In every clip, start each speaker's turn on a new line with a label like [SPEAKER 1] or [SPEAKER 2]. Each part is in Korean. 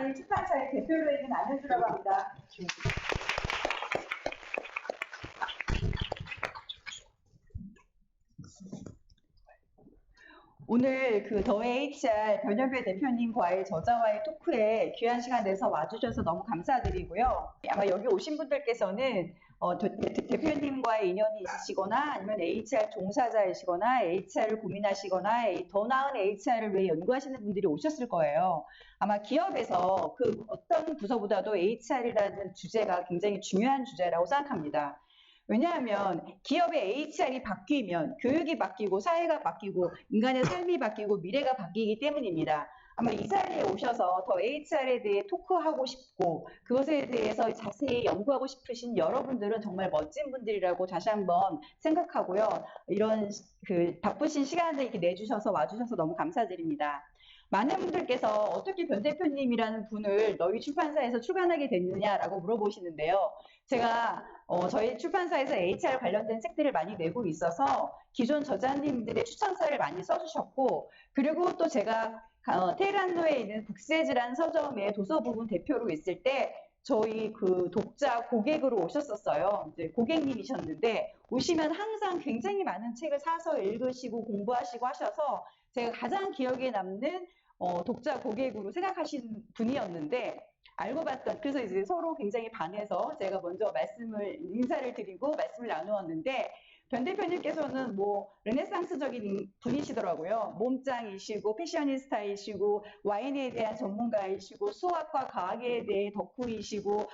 [SPEAKER 1] 대표님 출판사의 대표로 있는 안현주라고 합니다. 오늘 그 더 HR 변현배 대표님과의 저자와의 토크에 귀한 시간 내서 와주셔서 너무 감사드리고요. 아마 여기 오신 분들께서는 대표님과의 인연이 있으시거나 아니면 HR 종사자이시거나 HR을 고민하시거나 더 나은 HR을 위해 연구하시는 분들이 오셨을 거예요. 아마 기업에서 그 어떤 부서보다도 HR이라는 주제가 굉장히 중요한 주제라고 생각합니다. 왜냐하면 기업의 HR이 바뀌면 교육이 바뀌고 사회가 바뀌고 인간의 삶이 바뀌고 미래가 바뀌기 때문입니다. 아마 이 자리에 오셔서 더 HR에 대해 토크하고 싶고 그것에 대해서 자세히 연구하고 싶으신 여러분들은 정말 멋진 분들이라고 다시 한번 생각하고요. 이런 그 바쁘신 시간을 이렇게 내주셔서 와주셔서 너무 감사드립니다. 많은 분들께서 어떻게 변 대표님이라는 분을 너희 출판사에서 출간하게 됐느냐라고 물어보시는데요. 제가 저희 출판사에서 HR 관련된 책들을 많이 내고 있어서 기존 저자님들의 추천사를 많이 써주셨고 그리고 또 제가 테헤란로에 있는 북세즈라는 서점의 도서 부분 대표로 있을 때 저희 그 독자 고객으로 오셨었어요. 이제 고객님이셨는데 오시면 항상 굉장히 많은 책을 사서 읽으시고 공부하시고 하셔서 제가 가장 기억에 남는 독자 고객으로 생각하신 분이었는데 알고 봤던 그래서 이제 서로 굉장히 반해서 제가 먼저 인사를 드리고 말씀을 나누었는데 변 대표님께서는 뭐 르네상스적인 분이시더라고요. 몸짱이시고 패셔니스타이시고 와인에 대한 전문가이시고 수학과 과학에 대해 덕후이시고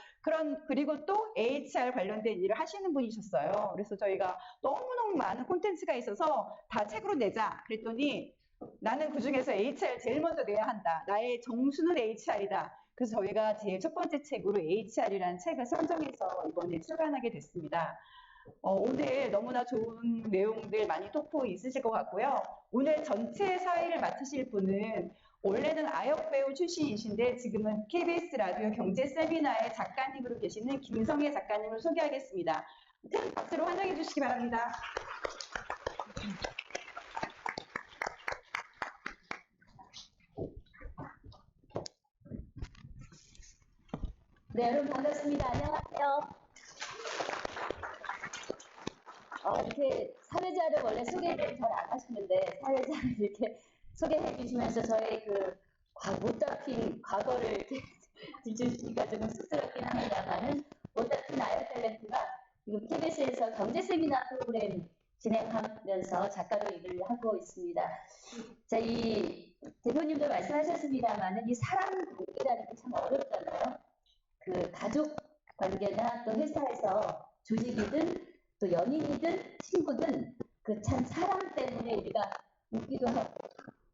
[SPEAKER 1] 그리고 또 HR 관련된 일을 하시는 분이셨어요. 그래서 저희가 너무너무 많은 콘텐츠가 있어서 다 책으로 내자 그랬더니 나는 그중에서 HR 제일 먼저 내야 한다. 나의 정수는 HR이다. 그래서 저희가 제일 첫 번째 책으로 HR이라는 책을 선정해서 이번에 출간하게 됐습니다. 오늘 너무나 좋은 내용들 많이 토크 있으실 것 같고요. 오늘 전체 사회를 맡으실 분은 원래는 아역 배우 출신이신데 지금은 KBS 라디오 경제 세미나의 작가님으로 계시는 김성애 작가님을 소개하겠습니다. 큰 박수로 환영해 주시기 바랍니다.
[SPEAKER 2] 네, 여러분 반갑습니다. 안녕하세요. 이렇게 사회자를 원래 소개를 잘 안 하시는데 사회자를 이렇게 소개해 주시면서 저의 그 못 잡힌 과거를 이렇게 들추시니까 조금 쑥스럽긴 합니다만은 못 잡힌 아역 탤런트가 지금 KBS에서 경제 세미나 프로그램 진행하면서 작가로 일을 하고 있습니다. 자, 이 대표님도 말씀하셨습니다만은 이 사람 관계라는 게 참 어렵잖아요. 그 가족 관계나 또 회사에서 조직이든 또 연인이든 친구든 그 참 사람 때문에 우리가 웃기도 하고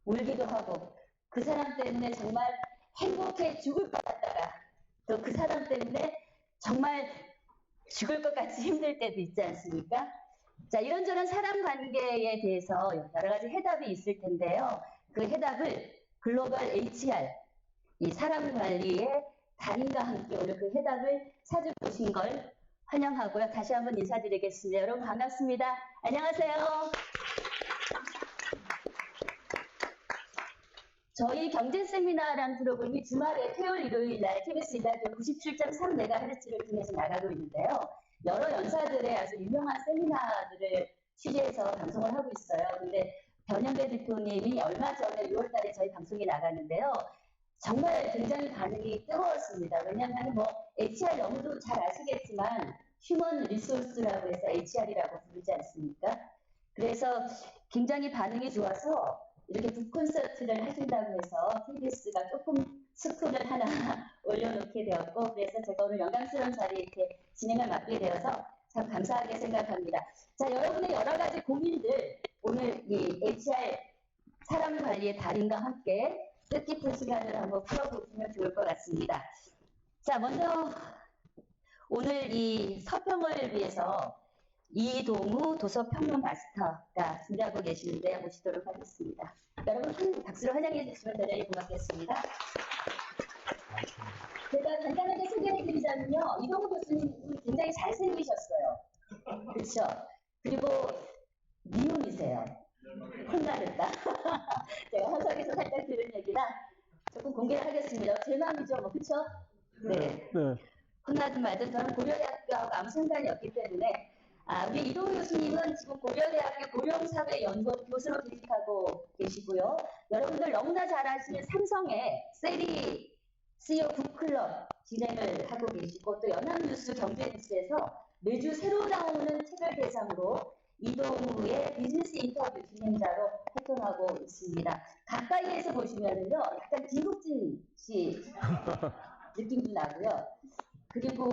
[SPEAKER 2] 울기도 하고 그 사람 때문에 정말 행복해 죽을 것 같다가 또 그 사람 때문에 정말 죽을 것 같이 힘들 때도 있지 않습니까? 자, 이런저런 사람 관계에 대해서 여러 가지 해답이 있을 텐데요. 그 해답을 글로벌 HR, 이 사람 관리의 달인과 함께 오늘 그 해답을 찾아보신 걸 환영하고요. 다시 한번 인사드리겠습니다. 여러분 반갑습니다. 안녕하세요. 저희 경제세미나라는 프로그램이 주말에 토요일 일요일 날 KBS 일라디오 97.3MHz를 통해서 나가고 있는데요. 여러 연사들의 아주 유명한 세미나들을 취재해서 방송을 하고 있어요. 근데 변현배 대표님이 얼마 전에 6월 달에 저희 방송이 나갔는데요. 정말 굉장히 반응이 뜨거웠습니다. 왜냐하면 뭐 HR 너무도 잘 아시겠지만 휴먼 리소스라고 해서 HR이라고 부르지 않습니까? 그래서 굉장히 반응이 좋아서 이렇게 북콘서트를 하신다고 해서 KBS가 조금 스쿨을 하나 올려놓게 되었고 그래서 제가 오늘 영광스러운 자리에 이렇게 진행을 맡게 되어서 참 감사하게 생각합니다. 자, 여러분의 여러 가지 고민들 오늘 이 HR 사람 관리의 달인과 함께 뜻깊은 시간을 한번 풀어보시면 좋을 것 같습니다. 자, 먼저 오늘 이 서평을 위해서 이동우 도서평론 마스터가 준비하고 계시는데 모시도록 하겠습니다. 여러분 큰 박수로 환영해 주시면 대단히 고맙겠습니다. 제가 간단하게 소개해 드리자면요. 이동우 교수님 굉장히 잘생기셨어요. 그렇죠? 그리고 미혼이세요. 혼나는다. 제가 화석에서 살짝 들은 얘기라 조금 공개하겠습니다. 제 마음이죠, 뭐 그렇죠? 네.
[SPEAKER 3] 네.
[SPEAKER 2] 혼나든 말든 저는 고려대학교하고 아무 상관이 없기 때문에 우리 이동우 교수님은 지금 고려대학교 고령사회연구원 교수로 재직하고 계시고요. 여러분들 너무나 잘 아시는 삼성의 세리 CEO 북클럽 진행을 하고 계시고 또 연합뉴스 경제뉴스에서 매주 새로 나오는 책을 대상으로 이동우의 비즈니스 인터뷰 진행자로 활동하고 있습니다. 가까이에서 보시면은요, 약간 김국진 씨 느낌도 나고요. 그리고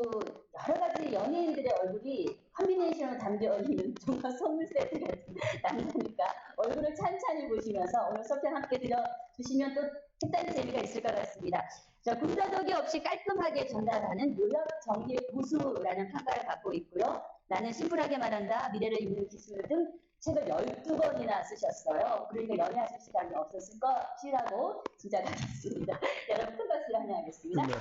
[SPEAKER 2] 여러 가지 연예인들의 얼굴이 컨비네이션을 담겨 있는 정말 선물 세트 같은 남자니까 얼굴을 찬찬히 보시면서 오늘 서평 함께 들어주시면 또 색다른 재미가 있을 것 같습니다. 자, 군더더기 없이 깔끔하게 전달하는 요약 정리의 고수라는 평가를 받고 있고요. 나는 심플하게 말한다, 미래를 읽는 기술 등 책을 12권이나 쓰셨어요. 그러니까 연애하실 시간이 없었을 것이라고 짐작하겠습니다. 여러분 큰 박수로 환영하겠습니다.
[SPEAKER 3] 네.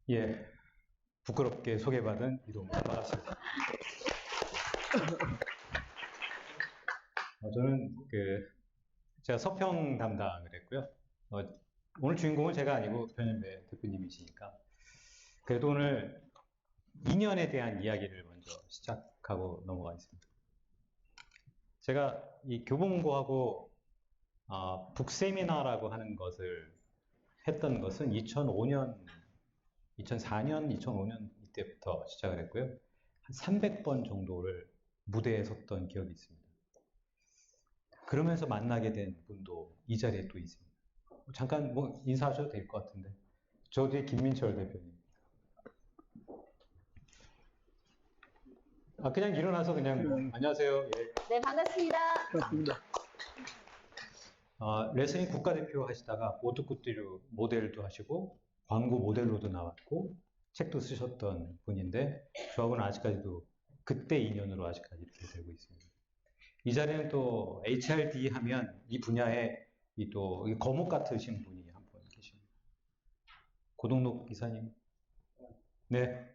[SPEAKER 4] 예, 부끄럽게 소개받은 이동우입니다. 반갑습니다. 저는 제가 서평 담당을 했고요. 오늘 주인공은 제가 아니고 변현배 대표님이시니까 그래도 오늘 인연에 대한 이야기를 먼저 시작하고 넘어가겠습니다. 제가 이 교보문고하고 북세미나라고 하는 것을 했던 것은 2004년, 2005년 이때부터 시작을 했고요. 한 300번 정도를 무대에 섰던 기억이 있습니다. 그러면서 만나게 된 분도 이 자리에 또 있습니다. 잠깐 뭐 인사하셔도 될 것 같은데. 저 뒤에 김민철 대표님. 그냥 일어나서 그냥 안녕하세요. 예.
[SPEAKER 2] 네, 반갑습니다.
[SPEAKER 3] 반갑습니다.
[SPEAKER 4] 레슬링 국가대표 하시다가 오뚜꾸띠류 모델도 하시고 광고 모델로도 나왔고 책도 쓰셨던 분인데 저하고는 아직까지도 그때 인연으로 아직까지 이렇게 되고 있습니다. 이 자리는 또 HRD 하면 이 분야에 또 거목 같으신 분이 한 분 계십니다. 고동록 기사님. 네.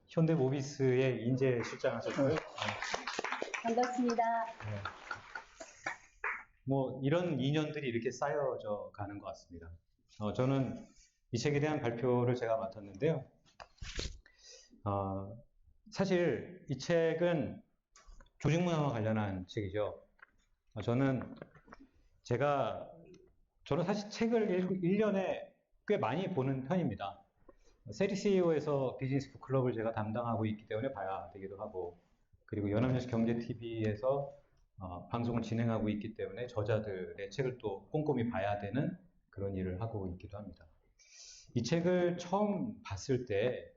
[SPEAKER 4] 현대모비스의 인재 실장하셨고요.
[SPEAKER 2] 반갑습니다.
[SPEAKER 4] 네. 뭐 이런 인연들이 이렇게 쌓여져 가는 것 같습니다. 저는 이 책에 대한 발표를 제가 맡았는데요. 사실 이 책은 조직문화와 관련한 책이죠. 저는 사실 책을 1년에 꽤 많이 보는 편입니다. 세리 CEO에서 비즈니스 북클럽을 제가 담당하고 있기 때문에 봐야 되기도 하고, 그리고 연합뉴스 경제TV에서 방송을 진행하고 있기 때문에 저자들의 책을 또 꼼꼼히 봐야 되는 그런 일을 하고 있기도 합니다. 이 책을 처음 봤을 때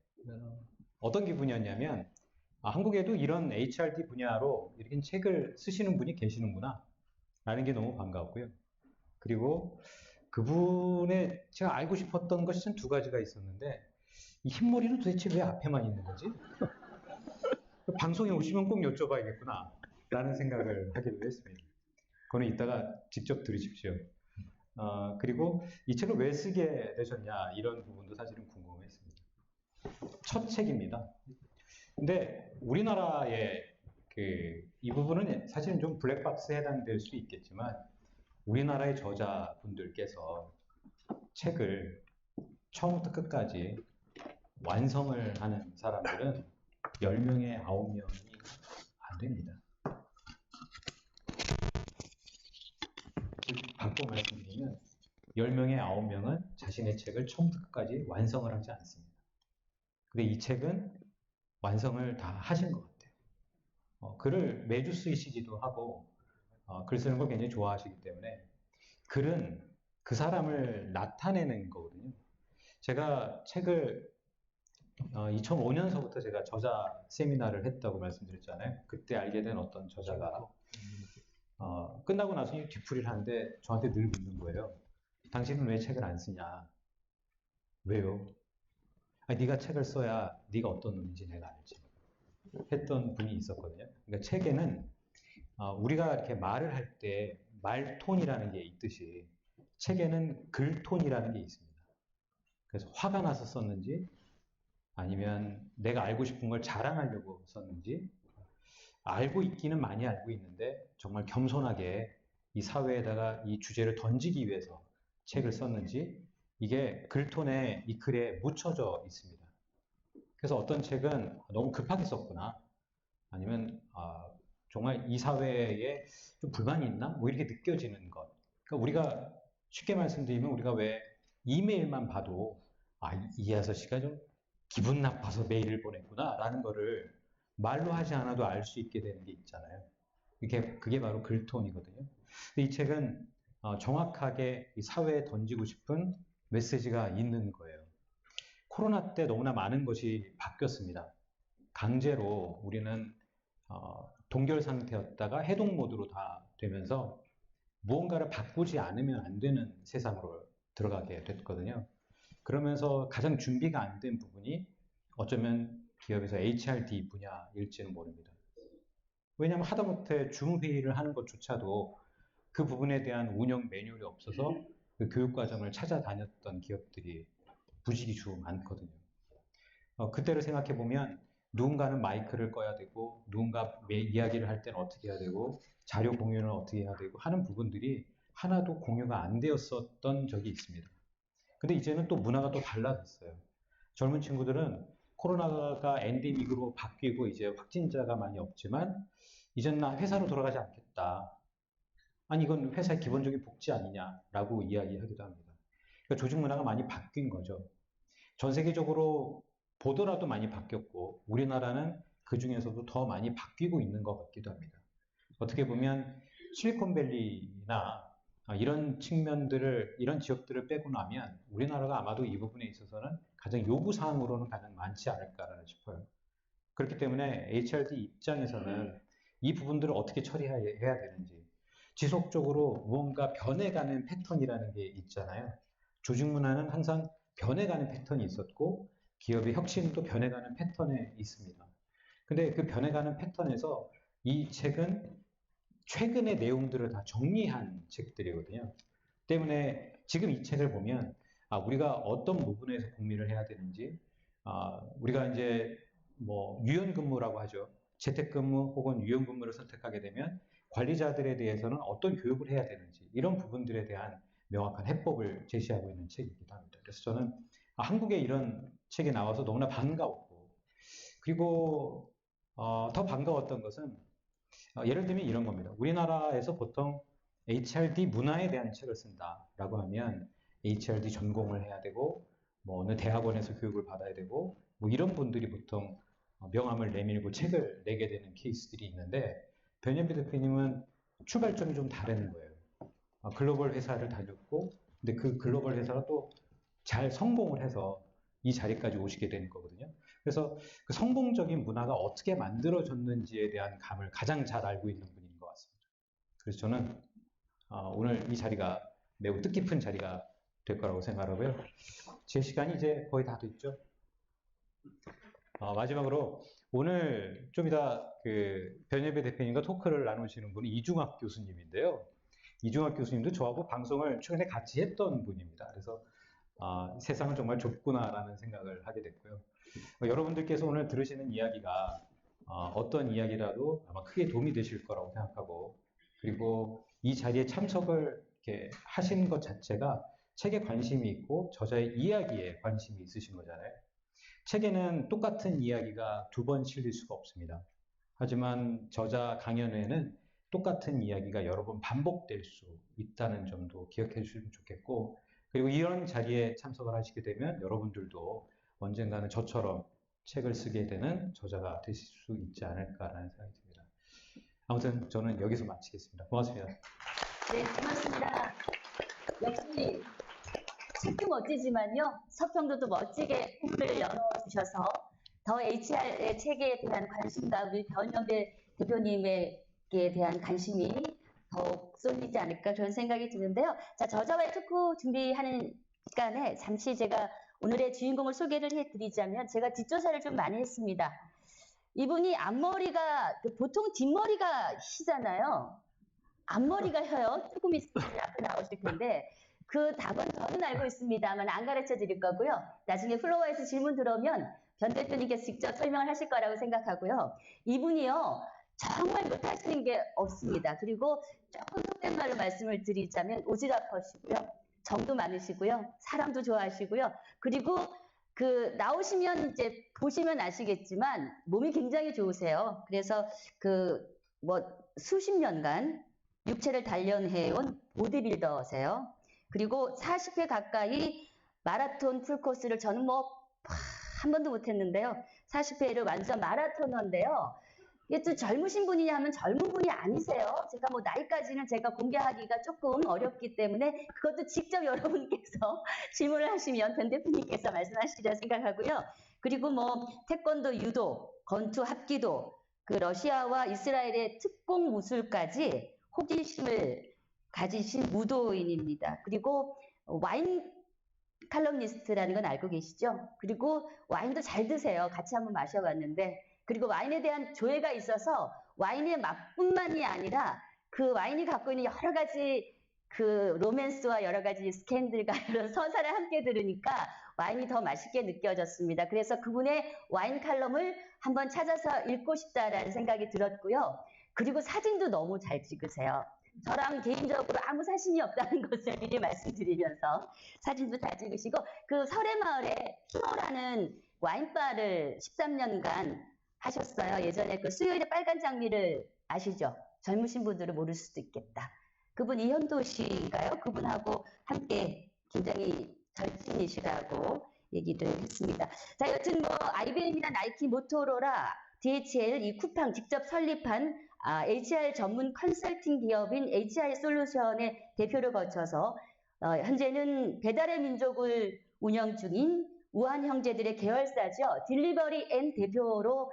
[SPEAKER 4] 어떤 기분이었냐면 한국에도 이런 HRD 분야로 이렇게 책을 쓰시는 분이 계시는구나 라는 게 너무 반가웠고요. 그리고 그분의 제가 알고 싶었던 것이 한 두 가지가 있었는데 이 흰머리는 도대체 왜 앞에만 있는 거지? 방송에 오시면 꼭 여쭤봐야겠구나 라는 생각을 하기도 했습니다. 그거는 이따가 직접 들으십시오. 그리고 이 책을 왜 쓰게 되셨냐 이런 부분도 사실은 궁금했습니다. 첫 책입니다. 근데 우리나라의 이 부분은 사실은 좀 블랙박스에 해당될 수 있겠지만 우리나라의 저자분들께서 책을 처음부터 끝까지 완성을 하는 사람들은 10명에 9명이 안 됩니다. 바꿔 말씀드리면 10명에 9명은 자신의 책을 처음부터 끝까지 완성을 하지 않습니다. 근데 이 책은 완성을 다 하신 것 같아요. 글을 매주 쓰시기도 하고 글 쓰는 걸 굉장히 좋아하시기 때문에 글은 그 사람을 나타내는 거거든요. 제가 책을 2005년서부터 제가 저자 세미나를 했다고 말씀드렸잖아요. 그때 알게 된 어떤 저자가 끝나고 나서 뒤풀이를 하는데 저한테 늘 묻는 거예요. 당신은 왜 책을 안 쓰냐? 왜요? 네가 책을 써야 네가 어떤 놈인지 내가 알지. 했던 분이 있었거든요. 그러니까 책에는 우리가 이렇게 말을 할 때 말톤이라는 게 있듯이 책에는 글톤이라는 게 있습니다. 그래서 화가 나서 썼는지 아니면 내가 알고 싶은 걸 자랑하려고 썼는지, 알고 있기는 많이 알고 있는데 정말 겸손하게 이 사회에다가 이 주제를 던지기 위해서 책을 썼는지, 이게 글톤에 이 글에 묻혀져 있습니다. 그래서 어떤 책은 너무 급하게 썼구나, 아니면 정말 이 사회에 좀 불만이 있나? 뭐 이렇게 느껴지는 것. 그러니까 우리가 쉽게 말씀드리면 우리가 왜 이메일만 봐도 이하서 씨가 좀 기분 나빠서 메일을 보냈구나 라는 거를 말로 하지 않아도 알 수 있게 되는 게 있잖아요. 그게 바로 글톤이거든요. 이 책은 정확하게 이 사회에 던지고 싶은 메시지가 있는 거예요. 코로나 때 너무나 많은 것이 바뀌었습니다. 강제로 우리는 동결 상태였다가 해동 모드로 다 되면서 무언가를 바꾸지 않으면 안 되는 세상으로 들어가게 됐거든요. 그러면서 가장 준비가 안 된 부분이 어쩌면 기업에서 HRD 분야일지는 모릅니다. 왜냐하면 하다못해 줌 회의를 하는 것조차도 그 부분에 대한 운영 매뉴얼이 없어서 그 교육 과정을 찾아다녔던 기업들이 부지기수 많거든요. 그때를 생각해 보면 누군가는 마이크를 꺼야 되고, 누군가 이야기를 할 때는 어떻게 해야 되고, 자료 공유는 어떻게 해야 되고 하는 부분들이 하나도 공유가 안 되었었던 적이 있습니다. 근데 이제는 또 문화가 또 달라졌어요. 젊은 친구들은 코로나가 엔데믹으로 바뀌고 이제 확진자가 많이 없지만 이제는 나 회사로 돌아가지 않겠다. 아니 이건 회사의 기본적인 복지 아니냐라고 이야기하기도 합니다. 그러니까 조직 문화가 많이 바뀐 거죠. 전 세계적으로 보더라도 많이 바뀌었고 우리나라는 그 중에서도 더 많이 바뀌고 있는 것 같기도 합니다. 어떻게 보면 실리콘밸리나 이런 측면들을, 이런 지역들을 빼고 나면 우리나라가 아마도 이 부분에 있어서는 가장 요구사항으로는 가장 많지 않을까 싶어요. 그렇기 때문에 HRD 입장에서는 이 부분들을 어떻게 처리해야 되는지, 지속적으로 무언가 변해가는 패턴이라는 게 있잖아요. 조직 문화는 항상 변해가는 패턴이 있었고 기업의 혁신도 변해가는 패턴에 있습니다. 근데 그 변해가는 패턴에서 이 책은 최근의 내용들을 다 정리한 책들이거든요. 때문에 지금 이 책을 보면 우리가 어떤 부분에서 공리를 해야 되는지, 우리가 이제 뭐 유연근무라고 하죠. 재택근무 혹은 유연근무를 선택하게 되면 관리자들에 대해서는 어떤 교육을 해야 되는지, 이런 부분들에 대한 명확한 해법을 제시하고 있는 책이기도 합니다. 그래서 저는 한국에 이런 책이 나와서 너무나 반가웠고, 그리고 더 반가웠던 것은 예를 들면 이런 겁니다. 우리나라에서 보통 HRD 문화에 대한 책을 쓴다라고 하면 HRD 전공을 해야 되고 뭐 어느 대학원에서 교육을 받아야 되고 뭐 이런 분들이 보통 명함을 내밀고 책을 내게 되는 케이스들이 있는데, 변현배 대표님은 출발점이 좀 다른 거예요. 글로벌 회사를 다녔고, 근데 그 글로벌 회사가 또 잘 성공을 해서 이 자리까지 오시게 되는 거거든요. 그래서 그 성공적인 문화가 어떻게 만들어졌는지에 대한 감을 가장 잘 알고 있는 분인 것 같습니다. 그래서 저는 오늘 이 자리가 매우 뜻깊은 자리가 될 거라고 생각하고요. 제 시간이 이제 거의 다 됐죠. 마지막으로 오늘 좀 이따 그 변예배 대표님과 토크를 나누시는 분이 이중학 교수님인데요. 이중학 교수님도 저하고 방송을 최근에 같이 했던 분입니다. 그래서 세상은 정말 좁구나라는 생각을 하게 됐고요. 여러분들께서 오늘 들으시는 이야기가 어떤 이야기라도 아마 크게 도움이 되실 거라고 생각하고, 그리고 이 자리에 참석을 이렇게 하신 것 자체가 책에 관심이 있고 저자의 이야기에 관심이 있으신 거잖아요. 책에는 똑같은 이야기가 두 번 실릴 수가 없습니다. 하지만 저자 강연회는 똑같은 이야기가 여러 번 반복될 수 있다는 점도 기억해 주시면 좋겠고, 그리고 이런 자리에 참석을 하시게 되면 여러분들도 언젠가는 저처럼 책을 쓰게 되는 저자가 되실 수 있지 않을까라는 생각이 듭니다. 아무튼 저는 여기서 마치겠습니다. 고맙습니다.
[SPEAKER 2] 네, 고맙습니다. 역시 책도 멋지지만요, 서평도 멋지게 책을 열어주셔서 더 HR의 책에 대한 관심과 우리 변현배 대표님에게 대한 관심이 더욱 쏠리지 않을까 그런 생각이 드는데요. 자, 저자와의 토크 준비하는 시간에 잠시 제가 오늘의 주인공을 소개를 해드리자면, 제가 뒷조사를 좀 많이 했습니다. 이분이 앞머리가 보통 뒷머리가 희잖아요. 앞머리가 혀요. 조금 있으면 앞에 나오실 텐데 그 답은 저는 알고 있습니다만 안 가르쳐 드릴 거고요. 나중에 플로어에서 질문 들어오면 전 대표님께서 직접 설명을 하실 거라고 생각하고요. 이분이요, 정말 못하시는 게 없습니다. 그리고 조금 속된 말로 말씀을 드리자면 오지랖퍼시고요. 정도 많으시고요. 사람도 좋아하시고요. 그리고 그 나오시면 이제 보시면 아시겠지만 몸이 굉장히 좋으세요. 그래서 그 뭐 수십 년간 육체를 단련해온 보디빌더세요. 그리고 40회 가까이 마라톤 풀코스를 저는 뭐 한 번도 못했는데요. 40회를 완전 마라토너인데요. 이게 또 젊으신 분이냐 하면 젊은 분이 아니세요. 제가 뭐 나이까지는 제가 공개하기가 조금 어렵기 때문에 그것도 직접 여러분께서 질문을 하시면 변 대표님께서 말씀하시리라 생각하고요. 그리고 뭐 태권도, 유도, 권투, 합기도, 그 러시아와 이스라엘의 특공 무술까지 호기심을 가지신 무도인입니다. 그리고 와인 칼럼니스트라는 건 알고 계시죠? 그리고 와인도 잘 드세요. 같이 한번 마셔봤는데, 그리고 와인에 대한 조예가 있어서 와인의 맛뿐만이 아니라 그 와인이 갖고 있는 여러 가지 그 로맨스와 여러 가지 스캔들과 이런 서사를 함께 들으니까 와인이 더 맛있게 느껴졌습니다. 그래서 그분의 와인 칼럼을 한번 찾아서 읽고 싶다라는 생각이 들었고요. 그리고 사진도 너무 잘 찍으세요. 저랑 개인적으로 아무 사심이 없다는 것을 미리 말씀드리면서 사진도 잘 찍으시고, 그 설해마을에 피노라는 와인바를 13년간 하셨어요. 예전에 그 수요일에 빨간 장미를 아시죠? 젊으신 분들은 모를 수도 있겠다. 그분 이현도 씨인가요? 그분하고 함께 굉장히 절친이시라고 얘기를 했습니다. 자, 여튼 뭐 IBM이나 나이키, 모토로라, DHL, 이 쿠팡 직접 설립한 HR 전문 컨설팅 기업인 HR 솔루션의 대표를 거쳐서 현재는 배달의 민족을 운영 중인 우한 형제들의 계열사죠. 딜리버리 앤 대표로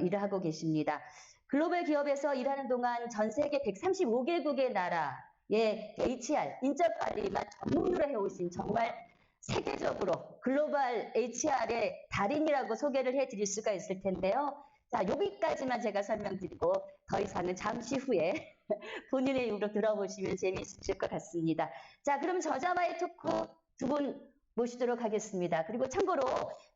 [SPEAKER 2] 일을 하고 계십니다. 글로벌 기업에서 일하는 동안 전 세계 135개국의 나라의 HR, 인적 관리만 전문으로 해오신 정말 세계적으로 글로벌 HR의 달인이라고 소개를 해드릴 수가 있을 텐데요. 자, 여기까지만 제가 설명드리고 더 이상은 잠시 후에 본인의 입으로 들어보시면 재미있으실 것 같습니다. 자, 그럼 저자와의 토크 두 분 모시도록 하겠습니다. 그리고 참고로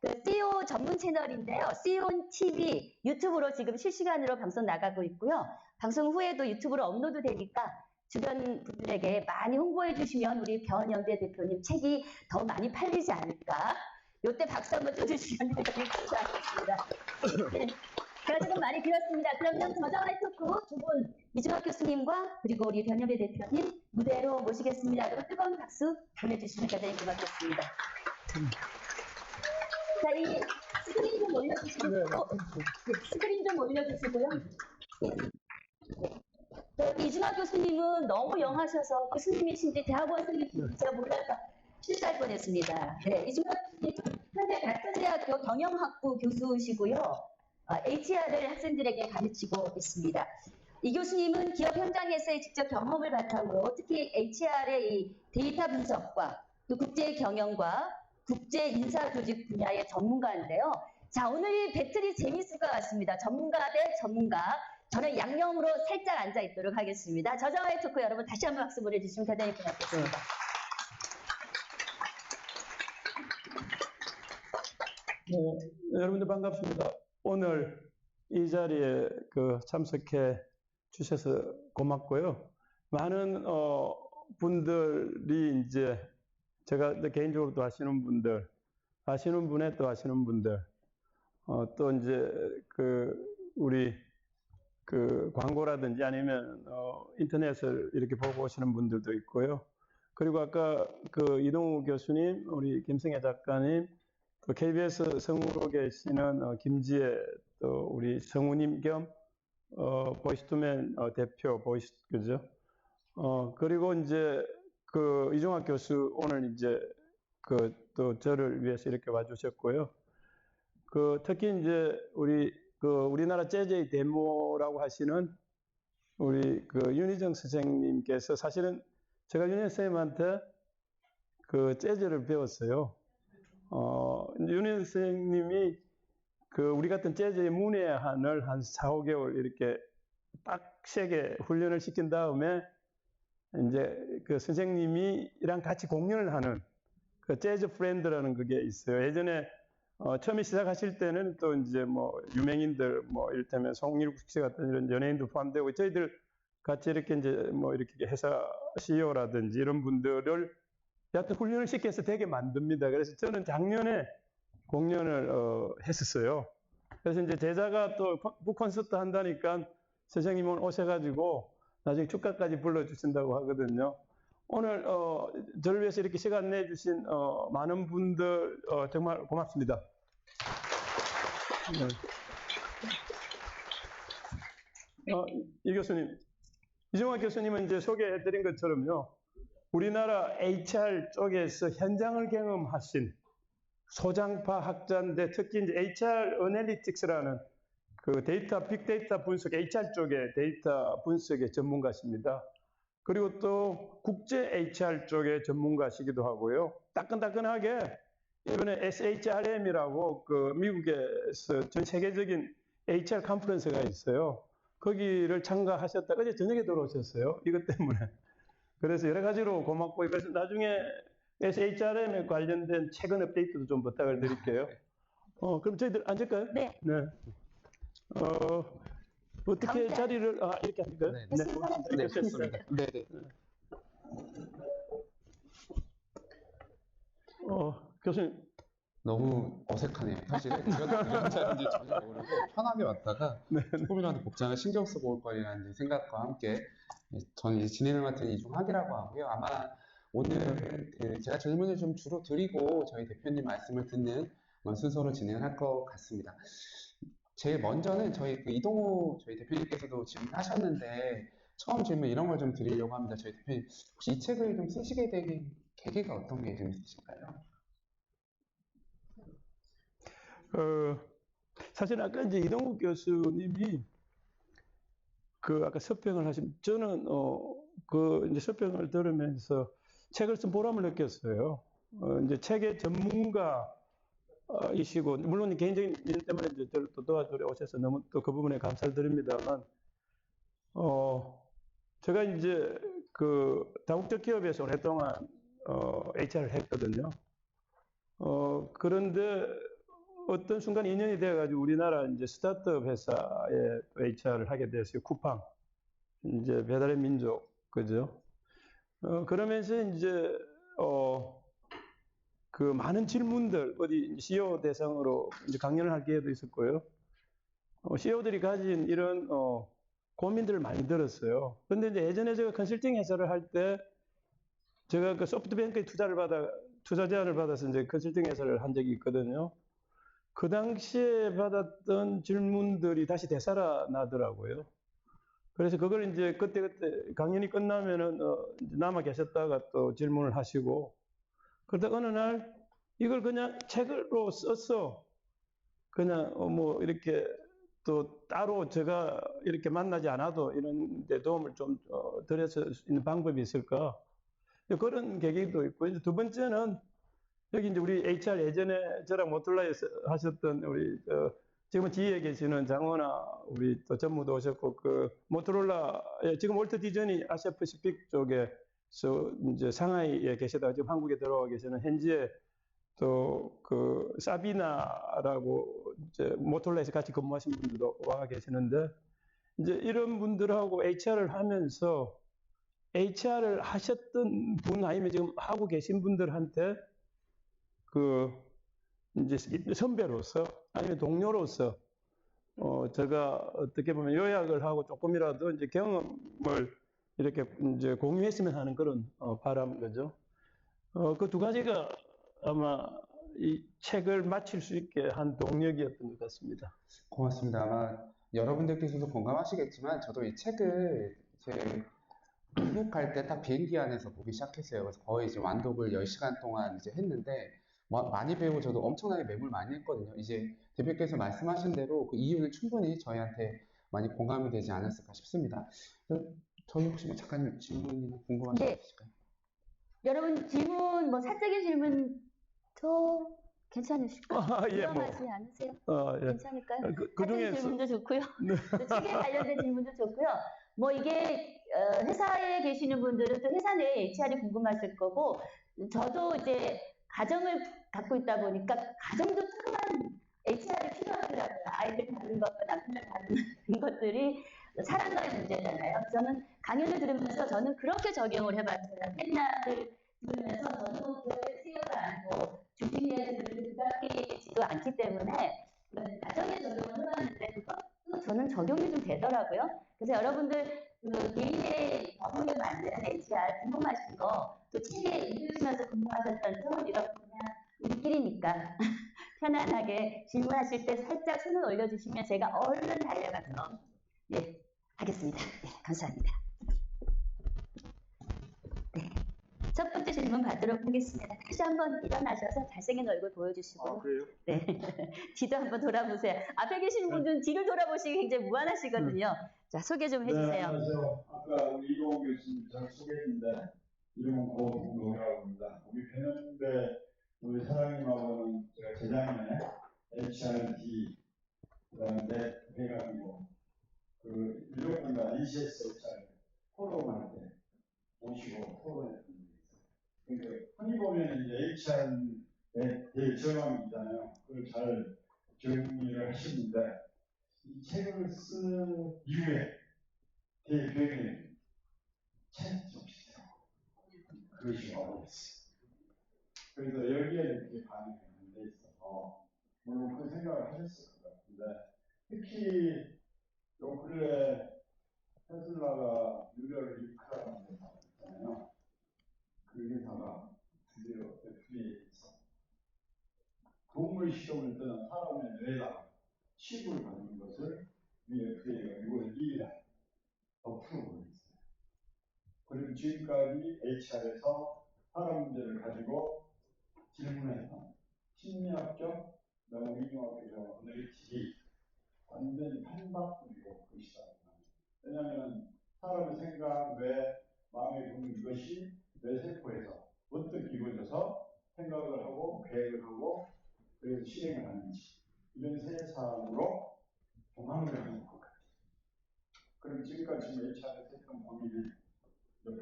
[SPEAKER 2] 그 CEO 전문 채널인데요. CEO TV 유튜브로 지금 실시간으로 방송 나가고 있고요. 방송 후에도 유튜브로 업로드 되니까 주변 분들에게 많이 홍보해 주시면 우리 변영대 대표님 책이 더 많이 팔리지 않을까. 요때 박수 한번 쳐주시면 대단히 감사하겠습니다. 제가 지금 많이 길었습니다. 그러면 저자와의 토크 두 분, 이준학 교수님과 그리고 우리 변영대 대표님 무대로 모시겠습니다. 그럼 뜨거운 박수 보내주시면 대단히 고맙겠습니다. 자, 이 스크린 좀 올려주시고요. 스크린 좀 올려주시고요. 이준학 교수님은 너무 영하셔서 교수님이신지 대학원 선생님이신지 제가 몰라서 실수할 뻔했습니다. 네, 이준학 교수님 현재 같은 대학교 경영학부 교수시고요. HR을 학생들에게 가르치고 있습니다. 이 교수님은 기업 현장에서의 직접 경험을 바탕으로 특히 HR의 이 데이터 분석과 또 국제 경영과 국제 인사 조직 분야의 전문가인데요. 자, 오늘 이 배틀이 재밌을 것 같습니다. 전문가 대 전문가. 저는 양념으로 살짝 앉아 있도록 하겠습니다. 저자와의 토크 여러분 다시 한번 박수 보내주시면 대단히 고맙겠습니다.
[SPEAKER 3] 네, 여러분들 반갑습니다. 오늘 이 자리에 참석해 주셔서 고맙고요. 많은 분들이 이제 제가 개인적으로 또 아시는 분들, 아시는 분의 또 아시는 분들, 또 이제 우리 광고라든지 아니면 인터넷을 이렇게 보고 오시는 분들도 있고요. 그리고 아까 이동우 교수님, 우리 김승혜 작가님, 또 KBS 성우로 계시는 김지혜 또 우리 성우님 겸 보이스투맨 대표 그죠? 그리고 이제 이종학 교수 오늘 이제 또 저를 위해서 이렇게 와주셨고요. 특히 이제 우리나라 재즈의 데모라고 하시는 우리 윤희정 선생님께서 사실은 제가 윤희 선생님한테 재즈를 배웠어요. 윤희 선생님이 우리 같은 재즈의 문예한을 한 4, 5개월 이렇게 빡세게 훈련을 시킨 다음에 이제 선생님이랑 같이 공연을 하는 재즈 프렌드라는 그게 있어요. 예전에 처음에 시작하실 때는 또 이제 뭐 유명인들, 뭐 이를테면 송일국 씨 같은 이런 연예인도 포함되고 저희들 같이 이렇게 이제 뭐 이렇게 회사 CEO라든지 이런 분들을 여하튼 훈련을 시켜서 되게 만듭니다. 그래서 저는 작년에 공연을 했었어요. 그래서 이제 제자가 또 북콘서트 한다니까 선생님은 오셔가지고 나중에 축가까지 불러주신다고 하거든요. 오늘 저를 위해서 이렇게 시간 내주신 많은 분들 정말 고맙습니다. 이 교수님, 이종학 교수님은 이제 소개해드린 것처럼요, 우리나라 HR 쪽에서 현장을 경험하신 소장파 학자인데 특히 이제 HR 어널리틱스라는 그 빅데이터 분석, HR 쪽의 데이터 분석의 전문가십니다. 그리고 또 국제 HR 쪽의 전문가시기도 하고요. 따끈따끈하게 이번에 SHRM이라고 그 미국에서 전 세계적인 HR 컨퍼런스가 있어요. 거기를 참가하셨다. 어제 저녁에 들어오셨어요. 이것 때문에. 그래서 여러 가지로 고맙고, 그래서 나중에 SHRM에 관련된 최근 업데이트도 좀 부탁을 드릴게요. 그럼 저희들 앉을까요?
[SPEAKER 2] 네.
[SPEAKER 3] 네. 어떻게
[SPEAKER 2] 가운데.
[SPEAKER 3] 자리를 이렇게 할까요?
[SPEAKER 2] 네.
[SPEAKER 3] 좋습니다.
[SPEAKER 5] 네.
[SPEAKER 3] 교수님.
[SPEAKER 5] 너무 어색하네요. 사실은 제가 이런 자리인지 전혀 모르고 편하게 왔다가 조금이라도 복장을 신경 쓰고 올 거라는 생각과 함께 저는 이제 진행을 맡은 이종학이라고 하고요. 아마 오늘 제가 질문을 좀 주로 드리고 저희 대표님 말씀을 듣는 순서로 진행을 할 것 같습니다. 제일 먼저는 저희 이동우 저희 대표님께서도 질문하셨는데 처음 질문 이런 걸 좀 드리려고 합니다. 저희 대표님 혹시 이 책을 좀 쓰시게 된 계기가 어떤 게 좀 있으실까요?
[SPEAKER 3] 사실 아까 이제 이동국 교수님이 아까 서평을 저는 이제 서평을 들으면서 책을 쓴 보람을 느꼈어요. 이제 책의 전문가이시고, 물론 개인적인 일 때문에 이제 저를 또 도와주러 오셔서 너무 또 그 부분에 감사를 드립니다만, 제가 이제 다국적 기업에서 오랫동안 HR을 했거든요. 그런데 어떤 순간 인연이 돼가지고 우리나라 이제 스타트업 회사에 HR을 하게 됐어요. 쿠팡. 이제 배달의 민족. 그죠? 그러면서 이제, 많은 질문들, 어디 CEO 대상으로 이제 강연을 할 기회도 있었고요. CEO들이 가진 이런, 고민들을 많이 들었어요. 그런데 이제 예전에 제가 컨설팅 회사를 할 때, 제가 그 소프트뱅크에 투자 제안을 받아서 이제 컨설팅 회사를 한 적이 있거든요. 그 당시에 받았던 질문들이 다시 되살아나더라고요. 그래서 그걸 이제 그때 강연이 끝나면은 남아 계셨다가 또 질문을 하시고, 그러다 어느 날 이걸 그냥 책으로 써서 그냥 뭐 이렇게 또 따로 제가 이렇게 만나지 않아도 이런 데 도움을 좀 드릴 수 있는 방법이 있을까? 그런 계기도 있고, 이제 두 번째는 여기 이제 우리 HR 예전에 저랑 모툴라에서 하셨던 우리 지금은 지휘에 계시는 장원아 우리 또 전무도 오셨고, 모토로라의 지금 월트 디즈니 아시아 패시픽 쪽에서 이제 상하이에 계시다가 지금 한국에 들어와 계시는 현지에 또 사비나라고 이제 모토로라에서 같이 근무하신 분들도 와 계시는데, 이제 이런 분들하고 HR을 하면서 HR을 하셨던 분 아니면 지금 하고 계신 분들한테 이제 선배로서 아니면 동료로서 제가 어떻게 보면 요약을 하고 조금이라도 이제 경험을 이렇게 이제 공유했으면 하는 그런 바람 거죠. 그 두 가지가 아마 이 책을 마칠 수 있게 한 동력이었던 것 같습니다.
[SPEAKER 5] 고맙습니다. 아마 여러분들께서도 공감하시겠지만 저도 이 책을 입국할 때 딱 비행기 안에서 보기 시작했어요. 그래서 거의 이제 완독을 10시간 동안 이제 했는데 많이 배우고 저도 엄청나게 메모를 많이 했거든요. 이제 대표께서 말씀하신 대로 그 이유는 충분히 저희한테 많이 공감이 되지 않았을까 싶습니다. 저희 혹시 잠깐 질문이나 궁금하신 거 있으실까요?
[SPEAKER 2] 여러분 질문, 사적인 질문도 괜찮으실까요? 위험하지 않으세요? 괜찮을까요? 사적인 질문도 좋고요. 책에 관련된 질문도 좋고요. 이게 회사에 계시는 분들은 또 회사 내에 HR이 궁금하실 거고, 저도 이제 가정을 갖고 있다 보니까 가정도 조그만 HR이 필요하더라고요. 아이들 다루는 것과 남편을 다루는 것들이 사람과의 문제잖아요. 저는 강연을 들으면서 저는 그렇게 적용을 해봤어요. 세미나를 들으면서 저는 교회 수요가 않고 주식이라는 들을 부각이지도 않기 때문에 가정에 적용을 해봤는데 그것도 저는 적용이 좀 되더라고요. 그래서 여러분들 그 개인의 경험을 만드는 HR 궁금하신 거 또 책에 읽으시면서 궁금하셨던 점 이렇게 그냥 우리끼리니까 편안하게 질문하실 때 살짝 손을 올려주시면 제가 얼른 달려가서 예, 하겠습니다. 네, 감사합니다. 네, 첫 번째 질문 받도록 하겠습니다. 다시 한번 일어나셔서 잘생긴 얼굴 보여주시고
[SPEAKER 3] 그래요?
[SPEAKER 2] 네, 뒤도 한번 돌아보세요. 앞에 계신 분들은 뒤를 돌아보시기 굉장히 무안하시거든요. 자, 소개 좀 해주세요.
[SPEAKER 6] 네, 안녕하세요. 아까 우리 이동훈 교수님 잘 소개했는데 이름은 고동동이라고 합니다. 우리 변현배 우리 사장님하고는 제가 재작년에 HRD 그다음에 해가지고 그 유럽군과 ECS HR 포럼할 때 모시고 토론했던 적이 있어요. 그러니까 흔히 보면 이제 HR에 대해 정황이 있잖아요. 그걸 잘 정리를 하시는데 이 책을 쓴 이후에 대변인 책이 좀 비슷해요. 그것이 어렵습니다. 그래서 여기에 이렇게 반응이 안 돼 있어서 물론 그 생각을 하셨을 것 같은데 특히 요 근래 테슬라가 뉴럴 리크라는 회사가 있잖아요. 그 회사가 드디어 FDA에서 동물 실험을 떠난 사람의 뇌에다가 칩을 받는 것을 이 FDA가 6월 2일에 어프로브를 했어요. 그리고 지금까지 HR에서 사람 문제를 가지고 질문해서 심리학적, 그다음에 의료학적 어널리틱이 완전히 판박이고 그 시작합니다. 왜냐하면 사람의 생각, 뇌, 마음에 드는 이것이 뇌세포에서 어떻게 이루어져서 생각을 하고 계획을 하고 그래서 실행을 하는지 이런 세상으로 종합을 하는 것 같아요. 그럼 지금까지 HR에서 했던 고민을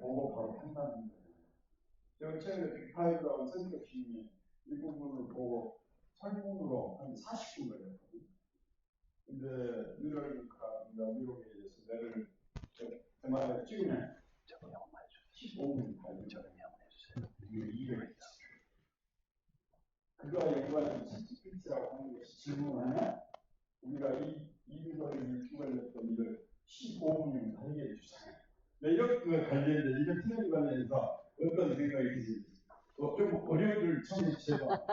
[SPEAKER 6] 보고 바로 판단하는 거예요. 제가 최근에 빅파이브라고 센터팀이 이 부분을 보고 설문으로 한 40분 걸렸거든요. 근데 뉴럴리크라든가 미국에 대해서 뇌를 MRI 찍으면 15분 걸리죠. 이게 200일. 그거와 연관해서 ChatGPT라고 하는 것이 질문하면 우리가 이 뉴럴을 추가했던 이걸 15분이면 다 해결해 주잖아요. 이런 거 관련된 이런 트렌드 관련해서 어떤 생각이 드시는지 좀 어려움을 처음부터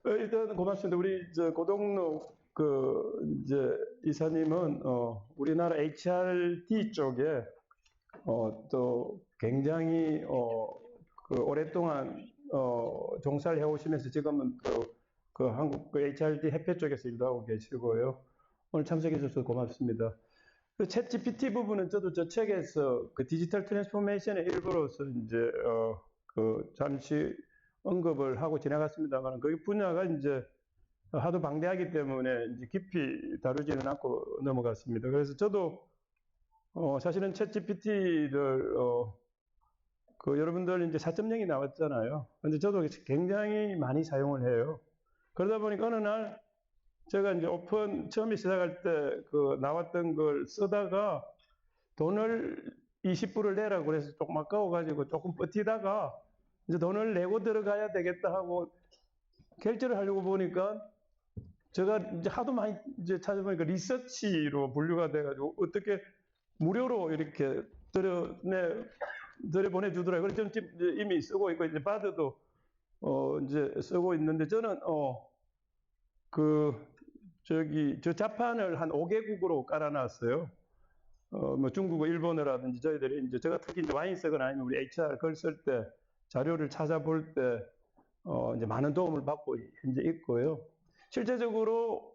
[SPEAKER 3] 일단 고맙습니다. 우리 고동록 이제 이사님은 우리나라 HRD 쪽에 또 굉장히 오랫동안 종사를 해오시면서 지금은 또 그 한국 HRD 협회 쪽에서 일도 하고 계시고요. 오늘 참석해 주셔서 고맙습니다. 그 챗 GPT 부분은 저도 저 책에서 그 디지털 트랜스포메이션의 일부로서 이제 잠시 언급을 하고 지나갔습니다만 그 분야가 이제 하도 방대하기 때문에 이제 깊이 다루지는 않고 넘어갔습니다. 그래서 저도 사실은 챗 GPT를 여러분들 이제 4.0이 나왔잖아요. 근데 저도 굉장히 많이 사용을 해요. 그러다 보니까 어느 날 제가 이제 오픈 처음에 시작할 때 나왔던 걸 쓰다가 돈을 20불을 내라고 그래서 조금 아까워가지고 조금 버티다가 이제 돈을 내고 들어가야 되겠다 하고 결제를 하려고 보니까 제가 이제 하도 많이 이제 찾아보니까 리서치로 분류가 돼가지고 어떻게 무료로 이렇게 들여보내주더라고요. 그래서 저는 이미 쓰고 있고 이제 바드도 이제 쓰고 있는데 저는 저 자판을 한 5개국으로 깔아놨어요. 뭐 중국어, 일본어라든지 저희들이 이제 제가 특히 이제 와인 쓰거나 아니면 우리 HR 글 쓸 때 자료를 찾아볼 때 이제 많은 도움을 받고 현재 있고요. 실제적으로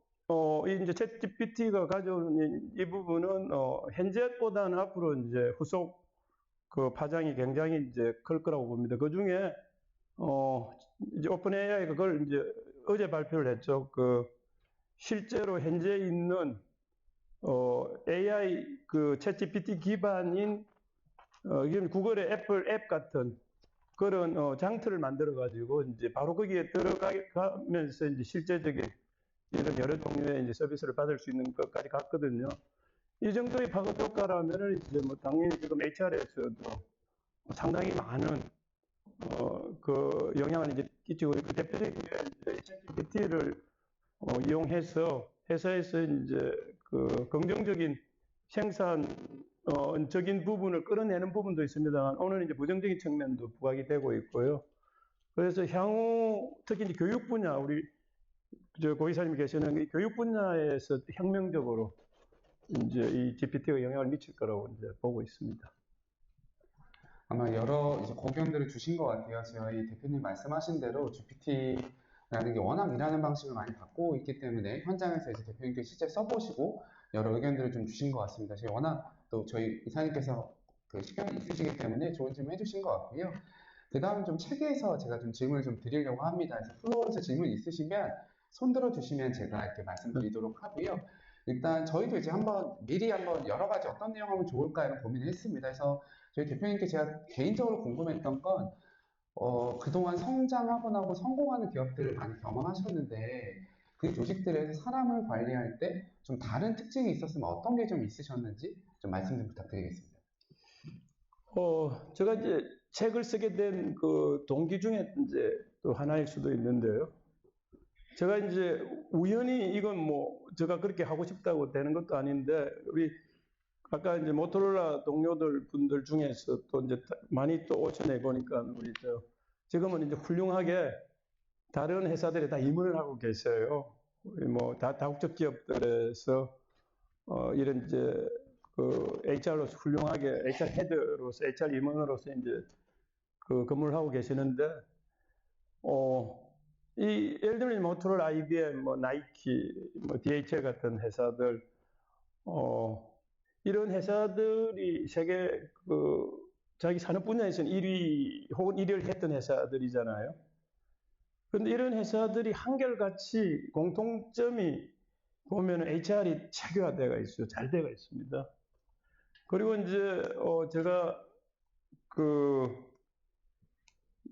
[SPEAKER 3] 이제 챗 GPT가 가져오는 이 부분은 현재보다는 앞으로 이제 후속 파장이 굉장히 이제 클 거라고 봅니다. 그 중에 이제 오픈 AI가 그걸 이제 어제 발표를 했죠. 실제로 현재 있는 AI 챗 GPT 기반인 이건 구글의 애플 앱 같은 그런 장터를 만들어 가지고 이제 바로 거기에 들어가면서 이제 실제적인 이런 여러 종류의 이제 서비스를 받을 수 있는 것까지 갔거든요. 이 정도의 파급 효과라면은 이제 뭐 당연히 지금 HR에서도 상당히 많은 그 영향을 이제 끼치고 그 대표적인 게 이제 ChatGPT를 이용해서 회사에서 이제 그 긍정적인 생산적인 부분을 끌어내는 부분도 있습니다만 오늘 이제 부정적인 측면도 부각이 되고 있고요. 그래서 향후 특히 이제 교육 분야 우리 저 고이사님이 계시는 이 교육 분야에서 혁명적으로 이제 이 GPT가 영향을 미칠 거라고 이제 보고 있습니다.
[SPEAKER 5] 아마 여러 이제 고견들을 주신 것 같아요. 저희 대표님 말씀하신 대로 GPT라는 게 워낙 일하는 방식을 많이 바꾸고 있기 때문에 현장에서 이제 대표님께 실제 써보시고 여러 의견들을 좀 주신 것 같습니다. 저희 워낙 또 저희 이사님께서 그 시간이 있으시기 때문에 좋은 질문 해주신 것 같고요. 그 다음 좀 책에서 제가 좀 질문을 좀 드리려고 합니다. 그래서 플로어에서 질문 있으시면 손 들어주시면 제가 이렇게 말씀드리도록 하고요. 일단 저희도 이제 미리 한번 여러 가지 어떤 내용 하면 좋을까 이런 고민을 했습니다. 그래서 저희 대표님께 제가 개인적으로 궁금했던 건 그동안 성장하고 나고 성공하는 기업들을 많이 경험하셨는데 그 조직들에서 사람을 관리할 때 좀 다른 특징이 있었으면 어떤 게 좀 있으셨는지 좀 말씀 좀 부탁드리겠습니다.
[SPEAKER 3] 제가 이제 책을 쓰게 된 그 동기 중에 이제 또 하나일 수도 있는데요. 제가 이제 우연히 이건 뭐 제가 그렇게 하고 싶다고 되는 것도 아닌데 우리 아까 이제 모토로라 동료들 분들 중에서 또 이제 많이 또 오셔내 보니까 우리 지금은 이제 훌륭하게 다른 회사들에 다 임원을 하고 계세요. 뭐 다국적 기업들에서 이런 이제 그 HR로서 훌륭하게 HR 헤드로서 HR 임원으로서 이제 그 근무를 하고 계시는데 이 예를 들면 모토로라, IBM, 뭐 나이키, 뭐 DHL 같은 회사들 이런 회사들이 세계 그 자기 산업 분야에서는 1위 혹은 1위를 했던 회사들이잖아요. 그런데 이런 회사들이 한결같이 공통점이 보면 HR이 체계화되어 있어요. 잘 되어 있습니다. 그리고 이제 제가 그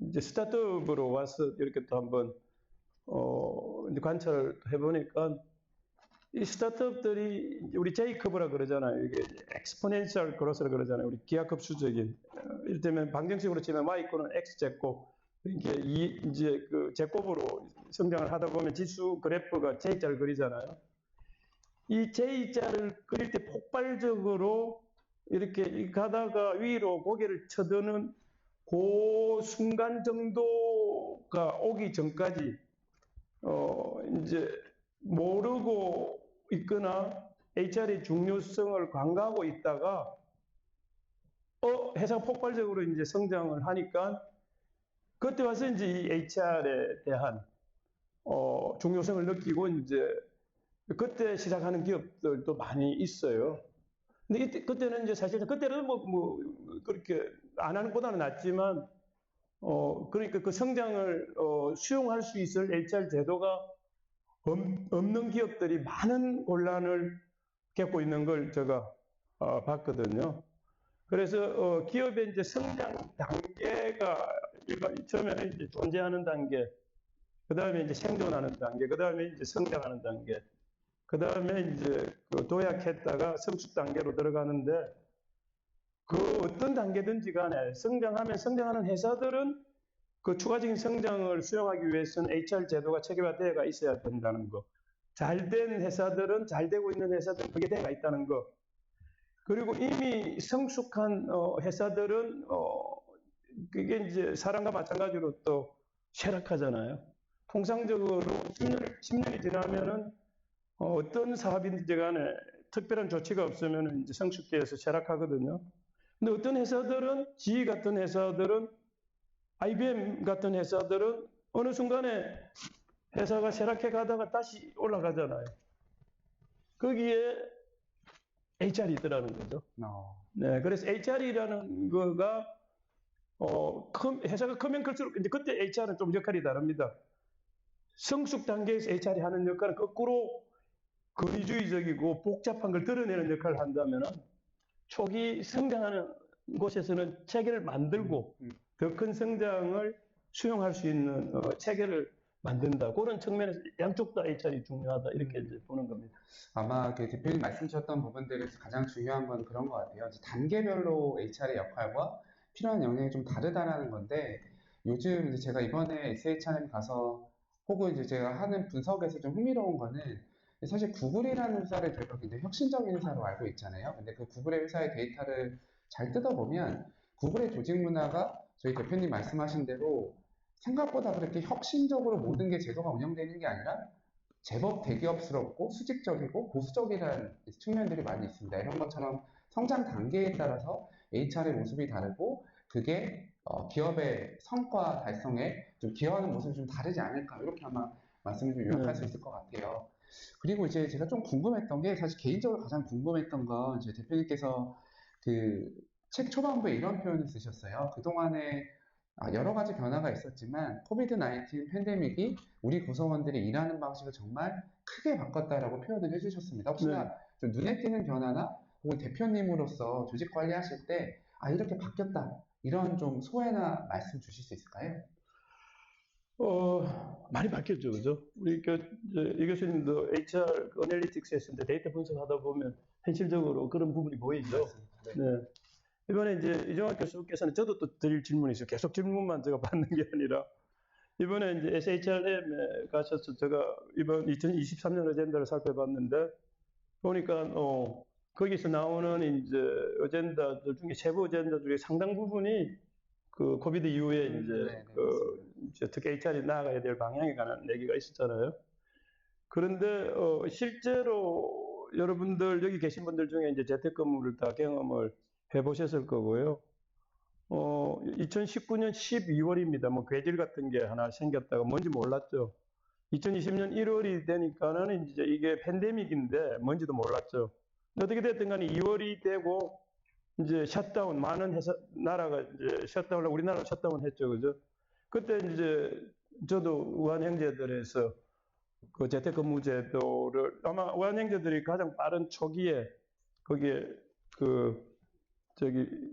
[SPEAKER 3] 이제 스타트업으로 와서 이렇게 또 한번 이제 관찰을 해보니까 이 스타트업들이 우리 J커브라 그러잖아요. 이게 엑스포넨셜 그로스라 그러잖아요. 우리 기하급수적인 이를테면 방정식으로 치면 Y권은 X제곱 이게 이제 그 제곱으로 성장을 하다 보면 지수 그래프가 J자를 그리잖아요. 이 J자를 그릴 때 폭발적으로 이렇게 가다가 위로 고개를 쳐드는 그 순간 정도가 오기 전까지 이제 모르고 있거나 HR의 중요성을 간과하고 있다가 회사가 폭발적으로 이제 성장을 하니까 그때 와서 이제 이 HR에 대한 중요성을 느끼고 이제 그때 시작하는 기업들도 많이 있어요. 근데 그때는 이제 사실 그때는 뭐 그렇게 안 하는 것보다는 낫지만 그러니까 그 성장을 수용할 수 있을 HR 제도가 없는 기업들이 많은 곤란을 겪고 있는 걸 제가 봤거든요. 그래서 기업의 이제 성장 단계가 처음에는 이제 존재하는 단계, 그 다음에 이제 생존하는 단계, 그 다음에 이제 성장하는 단계, 그 다음에 이제 그 도약했다가 성숙 단계로 들어가는데 그 어떤 단계든지 간에 성장하는 회사들은 그 추가적인 성장을 수용하기 위해서는 HR 제도가 체계화되어가 있어야 된다는 거. 잘된 회사들은 잘 되고 있는 회사들은 그게 되어가 있다는 거. 그리고 이미 성숙한 회사들은 그게 이제 사람과 마찬가지로 또 쇠락하잖아요. 통상적으로 10년이 지나면은 어떤 사업인지 간에 특별한 조치가 없으면 이제 성숙기에서 쇠락하거든요. 근데 어떤 회사들은, GE 같은 회사들은, IBM 같은 회사들은 어느 순간에 회사가 쇠락해 가다가 다시 올라가잖아요. 거기에 HR이 있더라는 거죠. 네, 그래서 HR이라는 거가 회사가 크면 클수록 이제 그때 HR은 좀 역할이 다릅니다. 성숙 단계에서 HR이 하는 역할은 거꾸로 권위주의적이고 복잡한 걸 드러내는 역할을 한다면 초기 성장하는 곳에서는 체계를 만들고 더 큰 성장을 수용할 수 있는 체계를 만든다. 그런 측면에서 양쪽 다 HR이 중요하다. 이렇게 이제 보는 겁니다.
[SPEAKER 5] 아마 그 대표님 말씀 주셨던 부분들에서 가장 중요한 건 그런 것 같아요. 이제 단계별로 HR의 역할과 필요한 영역이 좀 다르다라는 건데, 요즘 이제 제가 이번에 SHRM 가서 혹은 이제 제가 하는 분석에서 좀 흥미로운 거는, 사실 구글이라는 회사를 저희가 굉장히 혁신적인 회사로 알고 있잖아요. 근데 그 구글의 회사의 데이터를 잘 뜯어보면 구글의 조직 문화가 저희 대표님 말씀하신 대로 생각보다 그렇게 혁신적으로 모든 게 제도가 운영되는 게 아니라 제법 대기업스럽고 수직적이고 보수적이라는 측면들이 많이 있습니다. 이런 것처럼 성장 단계에 따라서 HR의 모습이 다르고 그게 기업의 성과 달성에 좀 기여하는 모습이 좀 다르지 않을까, 이렇게 아마 말씀을 좀 요약할 수 있을 것 같아요. 그리고 이제 제가 좀 궁금했던 게, 사실 개인적으로 가장 궁금했던 건 이제 대표님께서 그 책 초반부에 이런 표현을 쓰셨어요. 그동안에 여러 가지 변화가 있었지만 코비드-19 팬데믹이 우리 구성원들이 일하는 방식을 정말 크게 바꿨다라고 표현을 해주셨습니다. 혹시나 좀 눈에 띄는 변화나 혹은 대표님으로서 조직 관리하실 때 이렇게 바뀌었다, 이런 좀 소회나 말씀 주실 수 있을까요?
[SPEAKER 3] 많이 바뀌었죠, 그죠? 우리 이 교수님도 HR 어널리틱스 했는데 데이터 분석하다 보면 현실적으로 그런 부분이 보이죠. 네. 이번에 이제 이종학 교수께서는 저도 또 드릴 질문이 있어요. 계속 질문만 제가 받는 게 아니라, 이번에 이제 SHRM에 가셔서 제가 이번 2023년 어젠다를 살펴봤는데, 보니까, 거기서 나오는 이제 어젠다들 중에 세부 어젠다 중에 상당 부분이 그 코비드 이후에 이제 특히 HR이 나아가야 될 방향에 관한 얘기가 있었잖아요. 그런데 실제로 여러분들 여기 계신 분들 중에 이제 재택근무를 다 경험을 해보셨을 거고요. 2019년 12월입니다. 뭐 괴질 같은 게 하나 생겼다가 뭔지 몰랐죠. 2020년 1월이 되니까는 이제 이게 팬데믹인데 뭔지도 몰랐죠. 어떻게 됐든 간에 2월이 되고 이제 셧다운, 많은 나라가 이제 셧다운을, 우리나라가 셧다운 했죠. 그죠? 그때 이제 저도 우한형제들에서 그 재택근무제도를, 아마 우한형제들이 가장 빠른 초기에 거기에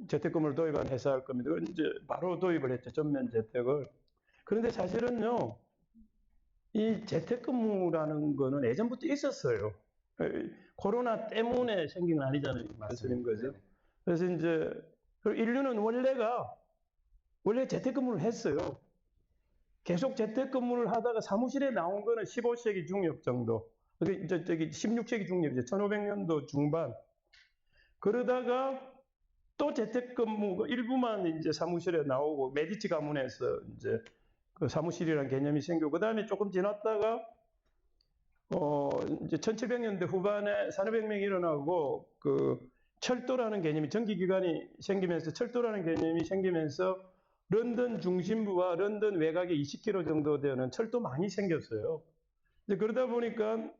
[SPEAKER 3] 재택근무를 도입한 회사일 겁니다. 이제 바로 도입을 했죠. 전면 재택을. 그런데 사실은요, 이 재택근무라는 거는 예전부터 있었어요. 코로나 때문에 생긴 건 아니잖아요. 말씀인 거죠. 그래서 이제 인류는 원래 재택근무를 했어요. 계속 재택근무를 하다가 사무실에 나온 거는 15세기 중엽 정도. 16세기 중엽이죠. 1500년도 중반. 그러다가 또 재택근무 일부만 이제 사무실에 나오고, 메디치 가문에서 이제 그 사무실이라는 개념이 생기고, 그 다음에 조금 지났다가 이제 1700년대 후반에 산업혁명이 일어나고 그 철도라는 개념이, 전기기관이 생기면서 철도라는 개념이 생기면서 런던 중심부와 런던 외곽에 20km 정도 되는 철도망이 생겼어요. 이제 그러다 보니까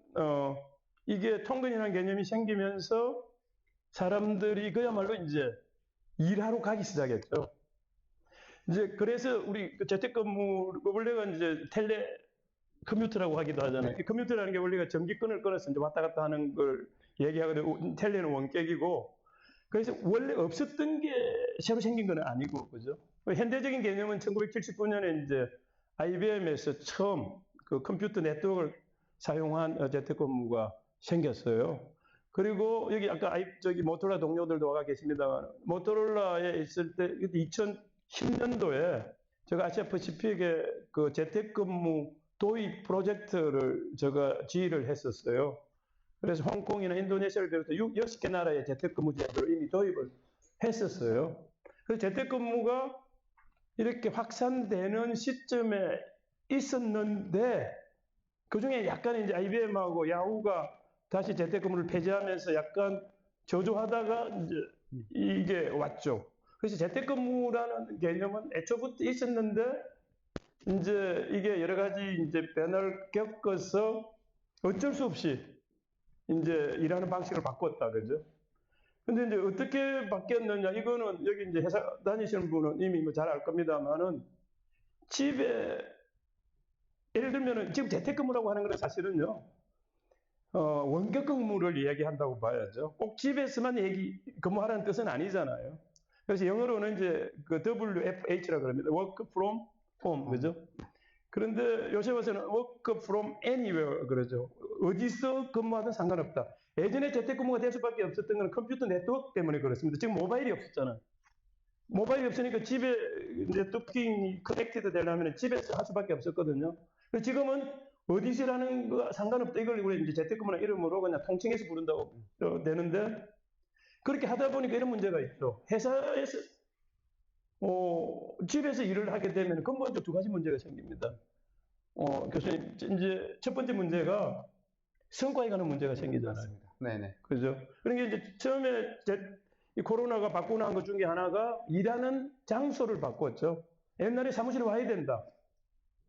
[SPEAKER 3] 이게 통근이라는 개념이 생기면서 사람들이 그야말로 이제 일하러 가기 시작했죠. 이제 그래서 우리 재택근무, 원래가 이제 컴퓨터라고 하기도 하잖아요. 이 컴퓨터라는 게 원래가 전기끈을 끊어서 이제 왔다 갔다 하는 걸 얘기하거든요. 텔레는 원격이고. 그래서 원래 없었던 게 새로 생긴 건 아니고, 그죠? 현대적인 개념은 1979년에 이제 IBM에서 처음 그 컴퓨터 네트워크를 사용한 재택근무가 생겼어요. 그리고 여기 아까 모토로라 동료들도 와 계십니다만, 모토로라에 있을 때 2010년도에 제가 아시아퍼시픽의 그 재택근무 도입 프로젝트를 제가 지휘를 했었어요. 그래서 홍콩이나 인도네시아를 비롯해 6개 나라의 재택근무 제도를 이미 도입을 했었어요. 그래서 재택근무가 이렇게 확산되는 시점에 있었는데, 그 중에 약간 이제 IBM하고 야후가 다시 재택근무를 폐지하면서 약간 저조하다가 이제 이게 왔죠. 그래서 재택근무라는 개념은 애초부터 있었는데, 이제 이게 여러 가지 이제 변화를 겪어서 어쩔 수 없이 이제 일하는 방식을 바꿨다, 그죠? 근데 이제 어떻게 바뀌었느냐, 이거는 여기 이제 회사 다니시는 분은 이미 뭐 잘 알 겁니다만은, 집에, 예를 들면은 지금 재택근무라고 하는 건 사실은요, 원격 근무를 이야기한다고 봐야죠. 꼭 집에서만 근무하라는 뜻은 아니잖아요. 그래서 영어로는 이제 그 WFH라고 합니다. Work from home, 그죠? 그런데 요새 와서는 Work from anywhere 그러죠. 어디서 근무하든 상관없다. 예전에 재택근무가 될 수밖에 없었던 건 컴퓨터 네트워크 때문에 그렇습니다. 지금 모바일이 없었잖아요. 모바일이 없으니까 집에 네트워킹이 커넥티드 되려면 집에서 할 수밖에 없었거든요. 그래서 지금은 어디서 일하는 거 상관없다. 이걸 우리 이제 재택근무나 이름으로 그냥 통칭해서 부른다고 되는데 그렇게 하다 보니까 이런 문제가 있죠. 회사에서 집에서 일을 하게 되면 근본적으로 두 가지 문제가 생깁니다. 교수님, 이제 첫 번째 문제가 성과에 관한 문제가 생기잖아요.
[SPEAKER 5] 네네.
[SPEAKER 3] 그죠? 그러니까 이제 처음에 이 코로나가 바꾸고 한 것 중에 하나가 일하는 장소를 바꿨죠. 옛날에 사무실에 와야 된다.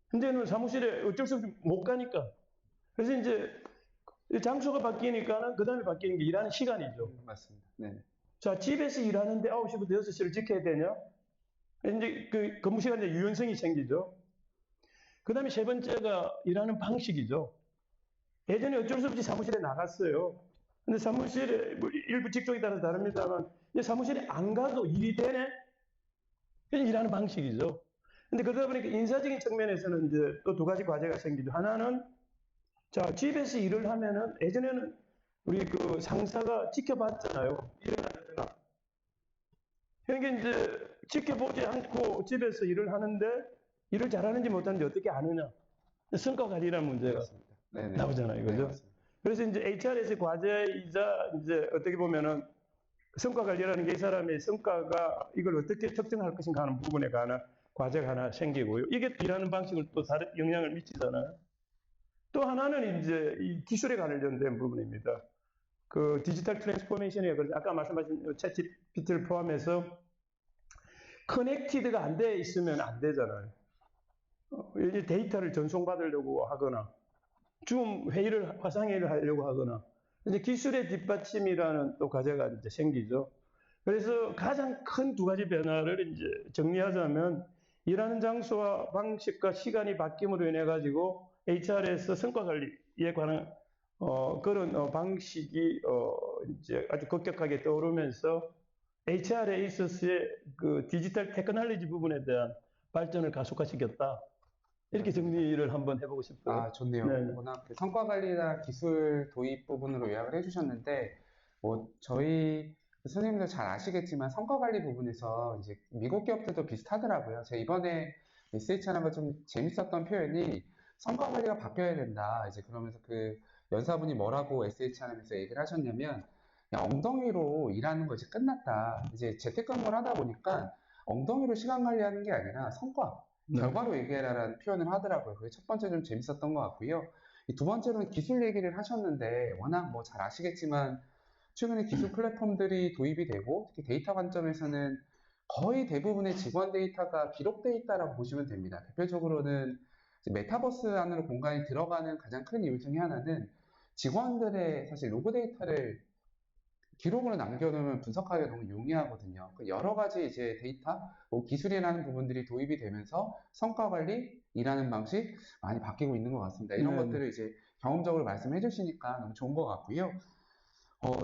[SPEAKER 3] 현재는 사무실에 어쩔 수 없이 못 가니까. 그래서 이제 장소가 바뀌니까는 그 다음에 바뀌는 게 일하는 시간이죠.
[SPEAKER 5] 맞습니다. 네.
[SPEAKER 3] 자, 집에서 일하는데 9시부터 6시를 지켜야 되냐? 이제 그 근무 시간에 유연성이 생기죠. 그 다음에 세 번째가 일하는 방식이죠. 예전에 어쩔 수 없이 사무실에 나갔어요. 근데 사무실에, 뭐 일부 직종에 따라서 다릅니다만, 이제 사무실에 안 가도 일이 되네? 그냥 일하는 방식이죠. 근데 그러다 보니까 인사적인 측면에서는 이제 또 두 가지 과제가 생기죠. 하나는, 자, 집에서 일을 하면은, 예전에는 우리 그 상사가 지켜봤잖아요. 일을 하느라. 그러니까 이제 지켜보지 않고 집에서 일을 하는데, 일을 잘하는지 못하는지 어떻게 아느냐. 성과 관리라는 문제가
[SPEAKER 5] 네네.
[SPEAKER 3] 나오잖아요. 그죠?
[SPEAKER 5] 네,
[SPEAKER 3] 그래서 이제 HR에서의 과제이자 이제 어떻게 보면은 성과 관리라는 게 이 사람의 성과가 이걸 어떻게 측정할 것인가 하는 부분에 관한 과제가 하나 생기고요. 이게 일하는 방식을 또 다른 영향을 미치잖아요. 또 하나는 이제 이 기술에 관련된 부분입니다. 그 디지털 트랜스포메이션이에요. 그래서 아까 말씀하신 챗GPT를 포함해서 커넥티드가 안 돼 있으면 안 되잖아요. 이제 데이터를 전송받으려고 하거나 줌 회의를 화상회의를 하려고 하거나 이제 기술의 뒷받침이라는 또 과제가 이제 생기죠. 그래서 가장 큰 두 가지 변화를 이제 정리하자면 일하는 장소와 방식과 시간이 바뀜으로 인해 가지고 HR에서 성과 관리에 관한 그런 방식이 이제 아주 급격하게 떠오르면서 HR에 있어서의 그 디지털 테크놀로지 부분에 대한 발전을 가속화시켰다. 이렇게 정리를 한번 해보고 싶어요.
[SPEAKER 5] 아, 좋네요.
[SPEAKER 3] 네.
[SPEAKER 5] 워낙 그 성과 관리나 기술 도입 부분으로 요약을 해주셨는데, 뭐, 저희 선생님들 잘 아시겠지만 성과 관리 부분에서 이제 미국 기업들도 비슷하더라고요. 제가 이번에 SH하는 거 좀 재밌었던 표현이 성과 관리가 바뀌어야 된다. 이제 그러면서 그 연사분이 뭐라고 SH하면서 얘기를 하셨냐면, 야, 엉덩이로 일하는 거 이제 끝났다. 이제 재택근무를 하다 보니까 엉덩이로 시간 관리하는 게 아니라 성과, 결과로 얘기해라라는 표현을 하더라고요. 그게 첫 번째 좀 재밌었던 것 같고요. 이 두 번째로는 기술 얘기를 하셨는데 워낙 뭐 잘 아시겠지만 최근에 기술 플랫폼들이 도입이 되고 특히 데이터 관점에서는 거의 대부분의 직원 데이터가 기록돼 있다라고 보시면 됩니다. 대표적으로는 이제 메타버스 안으로 공간이 들어가는 가장 큰 이유 중에 하나는 직원들의 사실 로그 데이터를 기록으로 남겨놓으면 분석하기가 너무 용이하거든요. 여러 가지 이제 데이터, 뭐 기술이라는 부분들이 도입이 되면서 성과 관리, 일하는 방식 많이 바뀌고 있는 것 같습니다. 이런 것들을 이제 경험적으로 말씀해 주시니까 너무 좋은 것 같고요.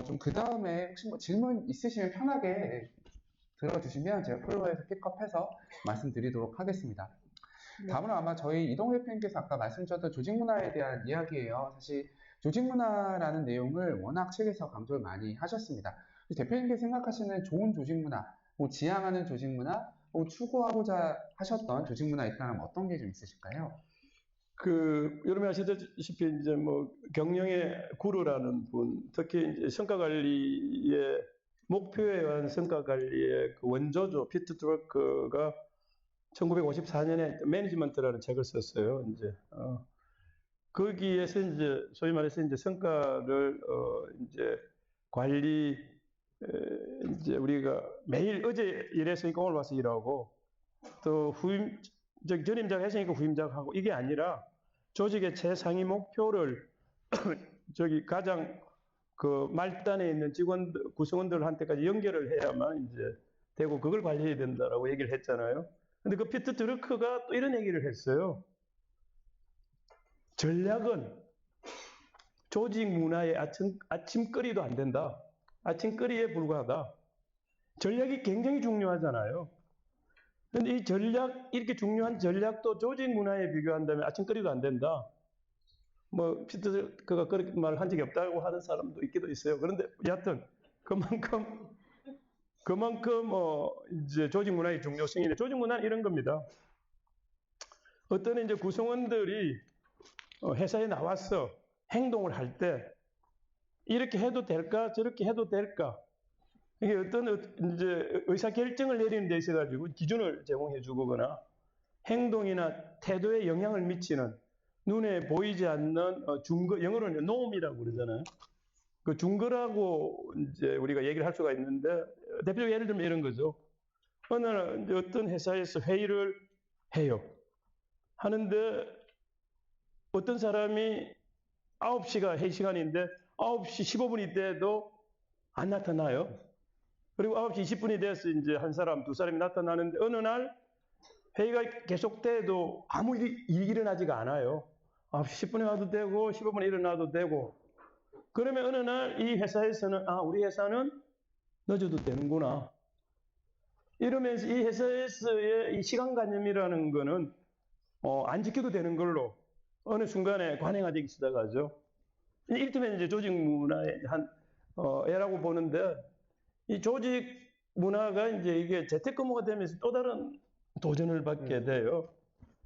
[SPEAKER 5] 좀 그 다음에 혹시 뭐 질문 있으시면 편하게 들어주시면 제가 플로어에서 픽업해서 말씀드리도록 하겠습니다. 다음은 아마 저희 이동호 대표님께서 아까 말씀 주셨던 조직 문화에 대한 이야기예요. 사실 조직 문화라는 내용을 워낙 책에서 강조를 많이 하셨습니다. 대표님께서 생각하시는 좋은 조직 문화, 뭐 지향하는 조직 문화, 뭐 추구하고자 하셨던 조직 문화 있다면 어떤 게 좀 있으실까요?
[SPEAKER 3] 여러분이 아시다시피 이제 뭐 경영의 구루라는 분, 특히 이제 성과 관리의 목표에 의한 성과 관리의 그 원조죠. 피트 드러크가 1954년에 매니지먼트라는 책을 썼어요. 이제 거기에서 이제 소위 말해서 이제 성과를 이제 관리 이제 우리가 매일 어제 일했으니까 오늘 와서 일하고 또 전임자가 했으니까 후임자가 하고 이게 아니라 조직의 최상위 목표를 가장 그 말단에 있는 구성원들한테까지 연결을 해야만 이제 되고 그걸 관리해야 된다라고 얘기를 했잖아요. 근데 그 피트 드러크가 또 이런 얘기를 했어요. 전략은 조직 문화의 아침거리도 안 된다. 아침거리에 불과하다. 전략이 굉장히 중요하잖아요. 근데 이 전략, 이렇게 중요한 전략도 조직 문화에 비교한다면 아침거리도 안 된다. 뭐, 피터가 그렇게 말한 적이 없다고 하는 사람도 있기도 있어요. 그런데 여하튼, 그만큼, 이제 조직 문화의 중요성이네. 조직 문화는 이런 겁니다. 어떤 이제 구성원들이 회사에 나와서 행동을 할 때, 이렇게 해도 될까? 저렇게 해도 될까? 이게 어떤 이제 의사결정을 내리는 데 있어가지고 기준을 제공해 주거나 행동이나 태도에 영향을 미치는 눈에 보이지 않는 증거, 영어로는 norm이라고 그러잖아요. 그 증거라고 이제 우리가 얘기를 할 수가 있는데 대표적으로 예를 들면 이런 거죠. 어느 날 이제 어떤 회사에서 회의를 해요. 하는데 어떤 사람이 9시가 회의 시간인데 9시 15분이 돼도 안 나타나요. 그리고 9시 20분이 돼서 이제 한 사람, 두 사람이 나타나는데 어느 날 회의가 계속돼도 아무 일이 일어나지가 않아요. 9시 10분에 와도 되고 15분에 일어나도 되고 그러면 어느 날 이 회사에서는 우리 회사는 늦어도 되는구나. 이러면서 이 회사에서의 이 시간관념이라는 거는 안 지켜도 되는 걸로 어느 순간에 관행화되기 시작하죠. 이를테면 이제 조직 문화의 한 애라고 보는데 이 조직 문화가 이제 이게 재택근무가 되면서 또 다른 도전을 받게 돼요.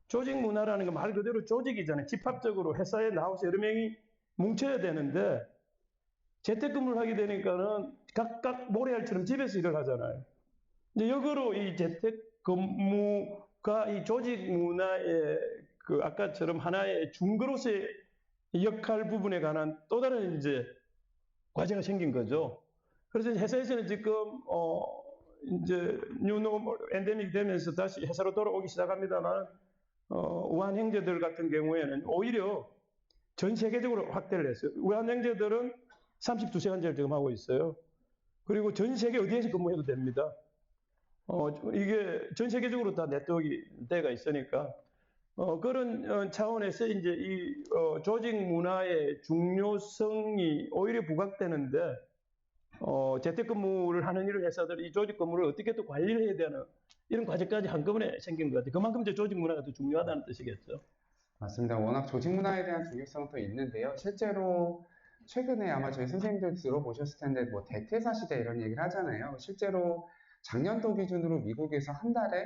[SPEAKER 3] 조직 문화라는 건 말 그대로 조직이잖아요. 집합적으로 회사에 나와서 여러 명이 뭉쳐야 되는데 재택근무를 하게 되니까는 각각 모래알처럼 집에서 일을 하잖아요. 이제 역으로 이 재택근무가 이 조직 문화의 그 아까처럼 하나의 중거로서의 역할 부분에 관한 또 다른 이제 과제가 생긴 거죠. 그래서 회사에서는 지금 이제 뉴노멀 엔데믹 되면서 다시 회사로 돌아오기 시작합니다만 우한 형제들 같은 경우에는 오히려 전 세계적으로 확대를 했어요. 우한 형제들은 32시간제를 지금 하고 있어요. 그리고 전 세계 어디에서 근무해도 됩니다. 이게 전 세계적으로 다 네트워크 대가 있으니까 그런 차원에서 이제 이 조직 문화의 중요성이 오히려 부각되는데 재택근무를 하는 이런 회사들이 이 조직 근무를 어떻게 또 관리를 해야 되는 이런 과제까지 한꺼번에 생긴 것 같아요. 그만큼 이제 조직 문화가 더 중요하다는 뜻이겠죠.
[SPEAKER 5] 맞습니다. 워낙 조직 문화에 대한 중요성도 있는데요. 실제로 최근에 아마 저희 선생님들 들어보셨을 텐데 뭐 대퇴사 시대 이런 얘기를 하잖아요. 실제로 작년도 기준으로 미국에서 한 달에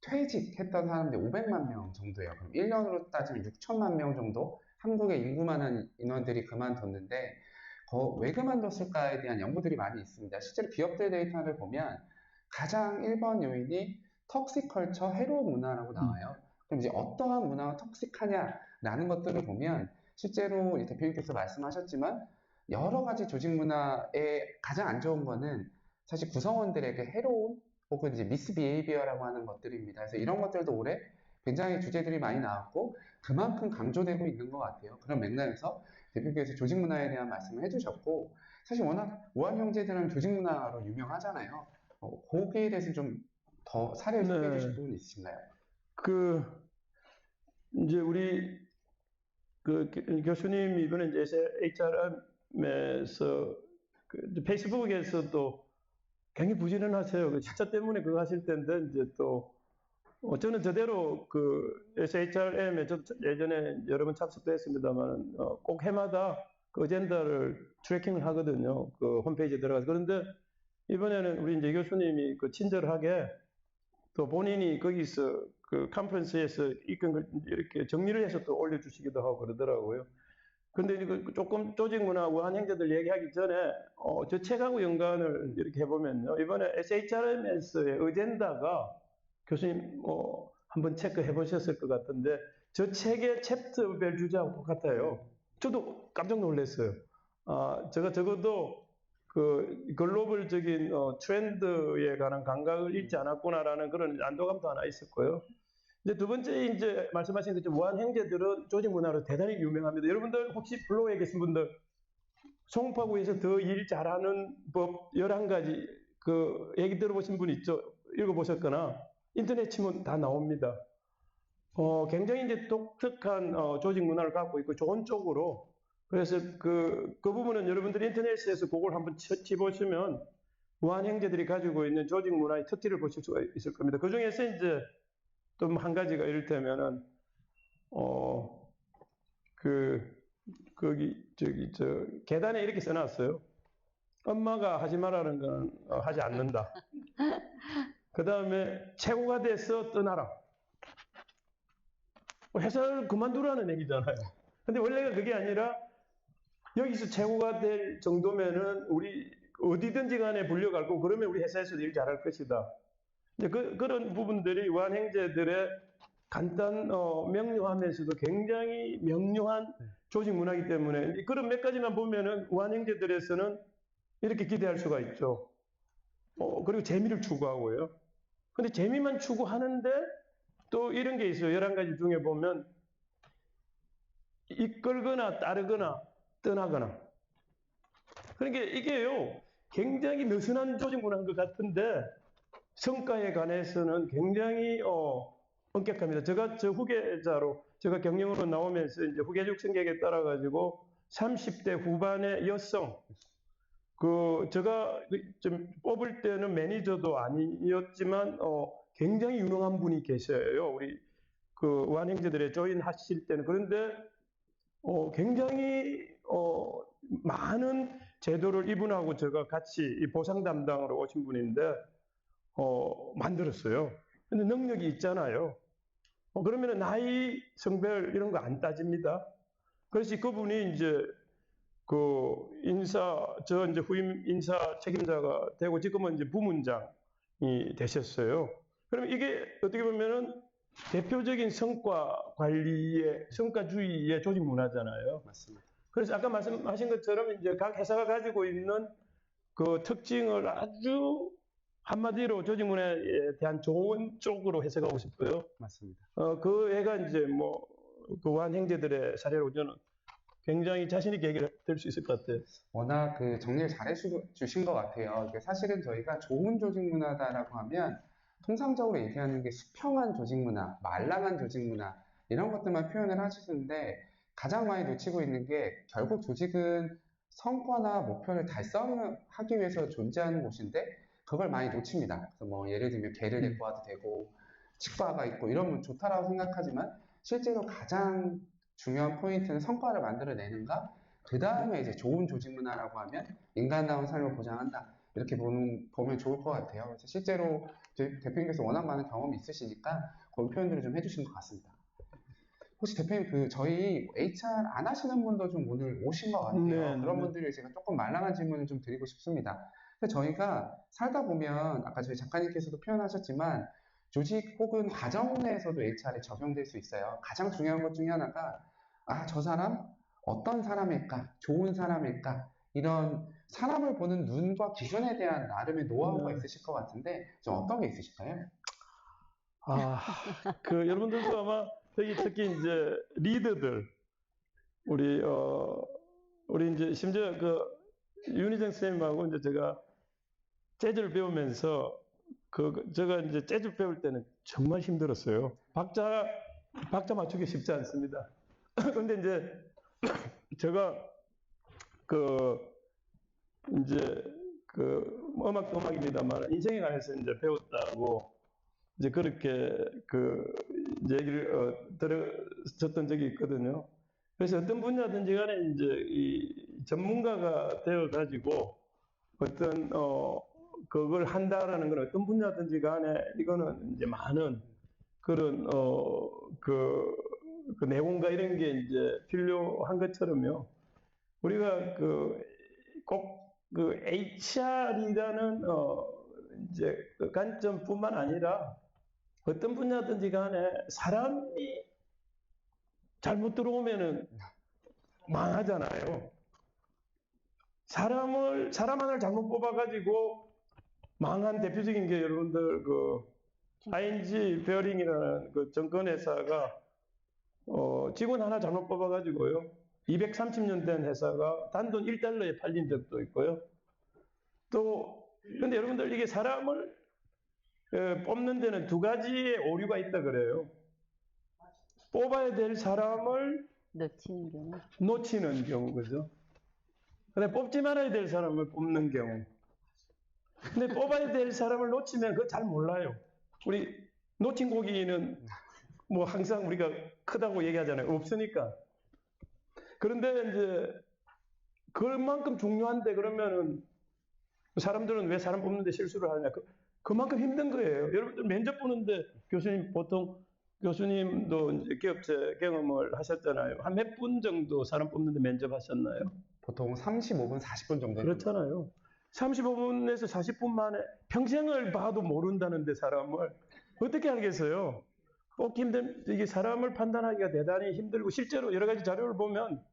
[SPEAKER 5] 퇴직했던 사람들이 500만 명 정도예요. 그럼 1년으로 따지면 6천만 명 정도 한국의 인구만한 인원들이 그만뒀는데 왜 그만뒀을까에 대한 연구들이 많이 있습니다. 실제로 기업들 데이터를 보면 가장 1번 요인이 턱시컬처 해로 문화라고 나와요. 그럼 이제 어떠한 문화가 턱식하냐라는 것들을 보면 실제로 대표님께서 말씀하셨지만 여러 가지 조직 문화에 가장 안 좋은 거는 사실 구성원들에게 해로운 혹은 이제 미스비헤이비어라고 하는 것들입니다. 그래서 이런 것들도 올해 굉장히 주제들이 많이 나왔고 그만큼 강조되고 있는 것 같아요. 그런 맥락에서 대표님께서 조직 문화에 대한 말씀을 해주셨고 사실 워낙 우한 형제들은 조직 문화로 유명하잖아요. 거기에 대해서 좀 더 사례를 소개해 주실 부분 있으신가요?
[SPEAKER 3] 이제 우리 교수님이 이번에 이제 HRM에서 페이스북에서도 굉장히 부지런하세요. 시차 때문에 그거 하실 텐데 이제 또 저는 저대로 SHRM에 예전에 여러 번 참석도 했습니다만 꼭 해마다 그 어젠다를 트래킹을 하거든요. 그 홈페이지에 들어가서. 그런데 이번에는 우리 이제 교수님이 친절하게 또 본인이 거기서 그 컨퍼런스에서 이끈 걸 이렇게 정리를 해서 또 올려주시기도 하고 그러더라고요. 근데 조금 조직 문화 우한 형제들 얘기하기 전에 저 책하고 연관을 이렇게 해보면요. 이번에 SHRM에서의 어젠다가 교수님 한번 체크해 보셨을 것 같은데 저 책의 챕터별 주제하고 똑같아요. 저도 깜짝 놀랐어요. 제가 적어도 글로벌적인 트렌드에 관한 감각을 잃지 않았구나라는 그런 안도감도 하나 있었고요. 이제 두 번째 이제 말씀하신 것처럼 우한 형제들은 조직 문화로 대단히 유명합니다. 여러분들 혹시 블로그에 계신 분들 송파구에서 더 일 잘하는 법 11가지 얘기 들어보신 분 있죠? 읽어보셨거나 인터넷 치면 다 나옵니다. 굉장히 이제 독특한 조직 문화를 갖고 있고 좋은 쪽으로 그래서 그 부분은 여러분들이 인터넷에서 그걸 한번 쳐보시면 우한 형제들이 가지고 있는 조직 문화의 특질을 보실 수가 있을 겁니다. 그 중에서 이제 또 한 가지가 이를테면은 계단에 이렇게 써놨어요. 엄마가 하지 말라는 건 하지 않는다. 그 다음에 최고가 돼서 떠나라. 회사를 그만두라는 얘기잖아요. 근데 원래가 그게 아니라 여기서 최고가 될 정도면은 우리 어디든지 간에 불려갈 거고 그러면 우리 회사에서도 일 잘할 것이다. 이제 그런 부분들이 우한 형제들의 명료하면서도 굉장히 명료한 조직 문화이기 때문에 그런 몇 가지만 보면은 우한 형제들에서는 이렇게 기대할 수가 있죠. 그리고 재미를 추구하고요. 근데 재미만 추구하는데 또 이런 게 있어요. 11가지 중에 보면 이끌거나 따르거나 떠나거나. 그러니까 이게요. 굉장히 느슨한 조직 문화인 것 같은데 성과에 관해서는 굉장히 엄격합니다. 저 후계자로 제가 경영으로 나오면서 이제 후계적 성격에 따라 가지고 30대 후반의 여성 제가 좀 뽑을 때는 매니저도 아니었지만 굉장히 유능한 분이 계셔요. 우리 우한 형제들의 조인 하실 때는. 그런데 굉장히 많은 제도를 이분하고 제가 같이 이 보상 담당으로 오신 분인데 만들었어요. 근데 능력이 있잖아요. 그러면 나이, 성별 이런 거 안 따집니다. 그래서 그분이 이제 저 이제 후임 인사 책임자가 되고 지금은 이제 부문장이 되셨어요. 그럼 이게 어떻게 보면은 대표적인 성과 관리의, 성과주의의 조직 문화잖아요.
[SPEAKER 5] 맞습니다.
[SPEAKER 3] 그래서 아까 말씀하신 것처럼 이제 각 회사가 가지고 있는 그 특징을 아주 한마디로 조직 문화에 대한 좋은 쪽으로 해석하고 싶어요.
[SPEAKER 5] 맞습니다.
[SPEAKER 3] 그 애가 이제 그 우한 형제들의 사례로 저는 굉장히 자신있게 얘기될 수 있을 것 같아요.
[SPEAKER 5] 워낙 정리를 잘 해주신 것 같아요. 사실은 저희가 좋은 조직 문화다라고 하면 통상적으로 얘기하는 게 수평한 조직 문화, 말랑한 조직 문화 이런 것들만 표현을 하시는데 가장 많이 놓치고 있는 게 결국 조직은 성과나 목표를 달성하기 위해서 존재하는 곳인데 그걸 많이 놓칩니다. 그래서 예를 들면 개를 데리고 와도 되고 치과가 있고 이러면 좋다라고 생각하지만 실제로 가장 중요한 포인트는 성과를 만들어내는가? 그 다음에 이제 좋은 조직 문화라고 하면 인간다운 삶을 보장한다. 이렇게 보면 좋을 것 같아요. 그래서 실제로 대표님께서 워낙 많은 경험이 있으시니까 그런 표현들을 좀 해주신 것 같습니다. 혹시 대표님 저희 HR 안 하시는 분도 좀 오늘 오신 것 같아요.
[SPEAKER 3] 네,
[SPEAKER 5] 그런
[SPEAKER 3] 네.
[SPEAKER 5] 분들이 제가 조금 말랑한 질문을 좀 드리고 싶습니다. 근데 저희가 살다 보면 아까 저희 작가님께서도 표현하셨지만 조직 혹은 가정 내에서도 HR이 적용될 수 있어요. 가장 중요한 것 중에 하나가 저 사람 어떤 사람일까? 좋은 사람일까? 이런 사람을 보는 눈과 기준에 대한 나름의 노하우가 있으실 것 같은데 좀 어떤 게 있으실까요?
[SPEAKER 3] 여러분들도 아마 여기 특히 이제 리더들 우리 이제 심지어 윤희정 선생님하고 이제 제가 재즈를 배우면서 제가 이제 재즈 배울 때는 정말 힘들었어요. 박자 맞추기 쉽지 않습니다. 근데 이제 제가 이제 음악도 음악입니다만 인생에 관해서 이제 배웠다고 이제 그렇게 이제 얘기를 들었던 적이 있거든요. 그래서 어떤 분야든지 간에 이제 이 전문가가 되어 가지고 어떤 그걸 한다라는 건 어떤 분야든지 간에 이거는 이제 많은 그런 그 내공과 이런 게 이제 필요한 것처럼요. 우리가 꼭 HR이라는 이제 그 관점뿐만 아니라 어떤 분야든지 간에 사람이 잘못 들어오면은 망하잖아요. 사람 하나를 잘못 뽑아가지고 망한 대표적인 게 여러분들 ING 베어링이라는 정권회사가 직원 하나 잘못 뽑아가지고요. 230년 된 회사가 단돈 1달러에 팔린 적도 있고요. 근데 여러분들 이게 사람을 뽑는 데는 두 가지의 오류가 있다 그래요. 뽑아야 될 사람을 놓치는 경우, 그죠? 근데 뽑지 말아야 될 사람을 뽑는 경우. 근데 뽑아야 될 사람을 놓치면 그거 잘 몰라요. 우리 놓친 고기는 뭐 항상 우리가 크다고 얘기하잖아요. 없으니까. 그런데 이제 그만큼 중요한데 그러면은 사람들은 왜 사람 뽑는데 실수를 하냐. 그만큼 힘든 거예요. 여러분들 면접 보는데 교수님 보통 교수님도 이제 기업체 경험을 하셨잖아요. 한 몇 분 정도 사람 뽑는데 면접하셨나요?
[SPEAKER 5] 보통 35분, 40분 정도.
[SPEAKER 3] 그렇잖아요. 35분에서 40분 만에 평생을 봐도 모른다는데 사람을 어떻게 알겠어요? 꼭 이게 사람을 판단하기가 대단히 힘들고 실제로 여러 가지 자료를 보면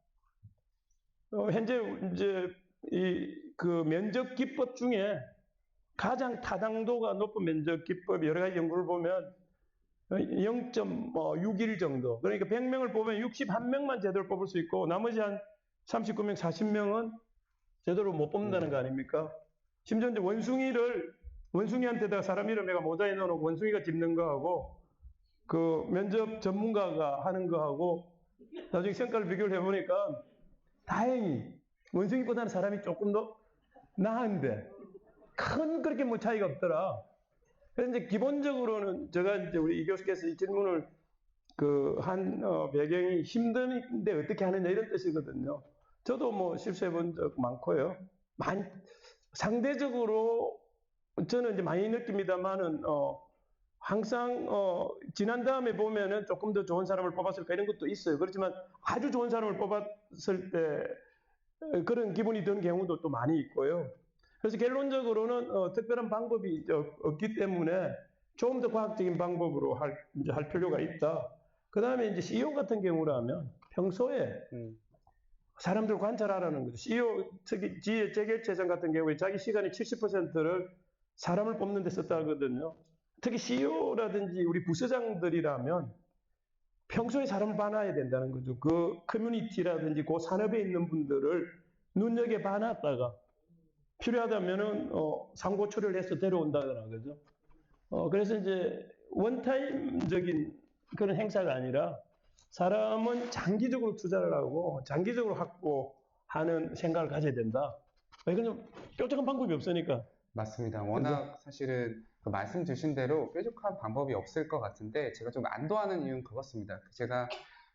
[SPEAKER 3] 현재 이제 그 면접 기법 중에 가장 타당도가 높은 면접 기법 여러 가지 연구를 보면 0.61 정도. 그러니까 100명을 뽑으면 61명만 제대로 뽑을 수 있고 나머지 한 39명, 40명은 제대로 못 뽑는다는 거 아닙니까? 심지어 이제 원숭이한테다가 사람 이름 내가 모자에 넣어놓고 원숭이가 짚는 거하고 그 면접 전문가가 하는 거하고 나중에 성과를 비교를 해보니까 다행히 원숭이보다는 사람이 조금 더 나은데 큰 그렇게 뭐 차이가 없더라. 그래서 이제 기본적으로는 제가 이제 우리 이 교수께서 이 질문을 배경이 힘든데 어떻게 하느냐 이런 뜻이거든요. 저도 뭐 실수해본 적 많고요. 상대적으로 저는 이제 많이 느낍니다만은 항상 지난 다음에 보면은 조금 더 좋은 사람을 뽑았을까 이런 것도 있어요. 그렇지만 아주 좋은 사람을 뽑았을 때 그런 기분이 드는 경우도 또 많이 있고요. 그래서 결론적으로는 특별한 방법이 없기 때문에 조금 더 과학적인 방법으로 할 필요가 있다. 그 다음에 이제 CEO 같은 경우라면 평소에 사람들 관찰하라는 거죠. CEO, 특히 재결체장 같은 경우에 자기 시간의 70%를 사람을 뽑는 데 썼다 하거든요. 특히 CEO라든지 우리 부서장들이라면 평소에 사람을 봐놔야 된다는 거죠. 그 커뮤니티라든지 그 산업에 있는 분들을 눈여겨 봐놨다가 필요하다면은 상고 처리를 해서 데려온다거나 그죠. 그래서 이제 원타임적인 그런 행사가 아니라 사람은 장기적으로 투자를 하고 장기적으로 확보하는 생각을 가져야 된다. 이건 좀 뾰족한 방법이 없으니까.
[SPEAKER 5] 맞습니다. 워낙 사실은 그 말씀 주신 대로 뾰족한 방법이 없을 것 같은데 제가 좀 안도하는 이유는 그렇습니다. 제가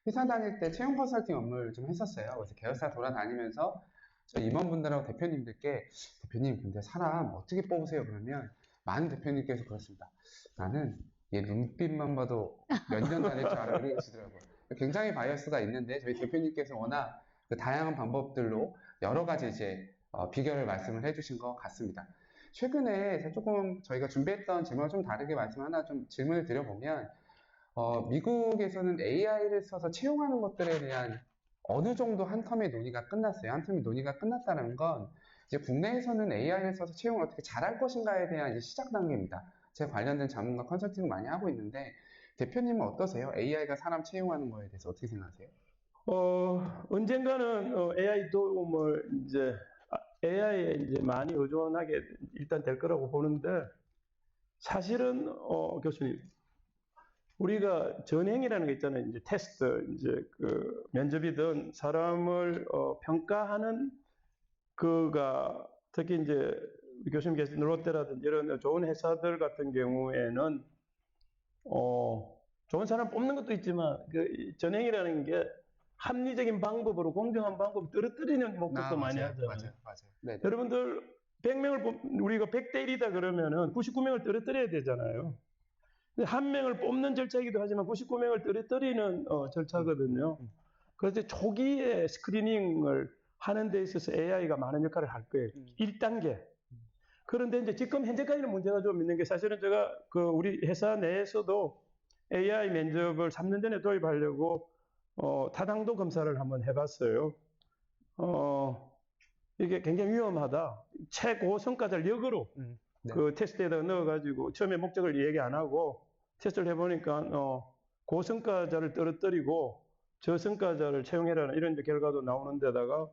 [SPEAKER 5] 회사 다닐 때 채용 컨설팅 업무를 좀 했었어요. 그래서 계열사 돌아다니면서 저 임원분들하고 대표님들께 대표님 근데 사람 어떻게 뽑으세요? 그러면 많은 대표님께서 그렇습니다. 나는 얘 눈빛만 봐도 몇 년 다닐 줄 알아 그러시더라고요. 굉장히 바이어스가 있는데 저희 대표님께서 워낙 그 다양한 방법들로 여러 가지 이제 비결을 말씀을 해주신 것 같습니다. 최근에 조금 저희가 준비했던 질문을 좀 다르게 하나 좀 질문을 드려보면 미국에서는 AI를 써서 채용하는 것들에 대한 어느 정도 한 텀의 논의가 끝났어요. 한 텀의 논의가 끝났다는 건 이제 국내에서는 AI를 써서 채용을 어떻게 잘할 것인가에 대한 이제 시작 단계입니다. 제가 관련된 자문과 컨설팅을 많이 하고 있는데 대표님은 어떠세요? AI가 사람 채용하는 거에 대해서 어떻게 생각하세요?
[SPEAKER 3] 언젠가는 AI 도움을 이제 AI에 이제 많이 의존하게 일단 될 거라고 보는데 사실은 교수님 우리가 전행이라는 게 있잖아요. 이제 테스트 이제 그 면접이든 사람을 평가하는 그가 특히 이제 교수님께서 롯데라든지 이런 좋은 회사들 같은 경우에는 좋은 사람 뽑는 것도 있지만 그 전행이라는 게 합리적인 방법으로 공정한 방법 떨어뜨리는 목적도 많이 하잖아요.
[SPEAKER 5] 맞아요. 네.
[SPEAKER 3] 여러분들 100명을 우리가 100대 1이다 그러면은 99명을 떨어뜨려야 되잖아요. 한 명을 뽑는 절차이기도 하지만 99명을 떨어뜨리는 절차거든요. 그래서 초기에 스크리닝을 하는 데 있어서 AI가 많은 역할을 할 거예요. 1단계. 그런데 이제 지금 현재까지는 문제가 좀 있는 게 사실은 제가 우리 회사 내에서도 AI 면접을 3년 전에 도입하려고 타당도 검사를 한번 해봤어요. 이게 굉장히 위험하다. 최고 성과자를 역으로
[SPEAKER 5] 네.
[SPEAKER 3] 그 테스트에다 넣어가지고 처음에 목적을 얘기 안 하고 테스트를 해보니까 고성과자를 떨어뜨리고 저성과자를 채용해라는 이런 결과도 나오는 데다가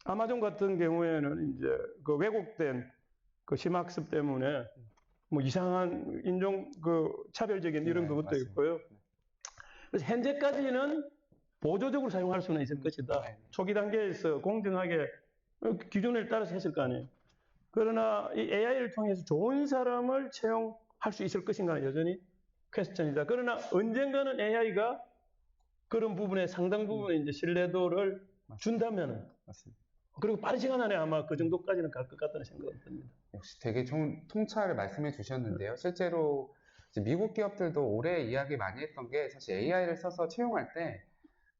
[SPEAKER 3] 아마존 같은 경우에는 이제 그 왜곡된 그 심학습 때문에 뭐 이상한 인종 차별적인 이런 것도
[SPEAKER 5] 맞습니다.
[SPEAKER 3] 있고요. 그래서 현재까지는 보조적으로 사용할 수는 있을 것이다. 초기 단계에서 공정하게 기준을 따라서 했을 거 아니에요. 그러나 이 AI를 통해서 좋은 사람을 채용할 수 있을 것인가는 여전히 퀘스천이다. 그러나 언젠가는 AI가 그런 부분에 상당 부분의 이제 신뢰도를 준다면은,
[SPEAKER 5] 맞습니다.
[SPEAKER 3] 그리고 빠른 시간 안에 아마 그 정도까지는 갈 것 같다는 생각이 듭니다.
[SPEAKER 5] 역시 되게 좋은 통찰을 말씀해 주셨는데요. 실제로 이제 미국 기업들도 올해 이야기 많이 했던 게 사실 AI를 써서 채용할 때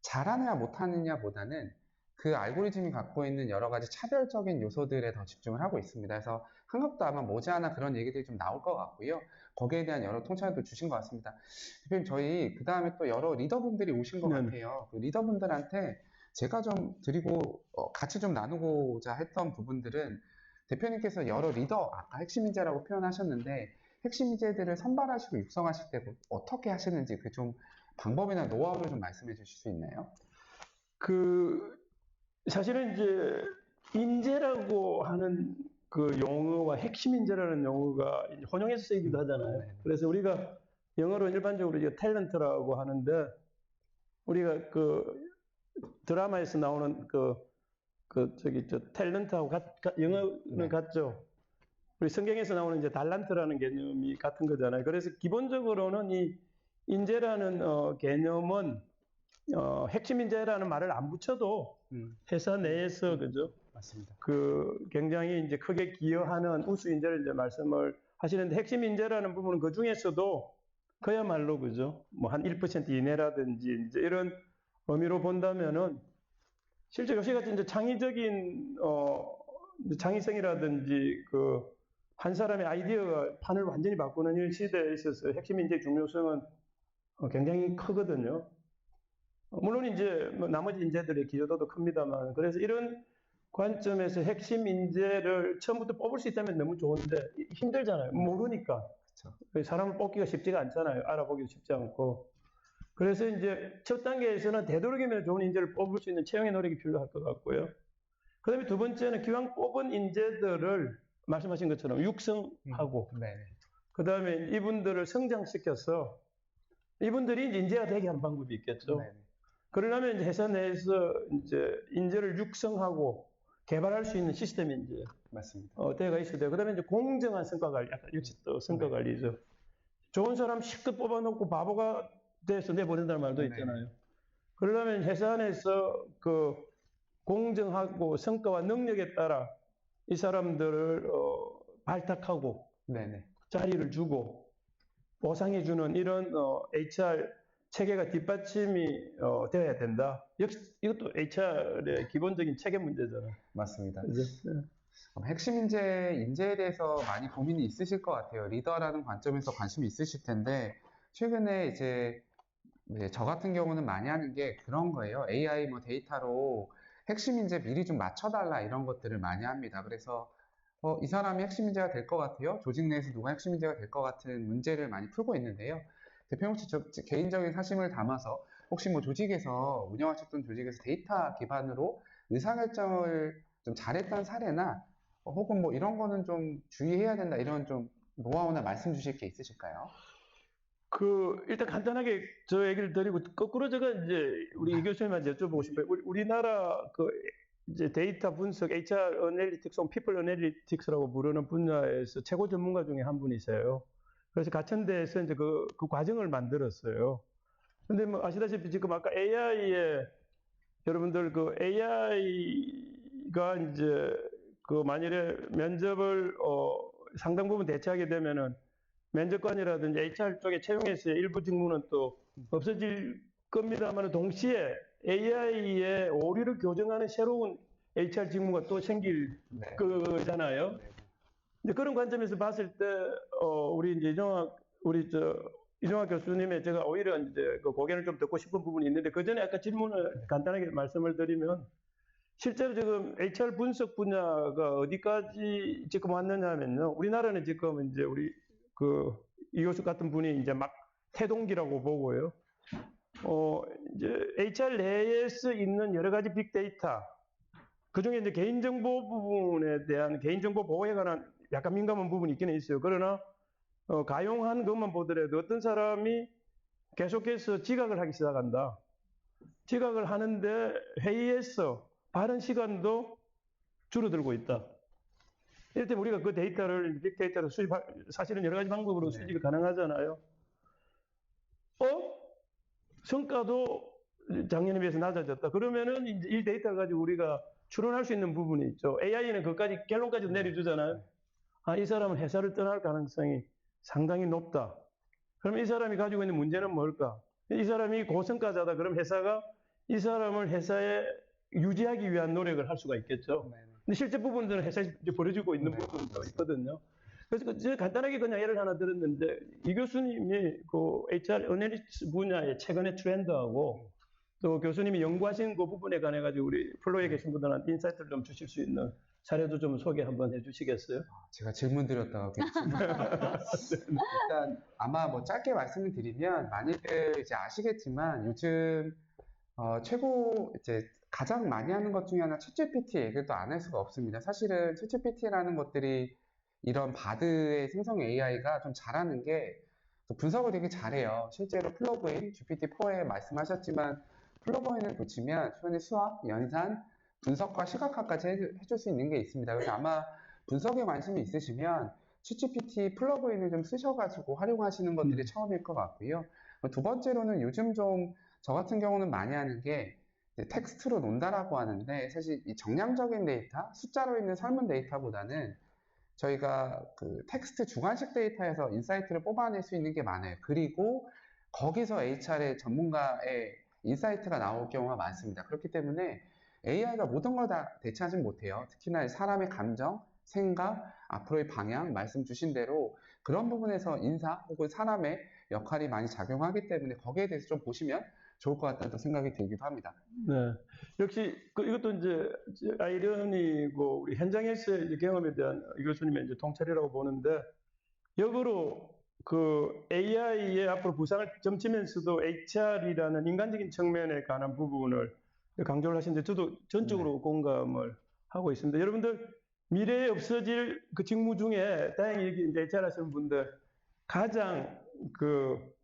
[SPEAKER 5] 잘하느냐 못하느냐보다는 그 알고리즘이 갖고 있는 여러 가지 차별적인 요소들에 더 집중을 하고 있습니다. 그래서 한국도 아마 머지않아 그런 얘기들이 좀 나올 것 같고요. 거기에 대한 여러 통찰도 주신 것 같습니다. 대표님, 저희 그 다음에 또 여러 리더분들이 오신 것 같아요. 그 리더분들한테 제가 좀 드리고 같이 좀 나누고자 했던 부분들은, 대표님께서 여러 리더, 아까 핵심 인재라고 표현하셨는데 핵심 인재들을 선발하시고 육성하실 때 어떻게 하시는지 그 좀 방법이나 노하우를 좀 말씀해 주실 수 있나요?
[SPEAKER 3] 사실은 이제 인재라고 하는 그 용어와 핵심 인재라는 용어가 혼용해서 쓰이기도 하잖아요. 그래서 우리가 영어로 일반적으로 이제 탤런트라고 하는데, 우리가 그 드라마에서 나오는 탤런트하고 영어는 같죠. 우리 성경에서 나오는 이제 달란트라는 개념이 같은 거잖아요. 그래서 기본적으로는 이 인재라는 개념은 핵심 인재라는 말을 안 붙여도 회사 내에서 그죠?
[SPEAKER 5] 맞습니다.
[SPEAKER 3] 굉장히 이제 크게 기여하는 우수 인재를 이제 말씀을 하시는데, 핵심 인재라는 부분은 그 중에서도 그야말로 그죠? 뭐 한 1% 이내라든지 이제 이런 의미로 본다면은, 실제 요새같이 이제 창의적인 창의성이라든지 한 사람의 아이디어가 판을 완전히 바꾸는 이 시대에 있어서 핵심 인재의 중요성은 굉장히 크거든요. 물론 이제 뭐 나머지 인재들의 기여도도 큽니다만, 그래서 이런 관점에서 핵심 인재를 처음부터 뽑을 수 있다면 너무 좋은데 힘들잖아요. 모르니까. 그렇죠. 사람을 뽑기가 쉽지가 않잖아요. 알아보기도 쉽지 않고. 그래서 이제 첫 단계에서는 되도록이면 좋은 인재를 뽑을 수 있는 채용의 노력이 필요할 것 같고요. 그 다음에 두 번째는 기왕 뽑은 인재들을 말씀하신 것처럼 육성하고, 그 다음에 이분들을 성장시켜서 이분들이 이제 인재가 되게 하는 방법이 있겠죠. 그러려면 이제 회사 내에서 이제 인재를 육성하고 개발할 수 있는 시스템이 이제 대가 있어야 돼요. 그 다음에 이제 공정한 성과 관리, 약간 역시 또 성과 관리죠. 좋은 사람 실컷 뽑아놓고 바보가 돼서 내보낸다는 말도 있잖아요. 그러려면 회사 안에서 공정하고 성과와 능력에 따라 이 사람들을 발탁하고 자리를 주고 보상해주는 이런 HR 체계가 뒷받침이 되어야 된다. 역시 이것도 HR의 기본적인 체계 문제잖아요.
[SPEAKER 5] 맞습니다.
[SPEAKER 3] 그죠?
[SPEAKER 5] 핵심 인재에 대해서 많이 고민이 있으실 것 같아요. 리더라는 관점에서 관심이 있으실 텐데, 최근에 이제 저 같은 경우는 많이 하는 게 그런 거예요. AI 뭐 데이터로 핵심 인재 미리 좀 맞춰달라, 이런 것들을 많이 합니다. 그래서 이 사람이 핵심 인재가 될 것 같아요. 조직 내에서 누가 핵심 인재가 될 것 같은 문제를 많이 풀고 있는데요. 대표님, 혹시 개인적인 사심을 담아서 혹시 뭐 조직에서 운영하셨던 조직에서 데이터 기반으로 의사결정을 좀 잘했던 사례나 혹은 뭐 이런 거는 좀 주의해야 된다, 이런 좀 노하우나 말씀 주실 게 있으실까요?
[SPEAKER 3] 일단 간단하게 저 얘기를 드리고, 거꾸로 제가 이제 우리 이 교수님한테 여쭤보고 싶어요. 우리나라 이제 데이터 분석, HR 어널리틱스, 피플 어널리틱스라고 부르는 분야에서 최고 전문가 중에 한 분이세요. 그래서 가천대에서 이제 그 과정을 만들었어요. 근데 뭐 아시다시피 지금 아까 여러분들 AI가 이제 만일에 면접을 상당 부분 대체하게 되면은 면접관이라든지 HR 쪽에 채용에서의 일부 직무는 또 없어질 겁니다만, 동시에 AI의 오류를 교정하는 새로운 HR 직무가 또 생길 거잖아요. 이제 그런 관점에서 봤을 때, 우리 이제 이종학 교수님의 제가 오히려 이제 고견을 좀 듣고 싶은 부분이 있는데, 그 전에 아까 질문을 간단하게 말씀을 드리면, 실제로 지금 HR 분석 분야가 어디까지 지금 왔느냐면요. 우리나라는 지금 이제 이 교수 같은 분이 이제 막 태동기라고 보고요. 이제 HR 내에서 있는 여러 가지 빅데이터, 그 중에 이제 개인정보 부분에 대한 개인정보 보호에 관한 약간 민감한 부분이 있기는 있어요. 그러나, 가용한 것만 보더라도 어떤 사람이 계속해서 지각을 하기 시작한다. 지각을 하는데 회의에서 발언 시간도 줄어들고 있다. 이를테면 우리가 그 데이터를 빅데이터로 사실은 여러 가지 방법으로
[SPEAKER 5] 네.
[SPEAKER 3] 수집이 가능하잖아요. 성과도 작년에 비해서 낮아졌다. 그러면은 이제 이 데이터를 가지고 우리가 추론할 수 있는 부분이 있죠. AI는 그까지 결론까지 내려주잖아요. 이 사람은 회사를 떠날 가능성이 상당히 높다. 그럼 이 사람이 가지고 있는 문제는 뭘까? 이 사람이 고성과자다. 그럼 회사가 이 사람을 회사에 유지하기 위한 노력을 할 수가 있겠죠. 근데 실제 부분들은 회사에서 벌어지고 있는 부분도 있거든요. 그래서 제가 간단하게 그냥 예를 하나 들었는데, 이 교수님이 그 HR 어널리티क्스 분야의 최근의 트렌드하고 또 교수님이 연구하신 그 부분에 관해 가지고 우리 플로에 계신 분들한테 인사이트를 좀 주실 수 있는 사례도 좀 소개 한번 해주시겠어요?
[SPEAKER 5] 제가 질문 드렸다가 일단 아마 뭐 짧게 말씀을 드리면 많이들 이제 아시겠지만 요즘 최고 이제 가장 많이 하는 것 중에 하나 챗GPT 얘기를 또 안 할 수가 없습니다. 사실은 챗GPT라는 것들이 이런 바드의 생성 AI가 좀 잘하는 게 분석을 되게 잘해요. 실제로 플러그인 GPT-4에 말씀하셨지만 플러그인을 붙이면 표현의 수학, 연산, 분석과 시각화까지 해줄 수 있는 게 있습니다. 그래서 아마 분석에 관심이 있으시면 챗GPT 플러그인을 좀 쓰셔가지고 활용하시는 것들이 처음일 것 같고요. 두 번째로는 요즘 좀 저 같은 경우는 많이 하는 게 텍스트로 논다라고 하는데, 사실 이 정량적인 데이터, 숫자로 있는 설문 데이터보다는 저희가 그 텍스트 주관식 데이터에서 인사이트를 뽑아낼 수 있는 게 많아요. 그리고 거기서 HR의 전문가의 인사이트가 나올 경우가 많습니다. 그렇기 때문에 AI가 모든 걸 다 대체하진 못해요. 특히나 사람의 감정, 생각, 앞으로의 방향, 말씀 주신 대로 그런 부분에서 인사 혹은 사람의 역할이 많이 작용하기 때문에 거기에 대해서 좀 보시면 좋을 것 같다는 생각이 들기도 합니다.
[SPEAKER 3] 네. 역시 이것도 이제 아이러니고 우리 현장에서의 이제 경험에 대한 이 교수님의 이제 통찰이라고 보는데, 역으로 그 AI의 앞으로 부상을 점치면서도 HR이라는 인간적인 측면에 관한 부분을 강조를 하시는데 저도 전적으로 공감을 하고 있습니다. 여러분들 미래에 없어질 그 직무 중에 다행히 여기 이제 HR 하시는 분들 가장 그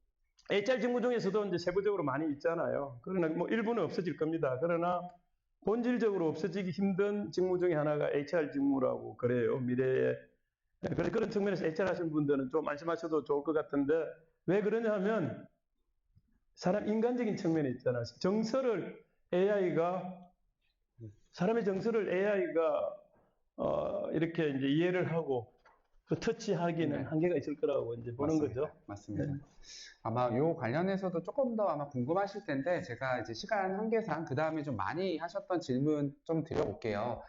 [SPEAKER 3] HR 직무 중에서도 이제 세부적으로 많이 있잖아요. 그러나 뭐 일부는 없어질 겁니다. 그러나 본질적으로 없어지기 힘든 직무 중에 하나가 HR 직무라고 그래요. 미래에. 그런 측면에서 HR 하시는 분들은 좀 안심하셔도 좋을 것 같은데, 왜 그러냐 하면 사람 인간적인 측면에 있잖아요. 사람의 정서를 AI가 이렇게 이제 이해를 하고 그 터치하기는 한계가 있을 거라고 이제 보는 거죠.
[SPEAKER 5] 맞습니다.
[SPEAKER 3] 네.
[SPEAKER 5] 아마 요 관련해서도 조금 더 아마 궁금하실 텐데, 제가 이제 시간 한계상 그 다음에 좀 많이 하셨던 질문 좀 드려볼게요.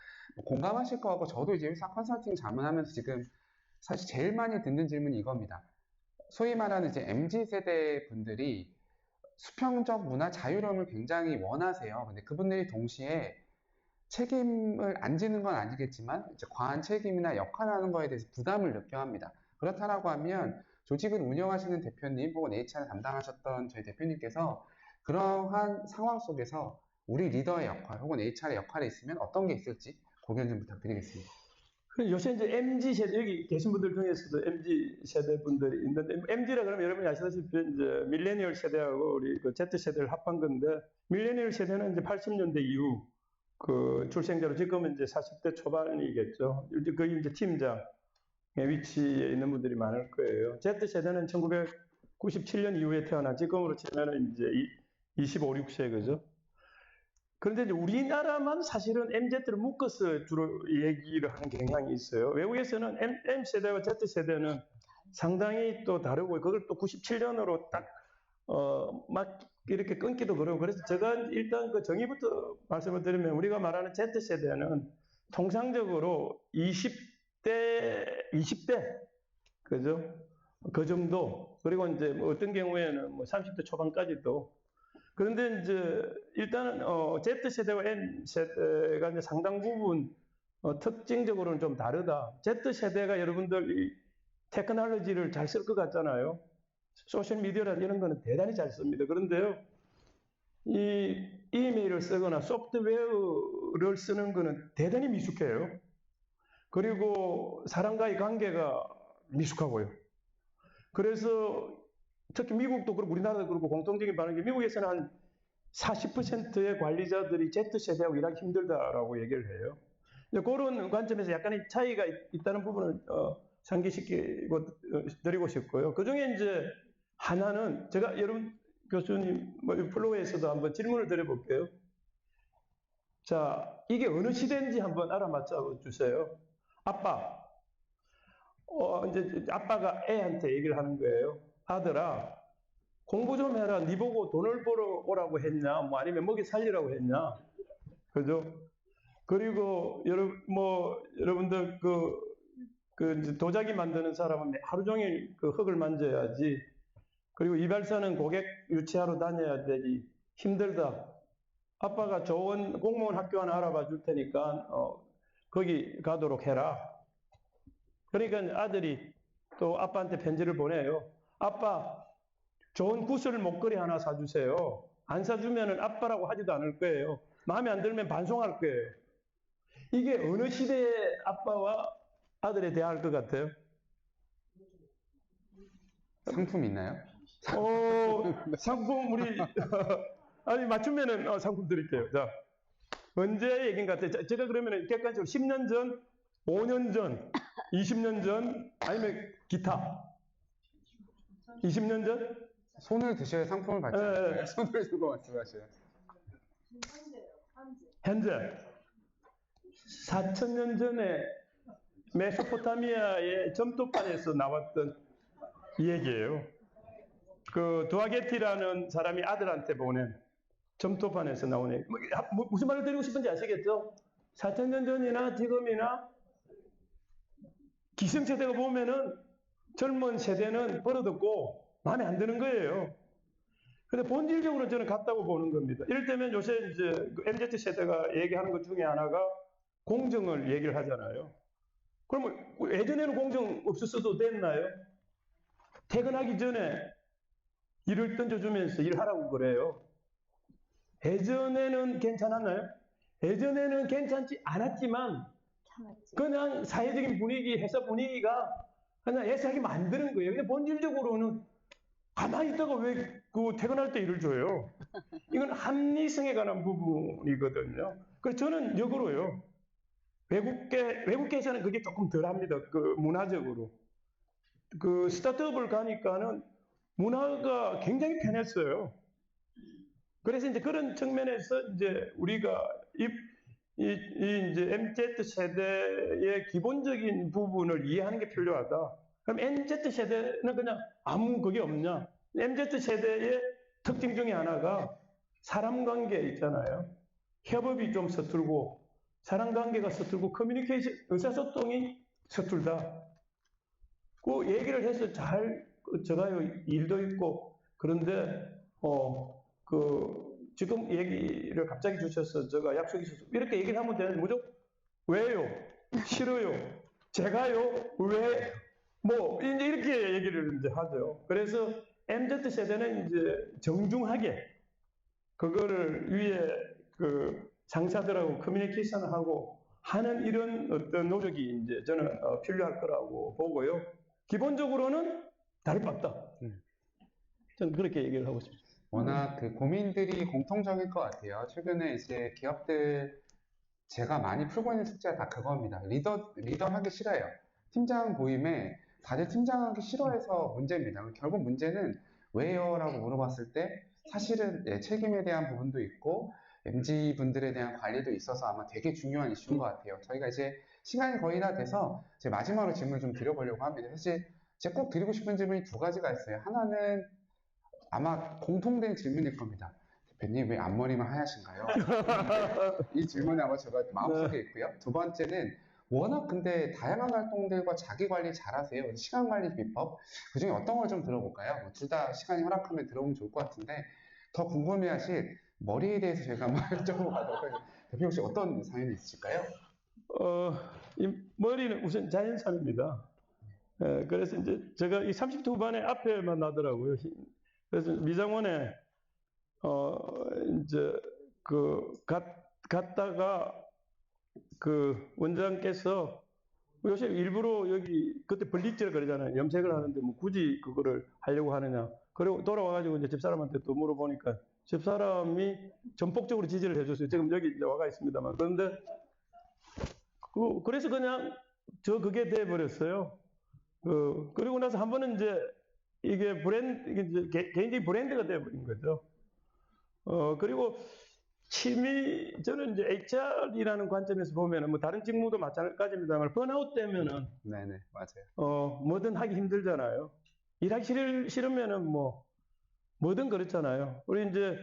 [SPEAKER 5] 공감하실 거 같고, 저도 이제 회사 컨설팅 자문하면서 지금 사실 제일 많이 듣는 질문이 이겁니다. 소위 말하는 이제 MZ세대 분들이 수평적 문화 자유로움을 굉장히 원하세요. 근데 그분들이 동시에 책임을 안 지는 건 아니겠지만 이제 과한 책임이나 역할을 하는 거에 대해서 부담을 느껴 합니다. 그렇다라고 하면 조직을 운영하시는 대표님 혹은 HR 담당하셨던 저희 대표님께서 그러한 상황 속에서 우리 리더의 역할 혹은 HR의 역할이 있으면 어떤 게 있을지 고견 좀 부탁드리겠습니다.
[SPEAKER 3] 요새 이제 MZ세대, 여기 계신 분들 중에서도 MZ세대 분들이 있는데, MZ라 그러면 여러분이 아시다시피 이제 밀레니얼 세대하고 우리 그 Z세대를 합한 건데, 밀레니얼 세대는 이제 80년대 이후 그 출생자로 지금은 이제 40대 초반이겠죠. 거의 이제 팀장의 위치에 있는 분들이 많을 거예요. Z세대는 1997년 이후에 태어나 지금으로 치면은 이제 25, 6세, 그죠? 그런데 이제 우리나라만 사실은 MZ를 묶어서 주로 얘기를 하는 경향이 있어요. 외국에서는 M세대와 Z세대는 상당히 또 다르고, 그걸 또 97년으로 딱, 막 이렇게 끊기도 그러고, 그래서 제가 일단 그 정의부터 말씀을 드리면, 우리가 말하는 Z세대는 통상적으로 20대, 그죠? 그 정도. 그리고 이제 뭐 어떤 경우에는 뭐 30대 초반까지도. 그런데 이제 일단은 Z세대와 M세대가 이제 상당 부분 특징적으로는 좀 다르다. Z세대가 여러분들 이 테크놀로지를 잘 쓸 것 같잖아요. 소셜미디어나 이런 거는 대단히 잘 씁니다. 그런데요, 이 이메일을 쓰거나 소프트웨어를 쓰는 거는 대단히 미숙해요. 그리고 사람과의 관계가 미숙하고요. 그래서 특히 미국도 그렇고 우리나라도 그렇고 공통적인 반응이, 미국에서는 한 40%의 관리자들이 Z세대하고 일하기 힘들다라고 얘기를 해요. 이제 그런 관점에서 약간의 차이가 있다는 부분을 상기시키고 드리고 싶고요. 그 중에 이제 하나는 제가 여러분 교수님 플로우에서도 한번 질문을 드려볼게요. 자, 이게 어느 시대인지 한번 알아맞혀 주세요. 아빠. 이제 아빠가 애한테 얘기를 하는 거예요. 아들아, 공부 좀 해라. 네 보고 돈을 벌어 오라고 했냐? 뭐 아니면 먹이 살리라고 했냐? 그죠? 그리고 여러분들 이제 도자기 만드는 사람은 하루 종일 그 흙을 만져야지. 그리고 이발사는 고객 유치하러 다녀야 되지. 힘들다. 아빠가 좋은 공무원 학교 하나 알아봐 줄 테니까 거기 가도록 해라. 그러니까 아들이 또 아빠한테 편지를 보내요. 아빠, 좋은 구슬 목걸이 하나 사주세요. 안 사주면은 아빠라고 하지도 않을 거예요. 마음에 안 들면 반송할 거예요. 이게 어느 시대의 아빠와 아들에 대할 것 같아요?
[SPEAKER 5] 상품 있나요?
[SPEAKER 3] 상품 우리 아니 맞추면은 상품 드릴게요. 자, 언제 얘기인 것 같아요? 제가 그러면은 객관적으로 10년 전, 5년 전, 20년 전, 아니면 기타. 20년 전?
[SPEAKER 5] 손을 드셔야 상품을 받지 않을까요? 손을 들고 말씀하셔요.
[SPEAKER 3] 현재 4,000년 전에 메소포타미아의 점토판에서 나왔던 이 얘기예요. 그 두아게티라는 사람이 아들한테 보낸 점토판에서 나온 얘기. 무슨 말을 드리고 싶은지 아시겠죠? 4,000년 전이나 지금이나 기성세대가 보면은 젊은 세대는 버릇없고 마음에 안 드는 거예요. 근데 본질적으로 저는 같다고 보는 겁니다. 이를테면 요새 이제 MZ세대가 얘기하는 것 중에 하나가 공정을 얘기를 하잖아요. 그러면 예전에는 공정 없었어도 됐나요? 퇴근하기 전에 일을 던져주면서 일하라고 그래요. 예전에는 괜찮았나요? 예전에는 괜찮지 않았지만 그냥 사회적인 분위기, 회사 분위기가 그냥 애쓰하게 만드는 거예요. 근데 본질적으로는 가만히 있다가 왜 그 퇴근할 때 일을 줘요? 이건 합리성에 관한 부분이거든요. 그래서 저는 역으로요. 외국계에서는 그게 조금 덜 합니다. 그 문화적으로. 그 스타트업을 가니까는 문화가 굉장히 편했어요. 그래서 이제 그런 측면에서 이제 우리가 이제 MZ 세대의 기본적인 부분을 이해하는 게 필요하다. 그럼 MZ 세대는 그냥 아무 그게 없냐? MZ 세대의 특징 중에 하나가 사람 관계 있잖아요. 협업이 좀 서툴고 사람 관계가 서툴고 커뮤니케이션 의사소통이 서툴다. 그 얘기를 해서 잘 저가요 일도 있고 그런데 지금 얘기를 갑자기 주셔서 제가 약속이 있어서 이렇게 얘기를 하면 되는데 무조건 왜요? 싫어요? 제가요? 왜? 뭐 이제 이렇게 얘기를 이제 하죠. 그래서 MZ 세대는 이제 정중하게 그거를 위에 그 상사들하고 커뮤니케이션을 하고 하는 이런 어떤 노력이 이제 저는 필요할 거라고 보고요. 기본적으로는 다를 바 없다. 저는 그렇게 얘기를 하고 싶습니다.
[SPEAKER 5] 워낙 그 고민들이 공통적일 것 같아요. 최근에 이제 기업들 제가 많이 풀고 있는 숙제가 다 그겁니다. 리더 하기 싫어요. 팀장 보임에 다들 팀장 하기 싫어해서 문제입니다. 결국 문제는 왜요? 라고 물어봤을 때 사실은 책임에 대한 부분도 있고 MZ 분들에 대한 관리도 있어서 아마 되게 중요한 이슈인 것 같아요. 저희가 이제 시간이 거의 다 돼서 제 마지막으로 질문을 좀 드려보려고 합니다. 사실 제가 꼭 드리고 싶은 질문이 두 가지가 있어요. 하나는 아마 공통된 질문일 겁니다. 대표님 왜 앞머리만 하얗신가요? 이 질문이 아마 제가 마음속에 있고요. 두 번째는 워낙 근데 다양한 활동들과 자기 관리 잘하세요. 시간 관리 비법 그 중에 어떤 걸 좀 들어볼까요? 둘 다 시간이 허락하면 들어보면 좋을 것 같은데 더 궁금해하실 머리에 대해서 제가 한번 여쭤보고 가도록 하겠습니다. 대표님 혹시 어떤 사연이 있으실까요?
[SPEAKER 3] 이 머리는 우선 자연산입니다. 그래서 이제 제가 이 30대 후반에 앞에만 나더라고요. 그래서 미장원에 이제 갔다가 그 원장께서 요새 일부러 여기 그때 블리치를 그러잖아요. 염색을 하는데 뭐 굳이 그거를 하려고 하느냐. 그리고 돌아와가지고 이제 집사람한테 또 물어보니까 집사람이 전폭적으로 지지를 해줬어요. 지금 여기 이제 와가 있습니다만. 그런데 그래서 그냥 그게 돼 버렸어요. 그리고 나서 한 번은 이제 이게 개인적인 브랜드가 돼 버린 거죠. 그리고 저는 이제 HR이라는 관점에서 보면은 뭐 다른 직무도 마찬가지입니다만 번아웃 되면은
[SPEAKER 5] 네네, 맞아요.
[SPEAKER 3] 뭐든 하기 힘들잖아요. 일하기 싫으면은 뭐든 그렇잖아요. 우리 이제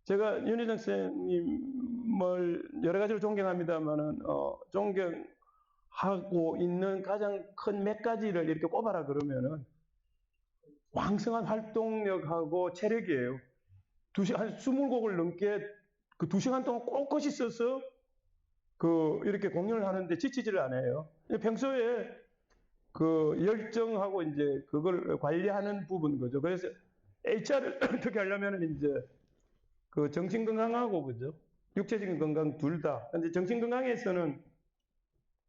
[SPEAKER 3] 제가 윤희정 선생님을 여러 가지로 존경합니다만은 존경하고 있는 가장 큰 몇 가지를 이렇게 꼽아라 그러면은 왕성한 활동력하고 체력이에요. 한 20곡을 넘게 그 2시간 동안 꼿꼿이 써서 이렇게 공연을 하는데 지치지를 않아요. 평소에 그 열정하고 이제 그걸 관리하는 부분 거죠. 그래서 HR을 어떻게 하려면은 이제 그 정신 건강하고 그죠? 육체적인 건강 둘 다. 근데 정신 건강에서는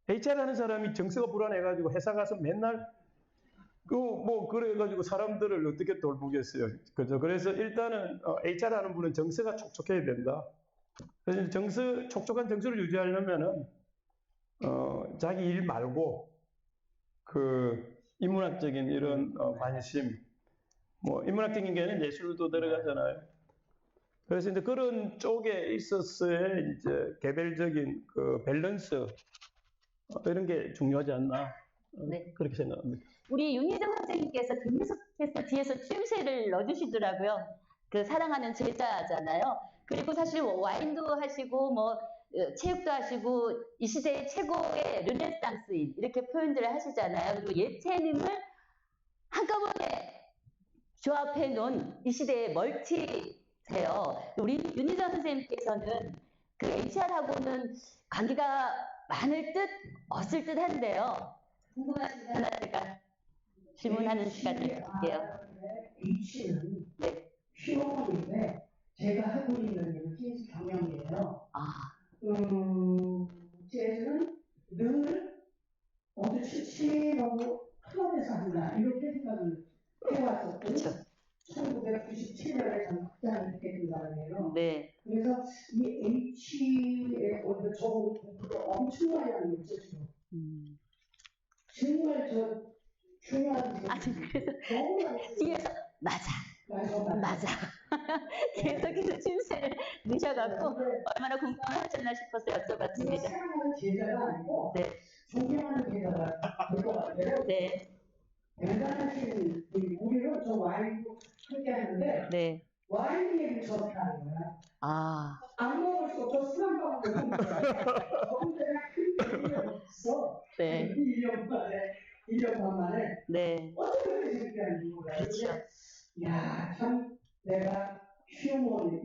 [SPEAKER 3] HR 하는 사람이 정서가 불안해가지고 회사 가서 맨날 그래가지고 사람들을 어떻게 돌보겠어요. 그죠? 그래서 일단은 HR 하는 분은 정서가 촉촉해야 된다. 그래서 촉촉한 정서를 유지하려면은 자기 일 말고 인문학적인 이런 관심, 인문학적인 게는 예술도 들어가잖아요. 그래서 이제 그런 쪽에 있어서의 이제 개별적인 밸런스 이런 게 중요하지 않나
[SPEAKER 2] 네.
[SPEAKER 3] 그렇게 생각합니다.
[SPEAKER 2] 우리 윤희정 선생님께서 계속해서 뒤에서 추임새를 넣어주시더라고요. 그 사랑하는 제자잖아요. 그리고 사실 와인도 하시고 체육도 하시고 이 시대의 최고의 르네상스인 이렇게 표현들을 하시잖아요. 그리고 예체능을 한꺼번에 조합해 놓은 이 시대의 멀티세요. 우리 윤희정 선생님께서는 그 HR하고는 관계가 많을 듯 없을 듯 한데요. 궁금하신 하나 제가 질문하는 시간을 드릴게요.
[SPEAKER 7] H는 휴먼인데 제가 하고 있는 일은 TS 경영이에요. 재즈는 늘 어느 출신하고 클럽에서 한다 이렇게 생각을 해왔었고 1997년에 저는 극장을 듣게 된 사람이에요.
[SPEAKER 2] 네.
[SPEAKER 7] 그래서 이 H의 저거 공부를 엄청 많이 하는 거죠 지금. 정말 중요한
[SPEAKER 2] 그래서 뒤에서 맞아. 계속해서 춤새를 넣으셔갖고 얼마나 궁금하셨나 싶어서 여쭤봤습니다.
[SPEAKER 7] 사랑하는 제자가 아니고 존경하는 제자가 될 것 같아요.
[SPEAKER 2] 네.
[SPEAKER 7] 대단하신 우리는 저 와인도 함께 하는데 와인 얘기를 저렇게 하는 거야. 안 먹을 수 없어 술 한 번 먹는 거야. 언제나 큰 일이 없어. 1년 반 만에 어떻게 그렇게 재밌게 하는지 몰라요. 야, 참 내가 휴먼이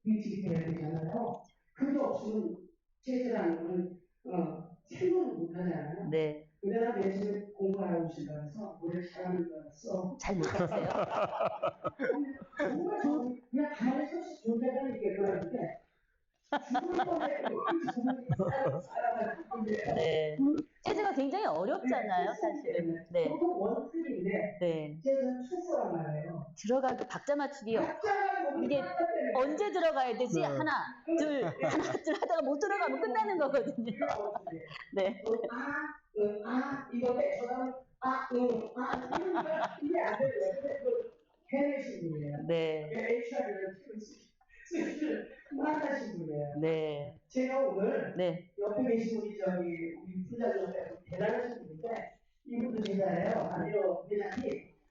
[SPEAKER 7] 위치해야 되잖아요. 그게 없으면 재즈라는 건 생각을 못 하잖아요. 내가 내신에 공부하러 오신다 해서 노래 잘하는 줄 알았어.
[SPEAKER 2] 잘 못하세요?
[SPEAKER 7] 정말 그냥 가만히 서서 존재하는 게 그러는데 죽을 뻔해.
[SPEAKER 2] 재즈가 굉장히 어렵잖아요, 사실은.
[SPEAKER 7] 보통 원툴인데 재즈는 투수란 말이에요.
[SPEAKER 2] 들어가기 박자 맞추기 이게 언제 들어가야 되지? 하나, 둘 하다가 못 들어가면 끝나는 거거든요.
[SPEAKER 7] 이거 저는 이게 안 되고요. 해내신 분이에요. HR을 만나신 분이에요. 제가 오늘 옆에 계신 분이 우리 부자들 대단하신 분인데 이분도 제자예요. 아니요, 회장님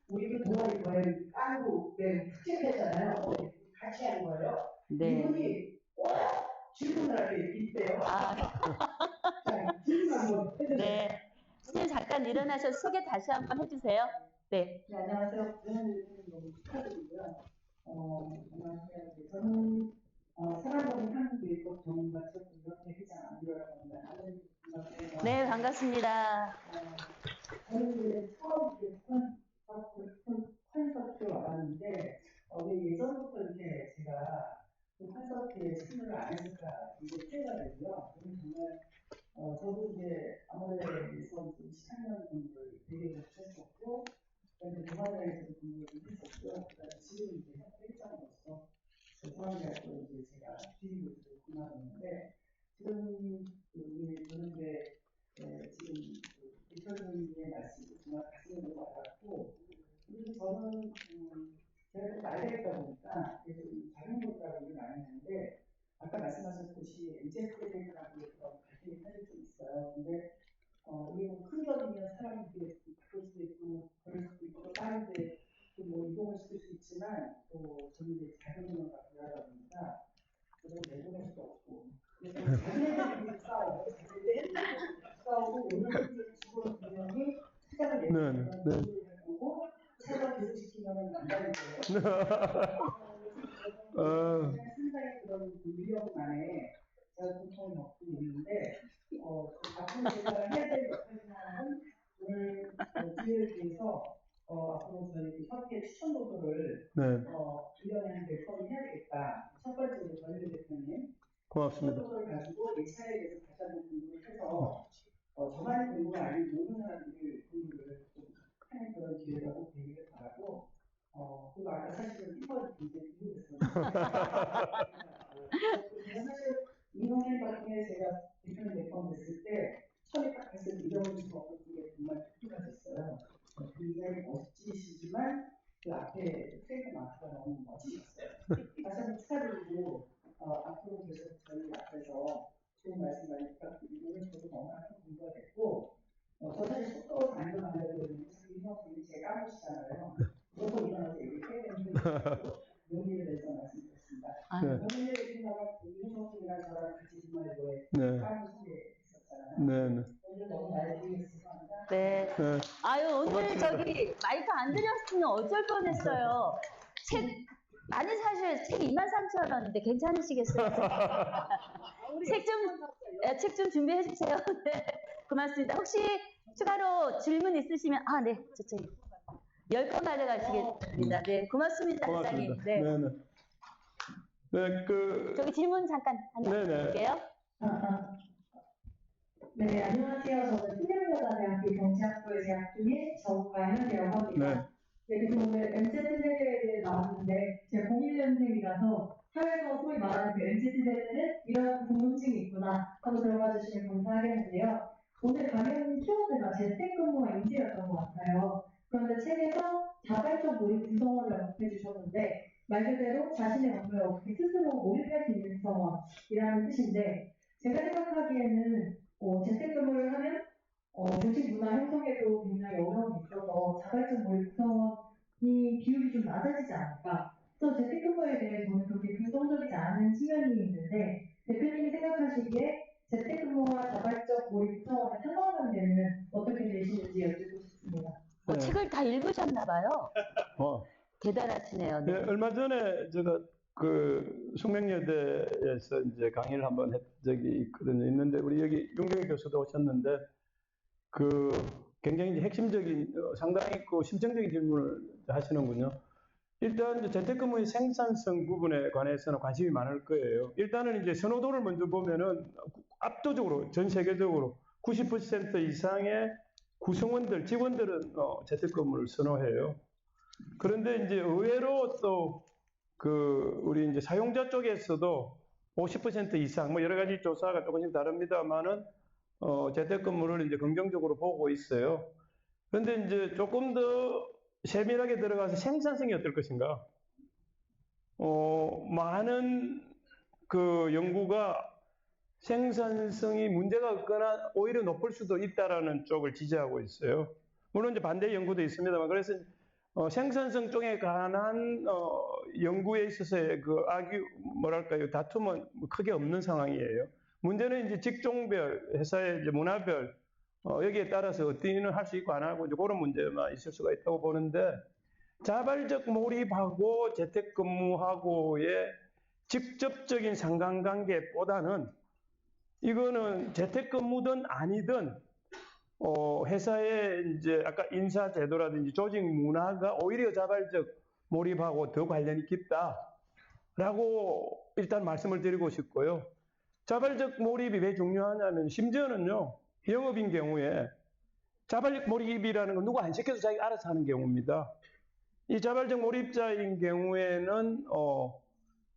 [SPEAKER 7] 우리 동아리 거에 까고 특집했잖아요. 같이 하는 거예요. 이분이 질문을 할 때 있대요. 자, 질문 한번 해주세요.
[SPEAKER 2] 선생님 잠깐 일어나셔서 소개 다시 한번 해주세요.
[SPEAKER 7] 안녕하세요. 너무 축하드리고요. 안녕하세요. 저는 사랑하는 한국일곱 전문가체육회 회장 안유라고 합니다.
[SPEAKER 2] 반갑습니다.
[SPEAKER 7] 저는 처음 콘서트에 와봤는데 예전부터 이렇게 제가 콘서트에 참여를 안 했을까 이제 후회가 되고요. 정말 저도 이제 아무래도 18년 정도 되게 못했었고 그다음에 동아리에서 공부를 했었고요. 그다음에 지금 이제 협회장으로서 동아리학교 이제 제가 주임으로 근무하고 있는데 지금 우리 그런데 보니까 그래서 이 자본주의라고 얘기를 많이 하는데 아까 말씀하셨듯이 MZ세대라고 그런 갈등이 사실 좀 있어요. 근데 이게 뭐 큰 기업이면 사람들이 바꿀 수도 있고 그럴 수도 있고 또 다른 데 뭐 이동을 시킬 수 있지만 또 저는 이제 자본주의를 갖고 일하다 보니까 그걸 내보낼 수도 없고 그래서 자기네들끼리 싸우고 오늘 직원은 분명히 시장을 내보내는 걸 보고 차가 계속시키면 안 되는 거예요. 상당히 그런 위력만에 제가 고통을 겪고 있는데 앞으로 제가 해야 될 역할 중 하나는 오늘 기회를 통해서 앞으로 저희 협회 추천 보도를 1년에 한 10번 해야 되겠다. 첫 번째로 전일 대표님
[SPEAKER 3] 고맙습니다.
[SPEAKER 7] 추천 보도를 가지고 내 차에 대해서 다시 한번 공부를 해서 저만의 공부가 아닌 모든 사람들이 공부를 좀 하는 그런 기회가 꼭 되기를 바라고 그리고 아까 사실은 이번 굉장히 궁금했어요. 제가 사실 이동현 덕분에 제가 대표님 몇번 뵀을 때 처음에 딱 봤을 때 잊어버릴 수 없는 게 정말 독특하셨어요. 굉장히 멋지시지만 그 앞에 트레이드 마크가 너무 멋지셨어요. 다시 한번 축하드리고 앞으로 계속 저희 앞에서 좋은 말씀 많이 부탁드리고 오늘 저도 너무나 큰 공부가 됐고 저 사실 속도로 다니고 나가려고 했는데 자꾸 이성분이 제가 까무시잖아요. 무조건 일어나서 얘기해야 되는 용기를 내서 말씀드렸습니다. 오늘 얘기가 이성분이랑 저랑 같이 주말에 까무시게 있었잖아요. 오늘 너무 말해주셔서 죄송합니다.
[SPEAKER 2] 네. 아유, 오늘 저기 마이크 안 드렸으면 어쩔 뻔했어요. 아니, 사실 책 23,000원인데 괜찮으시겠어요? 책 좀 준비해 주세요. 네. 고맙습니다. 혹시 추가로 질문 있으시면, 네, 저쪽에. 10건 가져가시겠습니다. 네, 고맙습니다. 회장님. 네.
[SPEAKER 3] 네,
[SPEAKER 2] 저기 질문 잠깐 하나 드릴게요.
[SPEAKER 8] 네, 안녕하세요. 저는 신영여자대학교 경제학부에 재학 중인 정가현이라고 합니다. 네, 그래서 오늘 MZ세대에 대해 나왔는데 제가 01년생이라서 사회에서 소위 말하는 그 MZ세대는 이런 궁금증이 있구나 하고 들어가 주시면 감사하겠는데요. 오늘 강연 키워드가 재택근무와 인재였던 것 같아요. 그런데 책에서 자발적 몰입 구성원을 언급해 주셨는데 말 그대로 자신의 업무에 어떻게 스스로 몰입할 수 있는 구성원이라는 뜻인데 제가 생각하기에는 재택근무를 하면 조직 문화 형성에도 굉장히 어려움이 있어서 자발적 몰입 구성원이 비율이 좀 낮아지지 않을까. 그래서 재택근무에 대해 저는 그렇게 긍정적이지 않은 측면이 있는데 대표님이 생각하시기에 재택근무와 자발적 몰입 구성원의 상관관계는 어떻게 되시는지 여쭙고 싶습니다.
[SPEAKER 2] 책을 다 읽으셨나 봐요. 대단하시네요. 네.
[SPEAKER 3] 네, 얼마 전에 제가 그 숙명여대에서 이제 강의를 한번 했 적이 있는데 우리 여기 윤경희 교수도 오셨는데 그 굉장히 이제 핵심적인 상당히 그 심층적인 질문을 하시는군요. 일단 이제 재택근무의 생산성 부분에 관해서는 관심이 많을 거예요. 일단은 이제 선호도를 먼저 보면은 압도적으로 전 세계적으로 90% 이상의 구성원들, 직원들은 재택근무를 선호해요. 그런데 이제 의외로 또 우리 이제 사용자 쪽에서도 50% 이상, 뭐 여러 가지 조사가 조금씩 다릅니다만은, 재택근무를 이제 긍정적으로 보고 있어요. 그런데 이제 조금 더 세밀하게 들어가서 생산성이 어떨 것인가? 많은 그 연구가 생산성이 문제가 없거나 오히려 높을 수도 있다라는 쪽을 지지하고 있어요. 물론 이제 반대 연구도 있습니다만, 그래서 생산성 쪽에 관한 연구에 있어서의 그 다툼은 크게 없는 상황이에요. 문제는 이제 직종별, 회사의 이제 문화별, 여기에 따라서 어떤 일을 할 수 있고 안 하고 이제 그런 문제만 있을 수가 있다고 보는데, 자발적 몰입하고 재택근무하고의 직접적인 상관관계보다는 이거는 재택근무든 아니든 회사의 이제 아까 인사 제도라든지 조직 문화가 오히려 자발적 몰입하고 더 관련이 깊다라고 일단 말씀을 드리고 싶고요. 자발적 몰입이 왜 중요하냐면 심지어는요, 영업인 경우에 자발적 몰입이라는 건 누구 안 시켜도 자기가 알아서 하는 경우입니다. 이 자발적 몰입자인 경우에는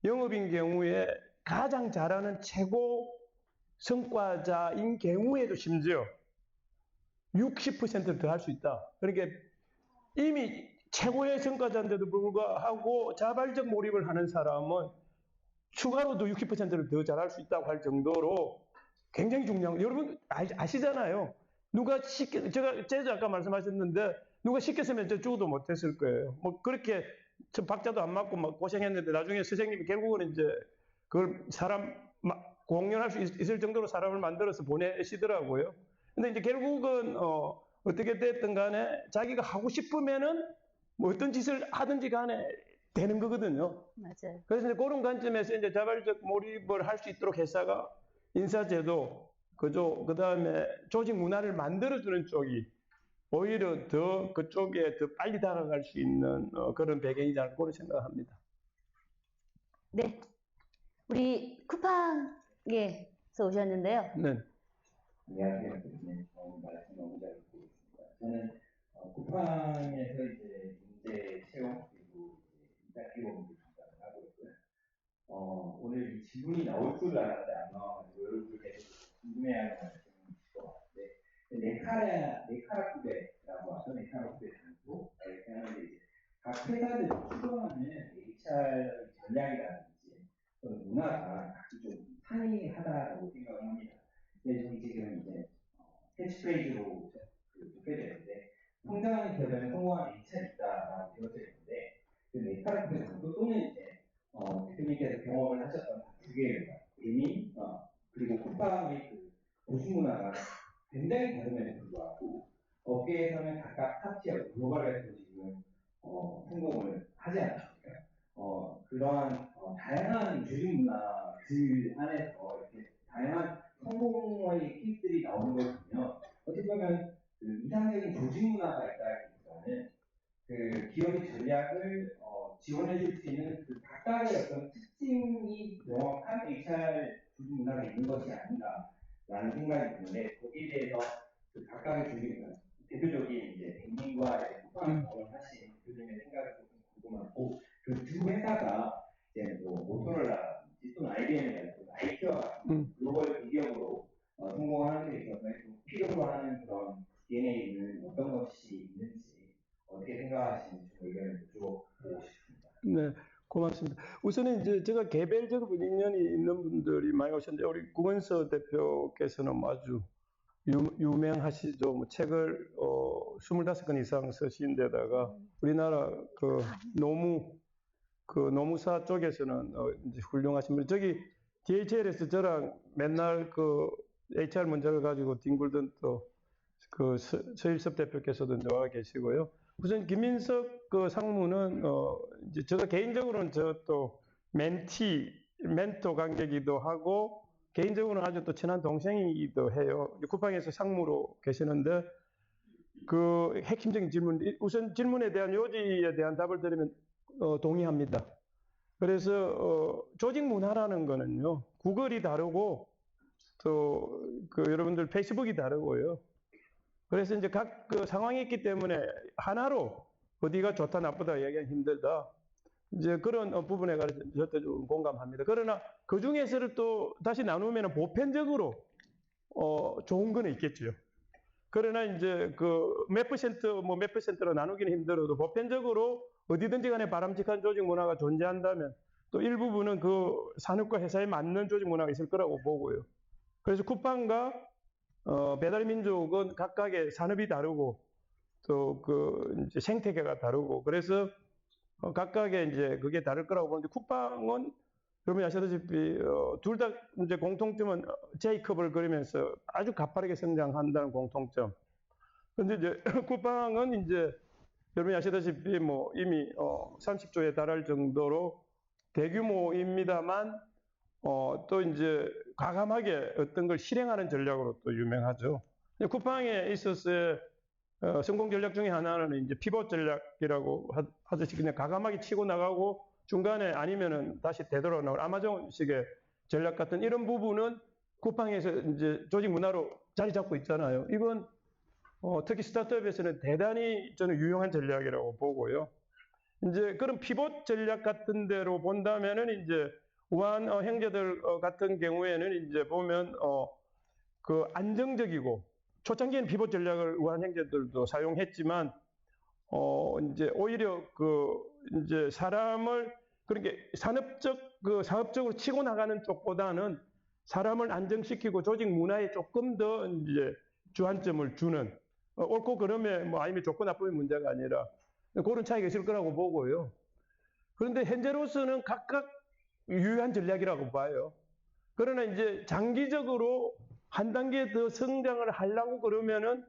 [SPEAKER 3] 영업인 경우에 가장 잘하는 최고 성과자인 경우에도 심지어 60%를 더 할 수 있다. 그러니까 이미 최고의 성과자인데도 불구하고 자발적 몰입을 하는 사람은 추가로도 60%를 더 잘할 수 있다고 할 정도로 굉장히 중요한, 여러분 아시잖아요. 누가 제가 아까 말씀하셨는데, 누가 시켰으면 저 죽어도 못했을 거예요. 뭐 그렇게 저 박자도 안 맞고 막 고생했는데 나중에 선생님이 결국은 이제 그걸 공연할 수 있을 정도로 사람을 만들어서 보내시더라고요. 근데 이제 결국은 어떻게 됐든 간에 자기가 하고 싶으면은 뭐 어떤 짓을 하든지 간에 되는 거거든요.
[SPEAKER 2] 맞아요.
[SPEAKER 3] 그래서 이제 그런 관점에서 이제 자발적 몰입을 할 수 있도록 회사가 인사제도, 그 다음에 조직 문화를 만들어주는 쪽이 오히려 더 그쪽에 더 빨리 다가갈 수 있는 그런 배경이지 않을까 그런 생각합니다.
[SPEAKER 2] 네. 우리 쿠팡에서 오셨는데요.
[SPEAKER 3] 네.
[SPEAKER 9] 안녕하세요. 말씀 너무 잘 듣고 있습니다. 저는 쿠팡에서 이제 인재 채용 그리고 인사 기록을 담당을 하고 있고요. 오늘 이 질문이 나올 줄 알았는데 안 나와가지고 여러분들께서 궁금해하는 말씀이 있을 것 같은데 네카라 후배라고 하죠. 네카라 후배 단고 이렇게 하는데 이제 각 회사들이 추구하는 HR 전략이라든지 또는 문화가 각기 좀 상이하다고 생각을 합니다. 근데 저희 지금 이제 캐치프레이즈로 좁혀졌는데 성장하는 기업에는 성공한 HR이 있다라고 되어져 있는데 그 네카라 후배 단고 또는 이제 대표님께서 경험을 하셨던 두 개입니다. 이미 그리고 쿠팡의 그 보수 문화가 굉장히 다름에도 불구하고 업계에서는 각각 탑티어 글로벌에서 지금 성공을 하지 않았습니까? 그러한 다양한 조직 문화 그 안에서 이렇게 다양한 성공의 케이스들이 나오는 걸 보면 어떻게 보면 그 이상적인 조직 문화가 있다기보다는 그 기업의 전략을 지원해줄 수 있는 그 각각의 어떤 특징이 명확한 HR 조직 문화가 있는 것이 아닌가라는 생각이 드는데 거기에 대해서 그 각각의 조직 문화, 대표적인 이제 백민과 쿠팡을 경험하신 대표님의 생각을 좀 궁금하고 그 두 회사가 이제 뭐 모토로라든지 또는 IBM이라든지 IT와 같은 글로벌 기업으로 성공하는 데 있어서 필요로 하는 그런 DNA는 어떤 것이 있는지 어떻게 생각하시는지 의견을 여쭤보고 싶습니다.
[SPEAKER 3] 네, 고맙습니다. 우선은 이제 제가 개별적으로 인연이 있는 분들이 많이 오셨는데 우리 구은서 대표께서는 아주 유명하시죠. 뭐 책을 25권 이상 쓰신 데다가 우리나라 그 노무사 쪽에서는 이제 훌륭하신 분. 저기 DHL에서 저랑 맨날 그 HR 문제를 가지고 뒹굴던 또 그 서일섭 대표께서도 나와 계시고요. 우선 김민석 그 상무는 이제 제가 개인적으로는 저 또 멘토 관계이기도 하고 개인적으로는 아주 또 친한 동생이기도 해요. 쿠팡에서 상무로 계시는데 그 핵심적인 질문, 우선 질문에 대한 요지에 대한 답을 드리면 동의합니다. 그래서 조직 문화라는 거는요, 구글이 다르고 또 그 여러분들 페이스북이 다르고요. 그래서 이제 각 그 상황이 있기 때문에 하나로 어디가 좋다 나쁘다 얘기하기 힘들다. 이제 그런 부분에 관해서 저도 좀 공감합니다. 그러나 그 중에서를 또 다시 나누면 보편적으로 좋은 건 있겠죠. 그러나 이제 그 몇 퍼센트로 나누기는 힘들어도 보편적으로 어디든지 간에 바람직한 조직 문화가 존재한다면 또 일부분은 그 산업과 회사에 맞는 조직 문화가 있을 거라고 보고요. 그래서 쿠팡과 배달민족은 각각의 산업이 다르고 또 그 이제 생태계가 다르고 그래서 각각의 이제 그게 다를 거라고 보는데 쿠팡은 여러분이 아시다시피 둘 다 이제 공통점은 J컵을 그리면서 아주 가파르게 성장한다는 공통점. 근데 이제 쿠팡은 이제 여러분이 아시다시피 뭐 이미 30조에 달할 정도로 대규모입니다만 또 이제 과감하게 어떤 걸 실행하는 전략으로 또 유명하죠. 쿠팡에 있어서의 성공 전략 중에 하나는 이제 피벗 전략이라고 하듯이 그냥 과감하게 치고 나가고 중간에 아니면은 다시 되돌아 나올 아마존식의 전략 같은 이런 부분은 쿠팡에서 이제 조직 문화로 자리 잡고 있잖아요. 이건 특히 스타트업에서는 대단히 저는 유용한 전략이라고 보고요. 이제 그런 피벗 전략 같은 데로 본다면은 이제 우한 형제들 같은 경우에는 이제 보면 그 안정적이고 초창기에는 피벗 전략을 우한 형제들도 사용했지만 이제 오히려 이제 사람을 그렇게 사업적으로 치고 나가는 쪽보다는 사람을 안정시키고 조직 문화에 조금 더 이제 주안점을 주는, 옳고 그름에 아니면 좋고 나쁨의 문제가 아니라 그런 차이가 있을 거라고 보고요. 그런데 현재로서는 각각 유효한 전략이라고 봐요. 그러나 이제 장기적으로 한 단계 더 성장을 하려고 그러면은,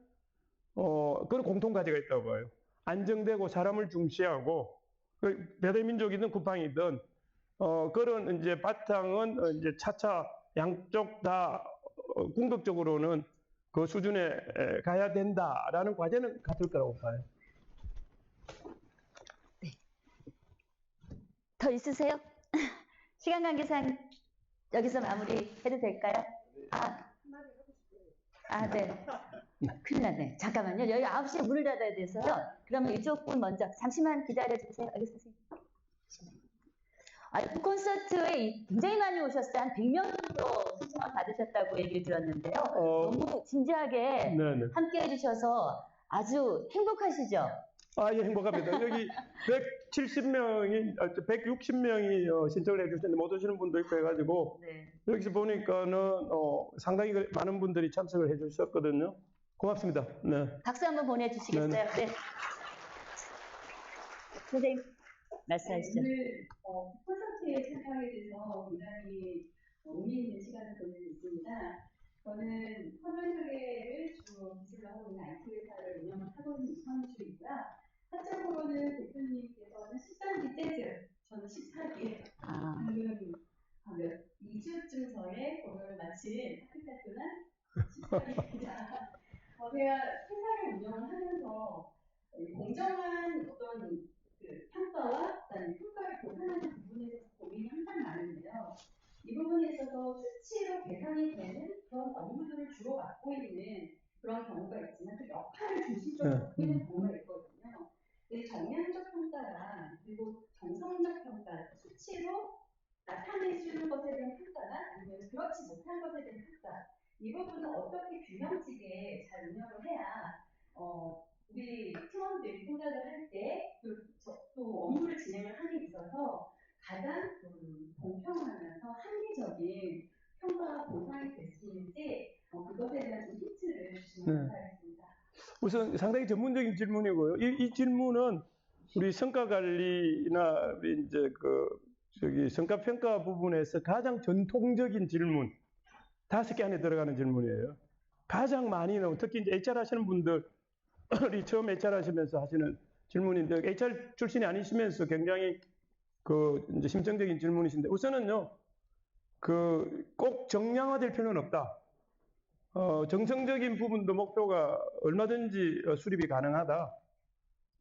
[SPEAKER 3] 그런 공통가치가 있다고 봐요. 안정되고 사람을 중시하고, 배대민족이든 쿠팡이든, 그런 이제 바탕은 이제 차차 양쪽 다 궁극적으로는 그 수준에 가야 된다라는 과제는 같을 거라고 봐요.
[SPEAKER 2] 네. 더 있으세요? 시간 관계상 여기서 마무리해도 될까요? 네. 큰일 났네. 잠깐만요. 여기 9시에 문을 닫아야 돼서요. 그러면 이쪽 분 먼저 잠시만 기다려주세요. 알겠습니다. 콘서트에 굉장히 많이 오셨어요. 한 100명 정도 신청을 받으셨다고 얘기를 들었는데요. 너무 진지하게
[SPEAKER 3] 네네.
[SPEAKER 2] 함께 해주셔서 아주 행복하시죠?
[SPEAKER 3] 예, 행복합니다. 여기 160명이 신청을 해주셨는데 못 오시는 분도 있고 해가지고,
[SPEAKER 2] 네.
[SPEAKER 3] 여기서 보니까는 상당히 많은 분들이 참석을 해주셨거든요. 고맙습니다. 네.
[SPEAKER 2] 박수 한번 보내주시겠어요?
[SPEAKER 3] 네.
[SPEAKER 2] 네. 선생님 말씀하시죠.
[SPEAKER 8] 오늘 콘서트에 참가하게 돼서 굉장히 의미 있는 시간을 보내고 있습니다. 저는 선별설계를 주로 기술로 하고 있는 IT 회사를 운영하고 있는 이선주이고요. 사적으로는 대표님께서는 13기 재즈, 저는 14기. 방금 2주쯤 전에 공연을 마친 학교는 14기입니다. 제가 회사를 운영을 하면서 공정한 어떤 평가와 그다음에 평가를 보상하는 부분에 대해서 고민이 항상 많은데요. 이 부분에 있어서 수치로 계산이 되는 그런 업무들을 주로 맡고 있는 그런 경우가 있지만 그 역할을 중심적으로 맡고 있는 경우가 있거든요. 정량적 평가나 그리고 정성적 평가, 수치로 나타내주는 것에 대한 평가나 아니면 그렇지 못한 것에 대한 평가, 이 부분은 어떻게 균형지게 잘 운영을 해야 우리 팀원들이 생각을 할 때 또 업무를 진행을 하는 데 있어서 가장 공평하면서 합리적인 평가와 보상이 될 수 있는지 그것에 대한 좀 힌트를 주시면 감사하겠습니다.
[SPEAKER 3] 우선 상당히 전문적인 질문이고요. 이 질문은 우리 성과 관리나 이제 성과 평가 부분에서 가장 전통적인 질문 5개 안에 들어가는 질문이에요. 가장 많이 나오는, 특히 이제 HR 하시는 분들이 처음 HR 하시면서 하시는 질문인데, HR 출신이 아니시면서 굉장히 이제 심층적인 질문이신데, 우선은요, 꼭 정량화될 필요는 없다. 정성적인 부분도 목표가 얼마든지 수립이 가능하다.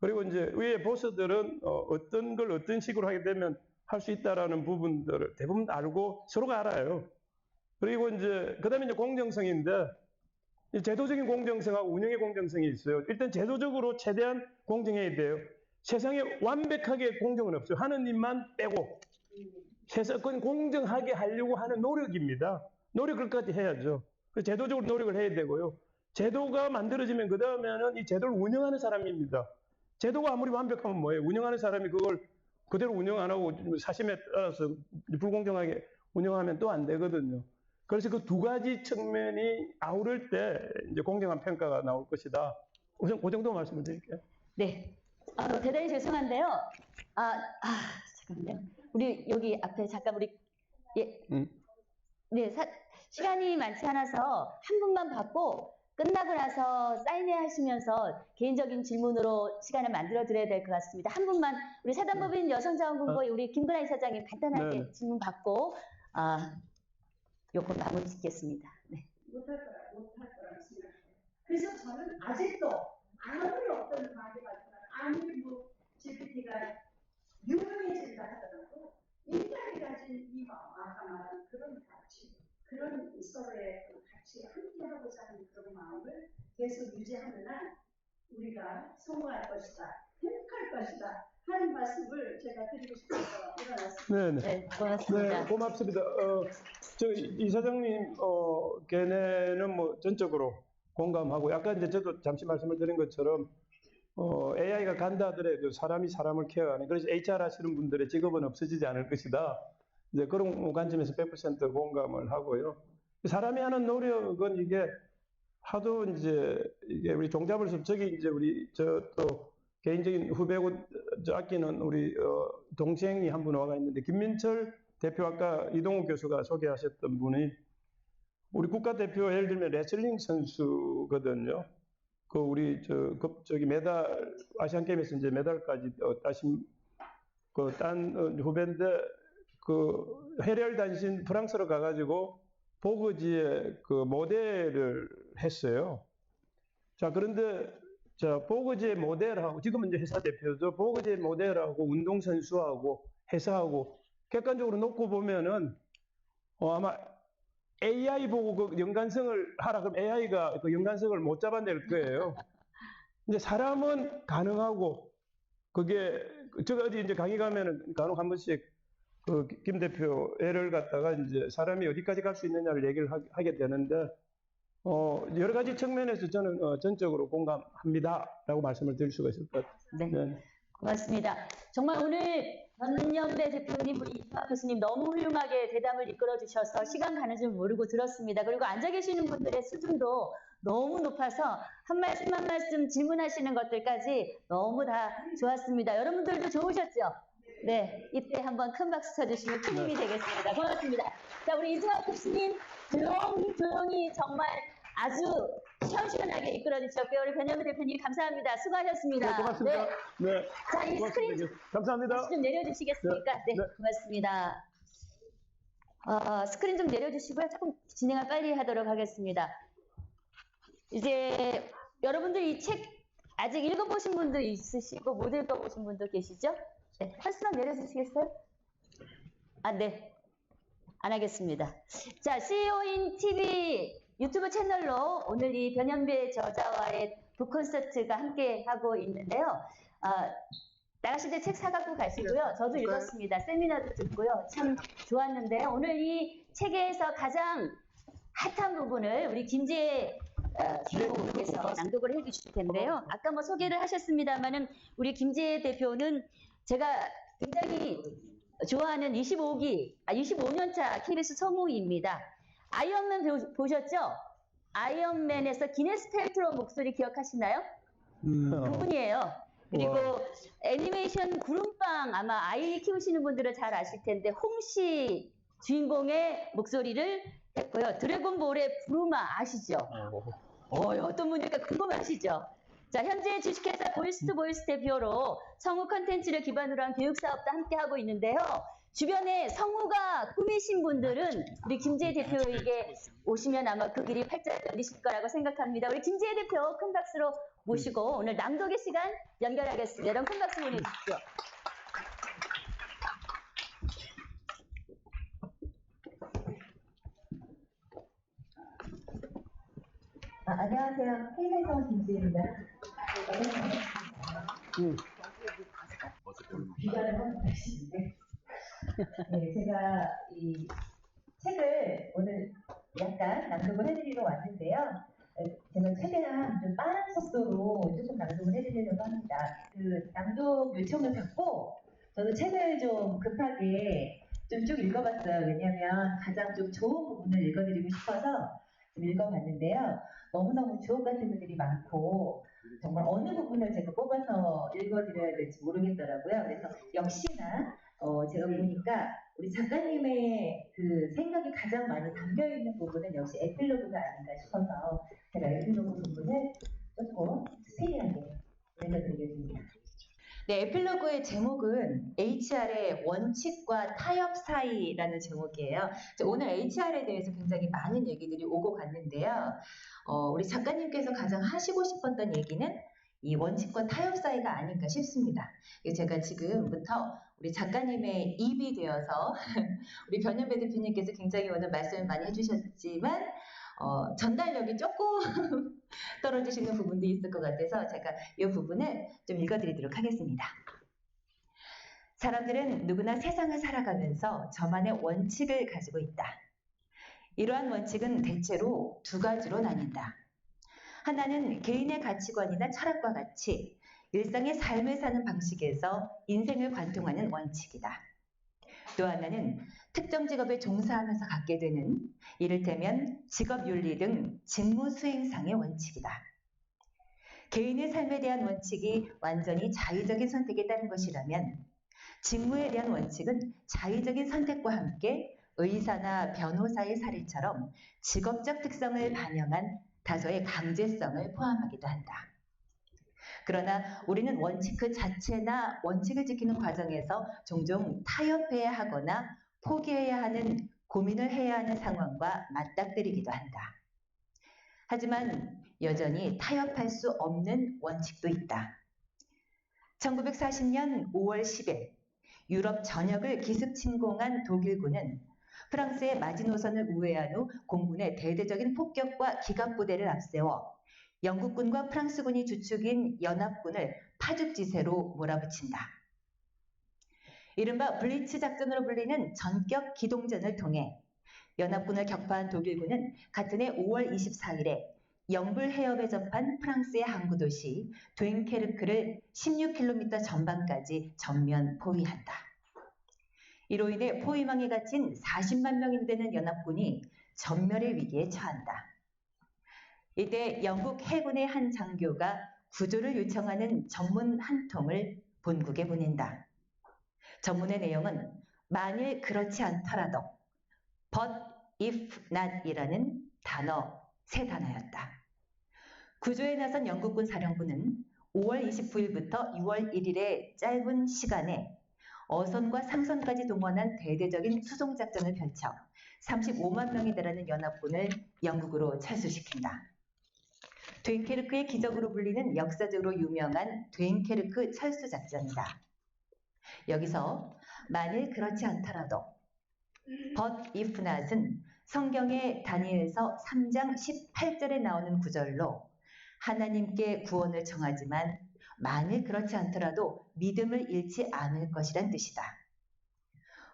[SPEAKER 3] 그리고 이제 위에 보스들은 어떤 걸 어떤 식으로 하게 되면 할 수 있다라는 부분들을 대부분 알고 서로가 알아요. 그리고 이제 그다음에 이제 공정성인데, 제도적인 공정성하고 운영의 공정성이 있어요. 일단 제도적으로 최대한 공정해야 돼요. 세상에 완벽하게 공정은 없어요. 하느님만 빼고. 세상은 공정하게 하려고 하는 노력입니다. 노력을까지 해야죠. 제도적으로 노력을 해야 되고요. 제도가 만들어지면 그 다음에는 이 제도를 운영하는 사람입니다. 제도가 아무리 완벽하면 뭐예요? 운영하는 사람이 그걸 그대로 운영 안 하고 사심에 따라서 불공정하게 운영하면 또 안 되거든요. 그래서 그 두 가지 측면이 아우를 때 이제 공정한 평가가 나올 것이다. 우선 그 정도 말씀을 드릴게요.
[SPEAKER 2] 네. 대단히 죄송한데요. 잠깐만요. 우리 여기 앞에 잠깐 네, 시간이 많지 않아서 한 분만 받고 끝나고 나서 사인회 하시면서 개인적인 질문으로 시간을 만들어 드려야 될 것 같습니다. 한 분만 우리 사단법인 여성자원본부의 우리 김근아 이사장님 간단하게 질문 받고 요건 마무리 짓겠습니다. 네.
[SPEAKER 8] 못할 거라 생각해요. 그래서 저는 아직도 아무리 어떤 과제가 있거나 아무리 GPT가 유명해진다 하더라도 인간이 가진 이 마음, 아까 말한 그런 가치, 그런 서로의 같이 함께하고자 하는 그런 마음을 계속 유지하는 한 우리가 성공할 것이다, 행복할 것이다 하는 말씀을 제가 드리고 싶어서 일어났습니다.
[SPEAKER 2] 네, 고맙습니다.
[SPEAKER 3] 네, 고맙습니다. 이사장님 견해는 전적으로 공감하고, 아까 이제 저도 잠시 말씀을 드린 것처럼 AI가 간다 하더라도 사람이 사람을 케어하는, 그래서 HR 하시는 분들의 직업은 없어지지 않을 것이다. 이제 그런 관점에서 100% 공감을 하고요. 사람이 하는 노력은 이게 하도 이제 이게 우리 종잡을 수, 저기 이제 우리 또 개인적인 후배고 아끼는 우리 동생이 한 분 와가 있는데, 김민철 대표 아까 이동욱 교수가 소개하셨던 분이 우리 국가대표 예를 들면 레슬링 선수거든요. 그 우리 저기 메달 아시안 게임에서 이제 메달까지 따신 그 딴 후배인데, 그 해리얼 단신 프랑스로 가가지고 보그지의 그 모델을 했어요. 자, 그런데 자, 보그지의 모델하고, 지금은 이제 회사 대표죠. 보그지의 모델하고 운동선수하고 회사하고 객관적으로 놓고 보면은 아마 AI 보고 그 연관성을 하라 그러면 AI가 그 연관성을 못 잡아낼 거예요. 이제 사람은 가능하고, 그게 제가 어디 이제 강의 가면은 간혹 한 번씩 그 김 대표 애를 갖다가 이제 사람이 어디까지 갈 수 있느냐를 얘기를 하게 되는데, 여러 가지 측면에서 저는 전적으로 공감합니다라고 말씀을 드릴 수가 있을 것 같아요.
[SPEAKER 2] 네.
[SPEAKER 3] 네.
[SPEAKER 2] 고맙습니다. 정말 오늘 전연배 대표님, 우리 이수학 교수님 너무 훌륭하게 대담을 이끌어 주셔서 시간 가는 줄 모르고 들었습니다. 그리고 앉아 계시는 분들의 수준도 너무 높아서 한 말씀 한 말씀 질문하시는 것들까지 너무 다 좋았습니다. 여러분들도 좋으셨죠? 네, 이때 한번 큰 박수 쳐주시면 큰 힘이 되겠습니다. 고맙습니다. 자, 우리 이수학 교수님 조용히 정말 아주 시원시원하게 이끌어 주셨고요. 우리 변현배 대표님 감사합니다. 수고하셨습니다.
[SPEAKER 3] 네, 고맙습니다. 네.
[SPEAKER 2] 자, 이 스크린
[SPEAKER 3] 감사합니다.
[SPEAKER 2] 좀 내려주시겠습니까? 네,
[SPEAKER 3] 네.
[SPEAKER 2] 고맙습니다. 스크린 좀 내려주시고요. 조금 진행을 빨리 하도록 하겠습니다. 이제 여러분들 이 책 아직 읽어보신 분도 있으시고 못 읽어보신 분도 계시죠? 네, 한 수만 내려주시겠어요? 네. 안 하겠습니다. 자, CEO인 TV 유튜브 채널로 오늘 이 변현배 저자와의 북콘서트가 함께 하고 있는데요. 나가실 때 책 사갖고 가시고요. 저도 읽었습니다. 세미나도 듣고요. 참 좋았는데요. 오늘 이 책에서 가장 핫한 부분을 우리 김재혜 주인공께서 낭독을 해주실 텐데요. 아까 뭐 소개를 하셨습니다만은 우리 김재혜 대표는 제가 굉장히 좋아하는 25년차 KBS 성우입니다. 아이언맨 보셨죠? 아이언맨에서 기네스 펠트로 목소리 기억하시나요? 그분이에요. 그리고 애니메이션 구름빵, 아마 아이 키우시는 분들은 잘 아실 텐데 홍시 주인공의 목소리를 했고요. 드래곤볼의 부루마 아시죠? 어떤 분일까 궁금하시죠? 자, 현재 주식회사 보이스2보이스 대표로 성우 콘텐츠를 기반으로 한 교육사업도 함께 하고 있는데요. 주변에 성우가 꾸미신 분들은 우리 김재혜 대표에게 오시면 아마 그 길이 활짝 열리실 거라고 생각합니다. 우리 김재혜 대표 큰 박수로 모시고 오늘 낭독의 시간 연결하겠습니다. 여러분 큰 박수 보내주십시오.
[SPEAKER 8] 안녕하세요. KBS 김지혜입니다. 비가를 하는 날씨인데, 네, 제가 이 책을 오늘 약간 낭독을 해드리러 왔는데요. 제가 최대한 좀 빠른 속도로 조금 낭독을 해드리려고 합니다. 그 낭독 요청을 받고 저도 책을 좀 급하게 좀 쭉 읽어봤어요. 왜냐하면 가장 좀 좋은 부분을 읽어드리고 싶어서 좀 읽어봤는데요. 너무너무 주옥 같은 분들이 많고 정말 어느 부분을 제가 뽑아서 읽어드려야 될지 모르겠더라고요. 그래서 역시나 제가 보니까 우리 작가님의 그 생각이 가장 많이 담겨있는 부분은 역시 에필로그가 아닌가 싶어서 제가 에필로그 부분을 조금 스피디하게 읽어드리겠습니다. 네, 에필로그의 제목은 HR의 원칙과 타협 사이라는 제목이에요. 오늘 HR에 대해서 굉장히 많은 얘기들이 오고 갔는데요. 우리 작가님께서 가장 하시고 싶었던 얘기는 이 원칙과 타협 사이가 아닌가 싶습니다. 제가 지금부터 우리 작가님의 입이 되어서 우리 변현배 대표님께서 굉장히 오늘 말씀을 많이 해주셨지만 전달력이 조금 떨어지시는 부분도 있을 것 같아서 제가 이 부분을 좀 읽어드리도록 하겠습니다. 사람들은 누구나 세상을 살아가면서 저만의 원칙을 가지고 있다. 이러한 원칙은 대체로 두 가지로 나뉜다. 하나는 개인의 가치관이나 철학과 같이
[SPEAKER 10] 일상의 삶을 사는 방식에서 인생을 관통하는 원칙이다. 또 하나는 특정 직업에 종사하면서 갖게 되는 이를테면 직업윤리 등 직무 수행상의 원칙이다. 개인의 삶에 대한 원칙이 완전히 자의적인 선택에 따른 것이라면 직무에 대한 원칙은 자의적인 선택과 함께 의사나 변호사의 사례처럼 직업적 특성을 반영한 다소의 강제성을 포함하기도 한다. 그러나 우리는 원칙 그 자체나 원칙을 지키는 과정에서 종종 타협해야 하거나 포기해야 하는 고민을 해야 하는 상황과 맞닥뜨리기도 한다. 하지만 여전히 타협할 수 없는 원칙도 있다. 1940년 5월 10일 유럽 전역을 기습 침공한 독일군은 프랑스의 마지노선을 우회한 후 공군의 대대적인 폭격과 기갑부대를 앞세워 영국군과 프랑스군이 주축인 연합군을 파죽지세로 몰아붙인다. 이른바 블리츠 작전으로 불리는 전격 기동전을 통해 연합군을 격파한 독일군은 같은 해 5월 24일에 영불 해협에 접한 프랑스의 항구 도시 됴케르크를 16km 전방까지 전면 포위한다. 이로 인해 포위망에 갇힌 40만 명이 되는 연합군이 전멸의 위기에 처한다. 이때 영국 해군의 한 장교가 구조를 요청하는 전문 한 통을 본국에 보낸다. 전문의 내용은 만일 그렇지 않더라도 but if not 이라는 단어, 세 단어였다. 구조에 나선 영국군 사령부는 5월 29일부터 6월 1일의 짧은 시간에 어선과 상선까지 동원한 대대적인 수송작전을 펼쳐 35만 명이 달하는 연합군을 영국으로 철수시킨다. 됴케르크의 기적으로 불리는 역사적으로 유명한 됴케르크 철수작전이다. 여기서 만일 그렇지 않더라도 but if not은 성경의 다니엘서 3장 18절에 나오는 구절로 하나님께 구원을 청하지만 만일 그렇지 않더라도 믿음을 잃지 않을 것이란 뜻이다.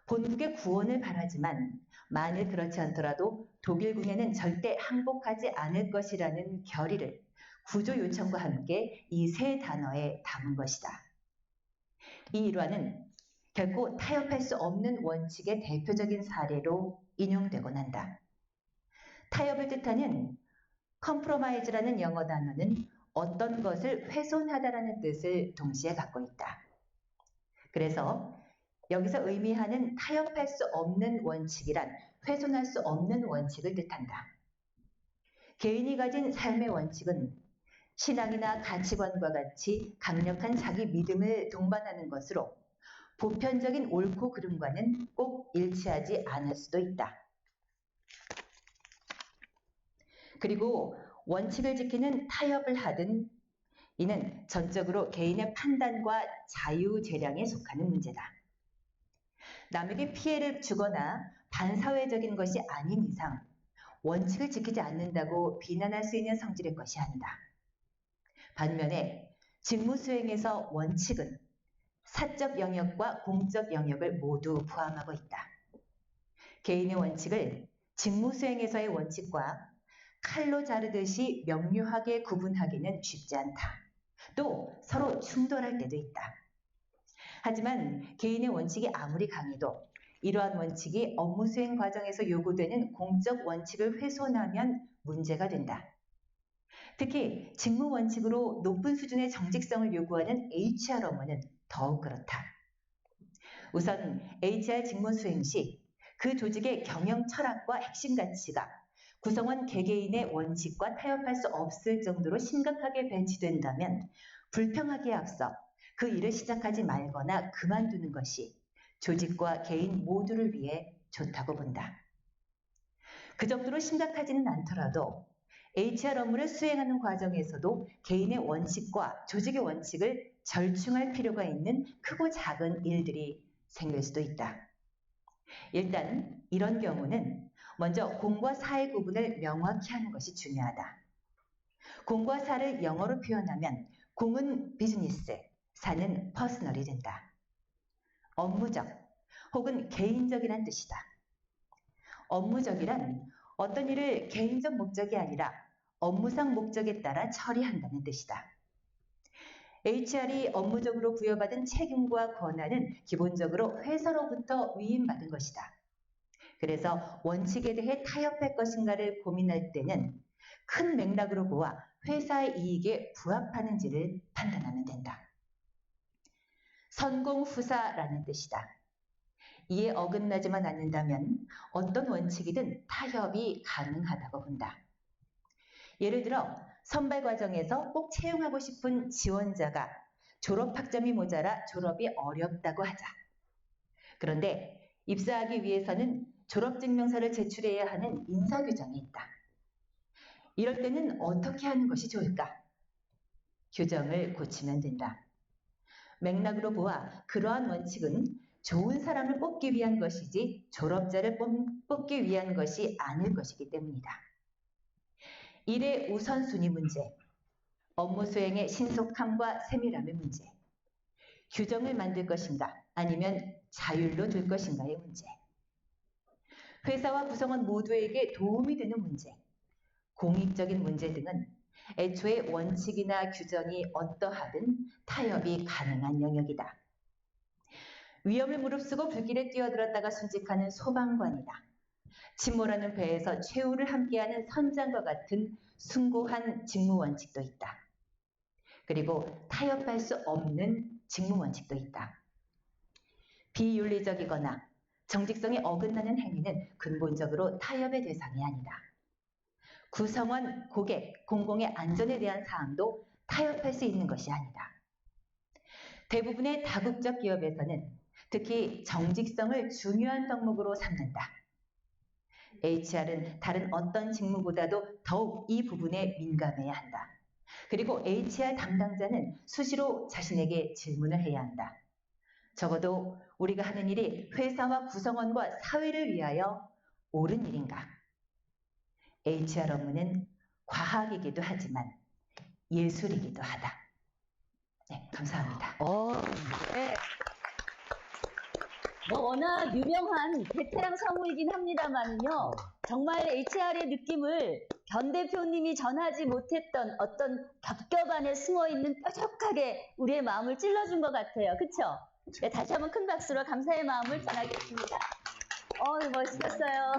[SPEAKER 10] 본국의 구원을 바라지만 만일 그렇지 않더라도 독일군에는 절대 항복하지 않을 것이라는 결의를 구조 요청과 함께 이 세 단어에 담은 것이다. 이 일화는 결코 타협할 수 없는 원칙의 대표적인 사례로 인용되곤 한다. 타협을 뜻하는 compromise라는 영어 단어는 어떤 것을 훼손하다라는 뜻을 동시에 갖고 있다. 그래서 여기서 의미하는 타협할 수 없는 원칙이란 훼손할 수 없는 원칙을 뜻한다. 개인이 가진 삶의 원칙은 신앙이나 가치관과 같이 강력한 자기 믿음을 동반하는 것으로 보편적인 옳고 그름과는 꼭 일치하지 않을 수도 있다. 그리고 원칙을 지키는 타협을 하든 이는 전적으로 개인의 판단과 자유재량에 속하는 문제다. 남에게 피해를 주거나 반사회적인 것이 아닌 이상 원칙을 지키지 않는다고 비난할 수 있는 성질의 것이 아니다. 반면에 직무 수행에서 원칙은 사적 영역과 공적 영역을 모두 포함하고 있다. 개인의 원칙을 직무 수행에서의 원칙과 칼로 자르듯이 명료하게 구분하기는 쉽지 않다. 또 서로 충돌할 때도 있다. 하지만 개인의 원칙이 아무리 강해도 이러한 원칙이 업무 수행 과정에서 요구되는 공적 원칙을 훼손하면 문제가 된다. 특히 직무 원칙으로 높은 수준의 정직성을 요구하는 HR 업무는 더욱 그렇다. 우선 HR 직무 수행 시 그 조직의 경영 철학과 핵심 가치가 구성원 개개인의 원칙과 타협할 수 없을 정도로 심각하게 배치된다면 불평하기에 앞서 그 일을 시작하지 말거나 그만두는 것이 조직과 개인 모두를 위해 좋다고 본다. 그 정도로 심각하지는 않더라도 HR 업무를 수행하는 과정에서도 개인의 원칙과 조직의 원칙을 절충할 필요가 있는 크고 작은 일들이 생길 수도 있다. 일단 이런 경우는 먼저 공과 사의 구분을 명확히 하는 것이 중요하다. 공과 사를 영어로 표현하면 공은 비즈니스, 사는 퍼스널이 된다. 업무적 혹은 개인적이란 뜻이다. 업무적이란 어떤 일을 개인적 목적이 아니라 업무상 목적에 따라 처리한다는 뜻이다. HR이 업무적으로 부여받은 책임과 권한은 기본적으로 회사로부터 위임받은 것이다. 그래서 원칙에 대해 타협할 것인가를 고민할 때는 큰 맥락으로 보아 회사의 이익에 부합하는지를 판단하면 된다. 선공후사라는 뜻이다. 이에 어긋나지만 않는다면 어떤 원칙이든 타협이 가능하다고 본다. 예를 들어 선발 과정에서 꼭 채용하고 싶은 지원자가 졸업학점이 모자라 졸업이 어렵다고 하자. 그런데 입사하기 위해서는 졸업증명서를 제출해야 하는 인사규정이 있다. 이럴 때는 어떻게 하는 것이 좋을까? 규정을 고치면 된다. 맥락으로 보아 그러한 원칙은 좋은 사람을 뽑기 위한 것이지 졸업자를 뽑기 위한 것이 아닐 것이기 때문이다. 일의 우선순위 문제, 업무 수행의 신속함과 세밀함의 문제, 규정을 만들 것인가 아니면 자율로 둘 것인가의 문제, 회사와 구성원 모두에게 도움이 되는 문제, 공익적인 문제 등은 애초에 원칙이나 규정이 어떠하든 타협이 가능한 영역이다. 위험을 무릅쓰고 불길에 뛰어들었다가 순직하는 소방관이다. 침몰하는 배에서 최후를 함께하는 선장과 같은 숭고한 직무원칙도 있다. 그리고 타협할 수 없는 직무원칙도 있다. 비윤리적이거나 정직성에 어긋나는 행위는 근본적으로 타협의 대상이 아니다. 구성원, 고객, 공공의 안전에 대한 사항도 타협할 수 있는 것이 아니다. 대부분의 다국적 기업에서는 특히 정직성을 중요한 덕목으로 삼는다. HR은 다른 어떤 직무보다도 더욱 이 부분에 민감해야 한다. 그리고 HR 담당자는 수시로 자신에게 질문을 해야 한다. 적어도 우리가 하는 일이 회사와 구성원과 사회를 위하여 옳은 일인가? HR 업무는 과학이기도 하지만 예술이기도 하다. 네, 감사합니다.
[SPEAKER 2] 네. 워낙 유명한 베테랑 성우이긴 합니다만요. 정말 HR의 느낌을 변 대표님이 전하지 못했던 어떤 겹겹 안에 숨어있는 뾰족하게 우리의 마음을 찔러준 것 같아요. 그쵸? 네, 다시 한번 큰 박수로 감사의 마음을 전하겠습니다. 멋있었어요.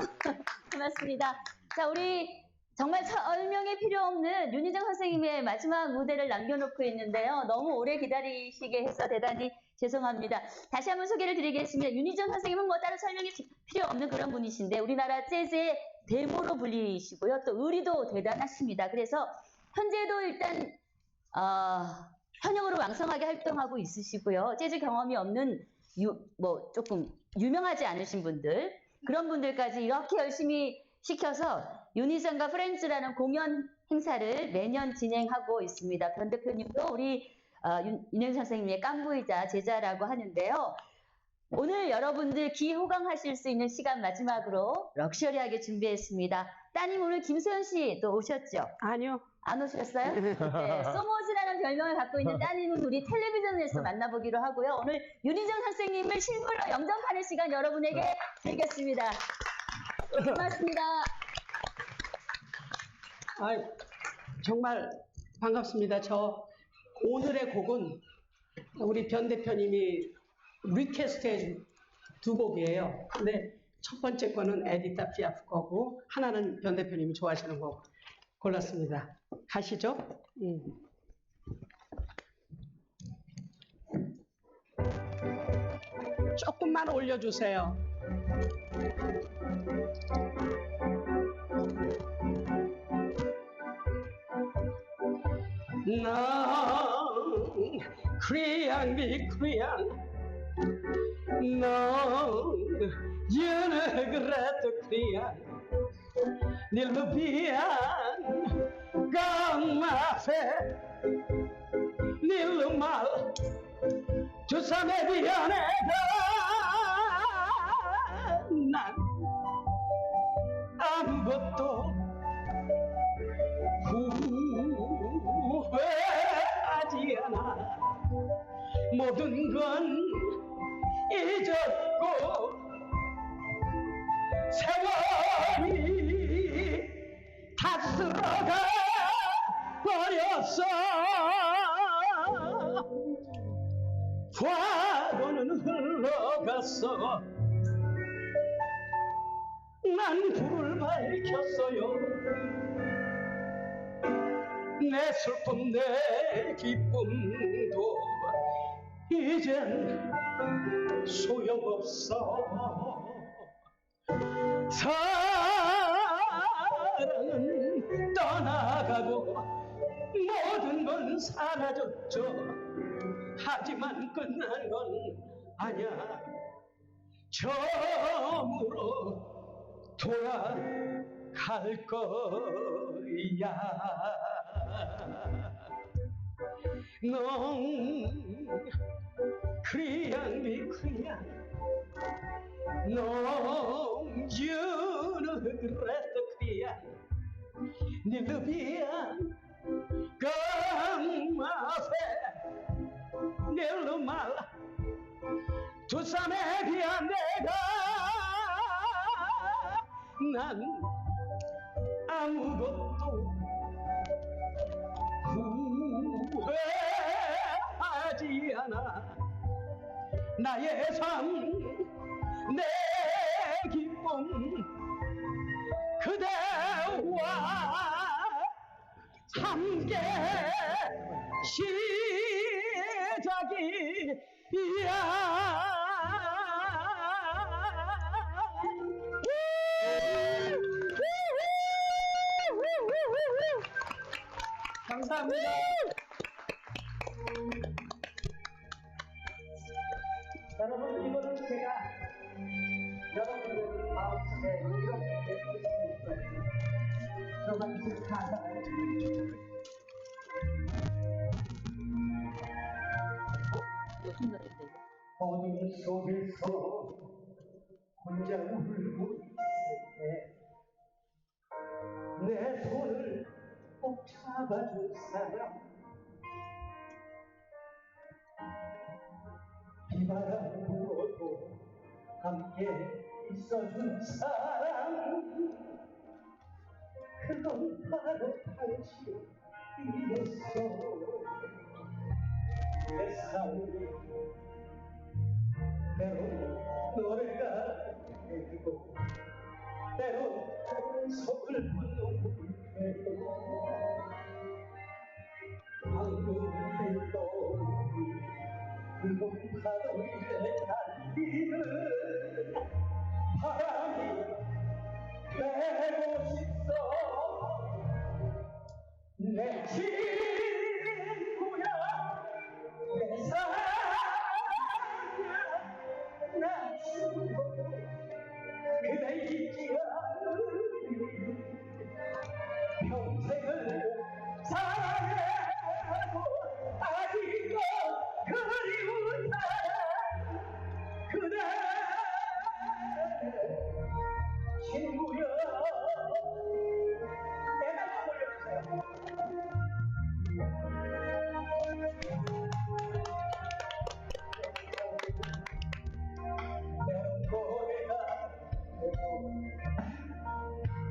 [SPEAKER 2] 고맙습니다. 자, 우리 정말 설명이 필요 없는 윤희정 선생님의 마지막 무대를 남겨놓고 있는데요. 너무 오래 기다리시게 해서 대단히 죄송합니다. 다시 한번 소개를 드리겠습니다. 윤희정 선생님은 뭐 따로 설명이 필요 없는 그런 분이신데 우리나라 재즈의 대모로 불리시고요. 또 의리도 대단하십니다. 그래서 현재도 일단 현역으로 왕성하게 활동하고 있으시고요. 재즈 경험이 없는 조금 유명하지 않으신 분들 그런 분들까지 이렇게 열심히 시켜서 윤희정과 프렌즈라는 공연 행사를 매년 진행하고 있습니다. 변 대표님도 우리 윤영 선생님의 깐부이자 제자라고 하는데요. 오늘 여러분들 기호강하실 수 있는 시간 마지막으로 럭셔리하게 준비했습니다. 따님 오늘 김소연 씨 또 오셨죠?
[SPEAKER 11] 아니요.
[SPEAKER 2] 안 오셨어요? 네, 소모즈라는 별명을 갖고 있는 따님은 우리 텔레비전에서 만나보기로 하고요. 오늘 윤희정 선생님을 실물로 영접하는 시간 여러분에게 드리겠습니다. 고맙습니다.
[SPEAKER 11] 정말 반갑습니다. 오늘의 곡은 우리 변 대표님이 리퀘스트해준 두 곡이에요. 근데 첫 번째 거는 에디타 피아프 거고 하나는 변 대표님이 좋아하시는 곡 골랐습니다. 가시죠. 조금만 올려주세요. 넌 그리양 비그리양 넌 여느 그래도 그리양 닐무 비양 강마페 닐루 말 주삼에 비안해가 난 아무것도 후회하지 않아 모든 건 잊었고 세월이 다 쓸어가 버렸어 왔어. 난 불을 밝혔어요. 내 슬픔 내 기쁨도 이젠 소용없어. 사랑은 떠나가고 모든 건 사라졌죠. 하지만 끝난 건 아니야. 처음으로 돌아갈 거야. 넌 그냥 그냥 넌 유느그레스 그냥 닐루비안 강마세 닐루말 두 삶에 비한 내가 난 아무것도 후회하지 않아. 나의 삶 내 기쁨 그대와 함께 시작이야. 감사합니다. 여러분, 이거는 제가 여러분들 마음속에 이렇게 있어요. 로man틱한 어둠 속에서 혼자 울고 있을 때 내 손을 꼭 잡아줄 사람, 비바람 불어도 함께 있어준 사람, 그건 바로 당신이었어. 내 삶이 때론 노래가 되고 때론 서글픈 눈물이 되고 방금 했던 그곳 파도 위에 달리는 바람이 되고 싶어. 내 친구야 내 사랑이야 나 친구 그대 잊지 않으리 평생을 사랑하고 아직도 그리운 사랑 그대 친구야. 내가 올려주세요. 노래가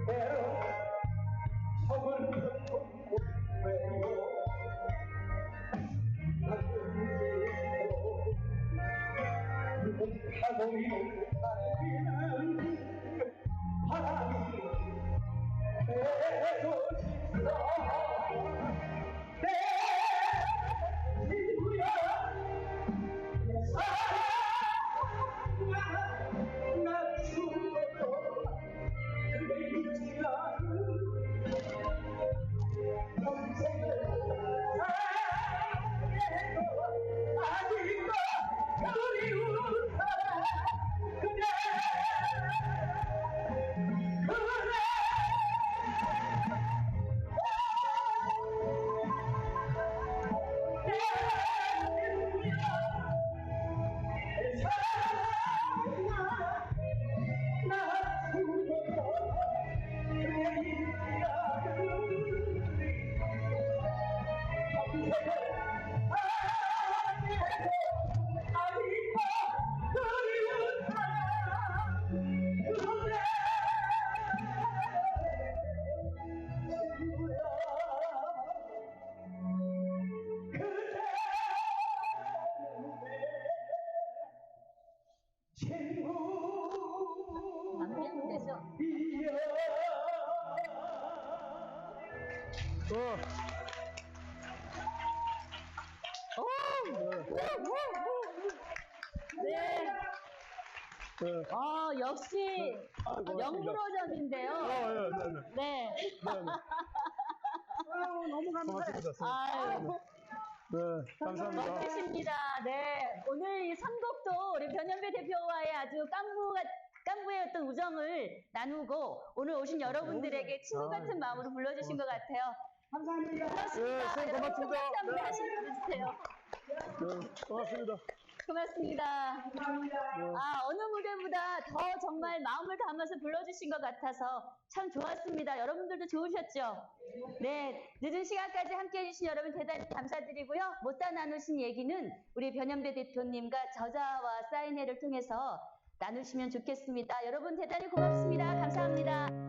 [SPEAKER 11] 때로 서글픈 꿈꾸고요. 파도에 달리는 바람
[SPEAKER 2] 네. 역시 영브로전인데요. 네.
[SPEAKER 11] 너무 감사해요.
[SPEAKER 3] 네, 감사합니다.
[SPEAKER 2] 멋지십니다. 네. 오늘 이 선곡도 우리 변현배 대표와의 아주 깐부의 어떤 우정을 나누고 오늘 오신 여러분들에게 친구 같은 마음으로 불러주신 것 같아요.
[SPEAKER 11] 감사합니다.
[SPEAKER 2] 고맙습니다. 여러분 소감 한번 다시 해주세요.
[SPEAKER 3] 고맙습니다.
[SPEAKER 2] 고맙습니다. 어느 무대보다 더 정말 마음을 담아서 불러주신 것 같아서 참 좋았습니다. 여러분들도 좋으셨죠? 네, 늦은 시간까지 함께 해주신 여러분 대단히 감사드리고요. 못다 나누신 얘기는 우리 변현배 대표님과 저자와 사인회를 통해서 나누시면 좋겠습니다. 여러분 대단히 고맙습니다. 감사합니다.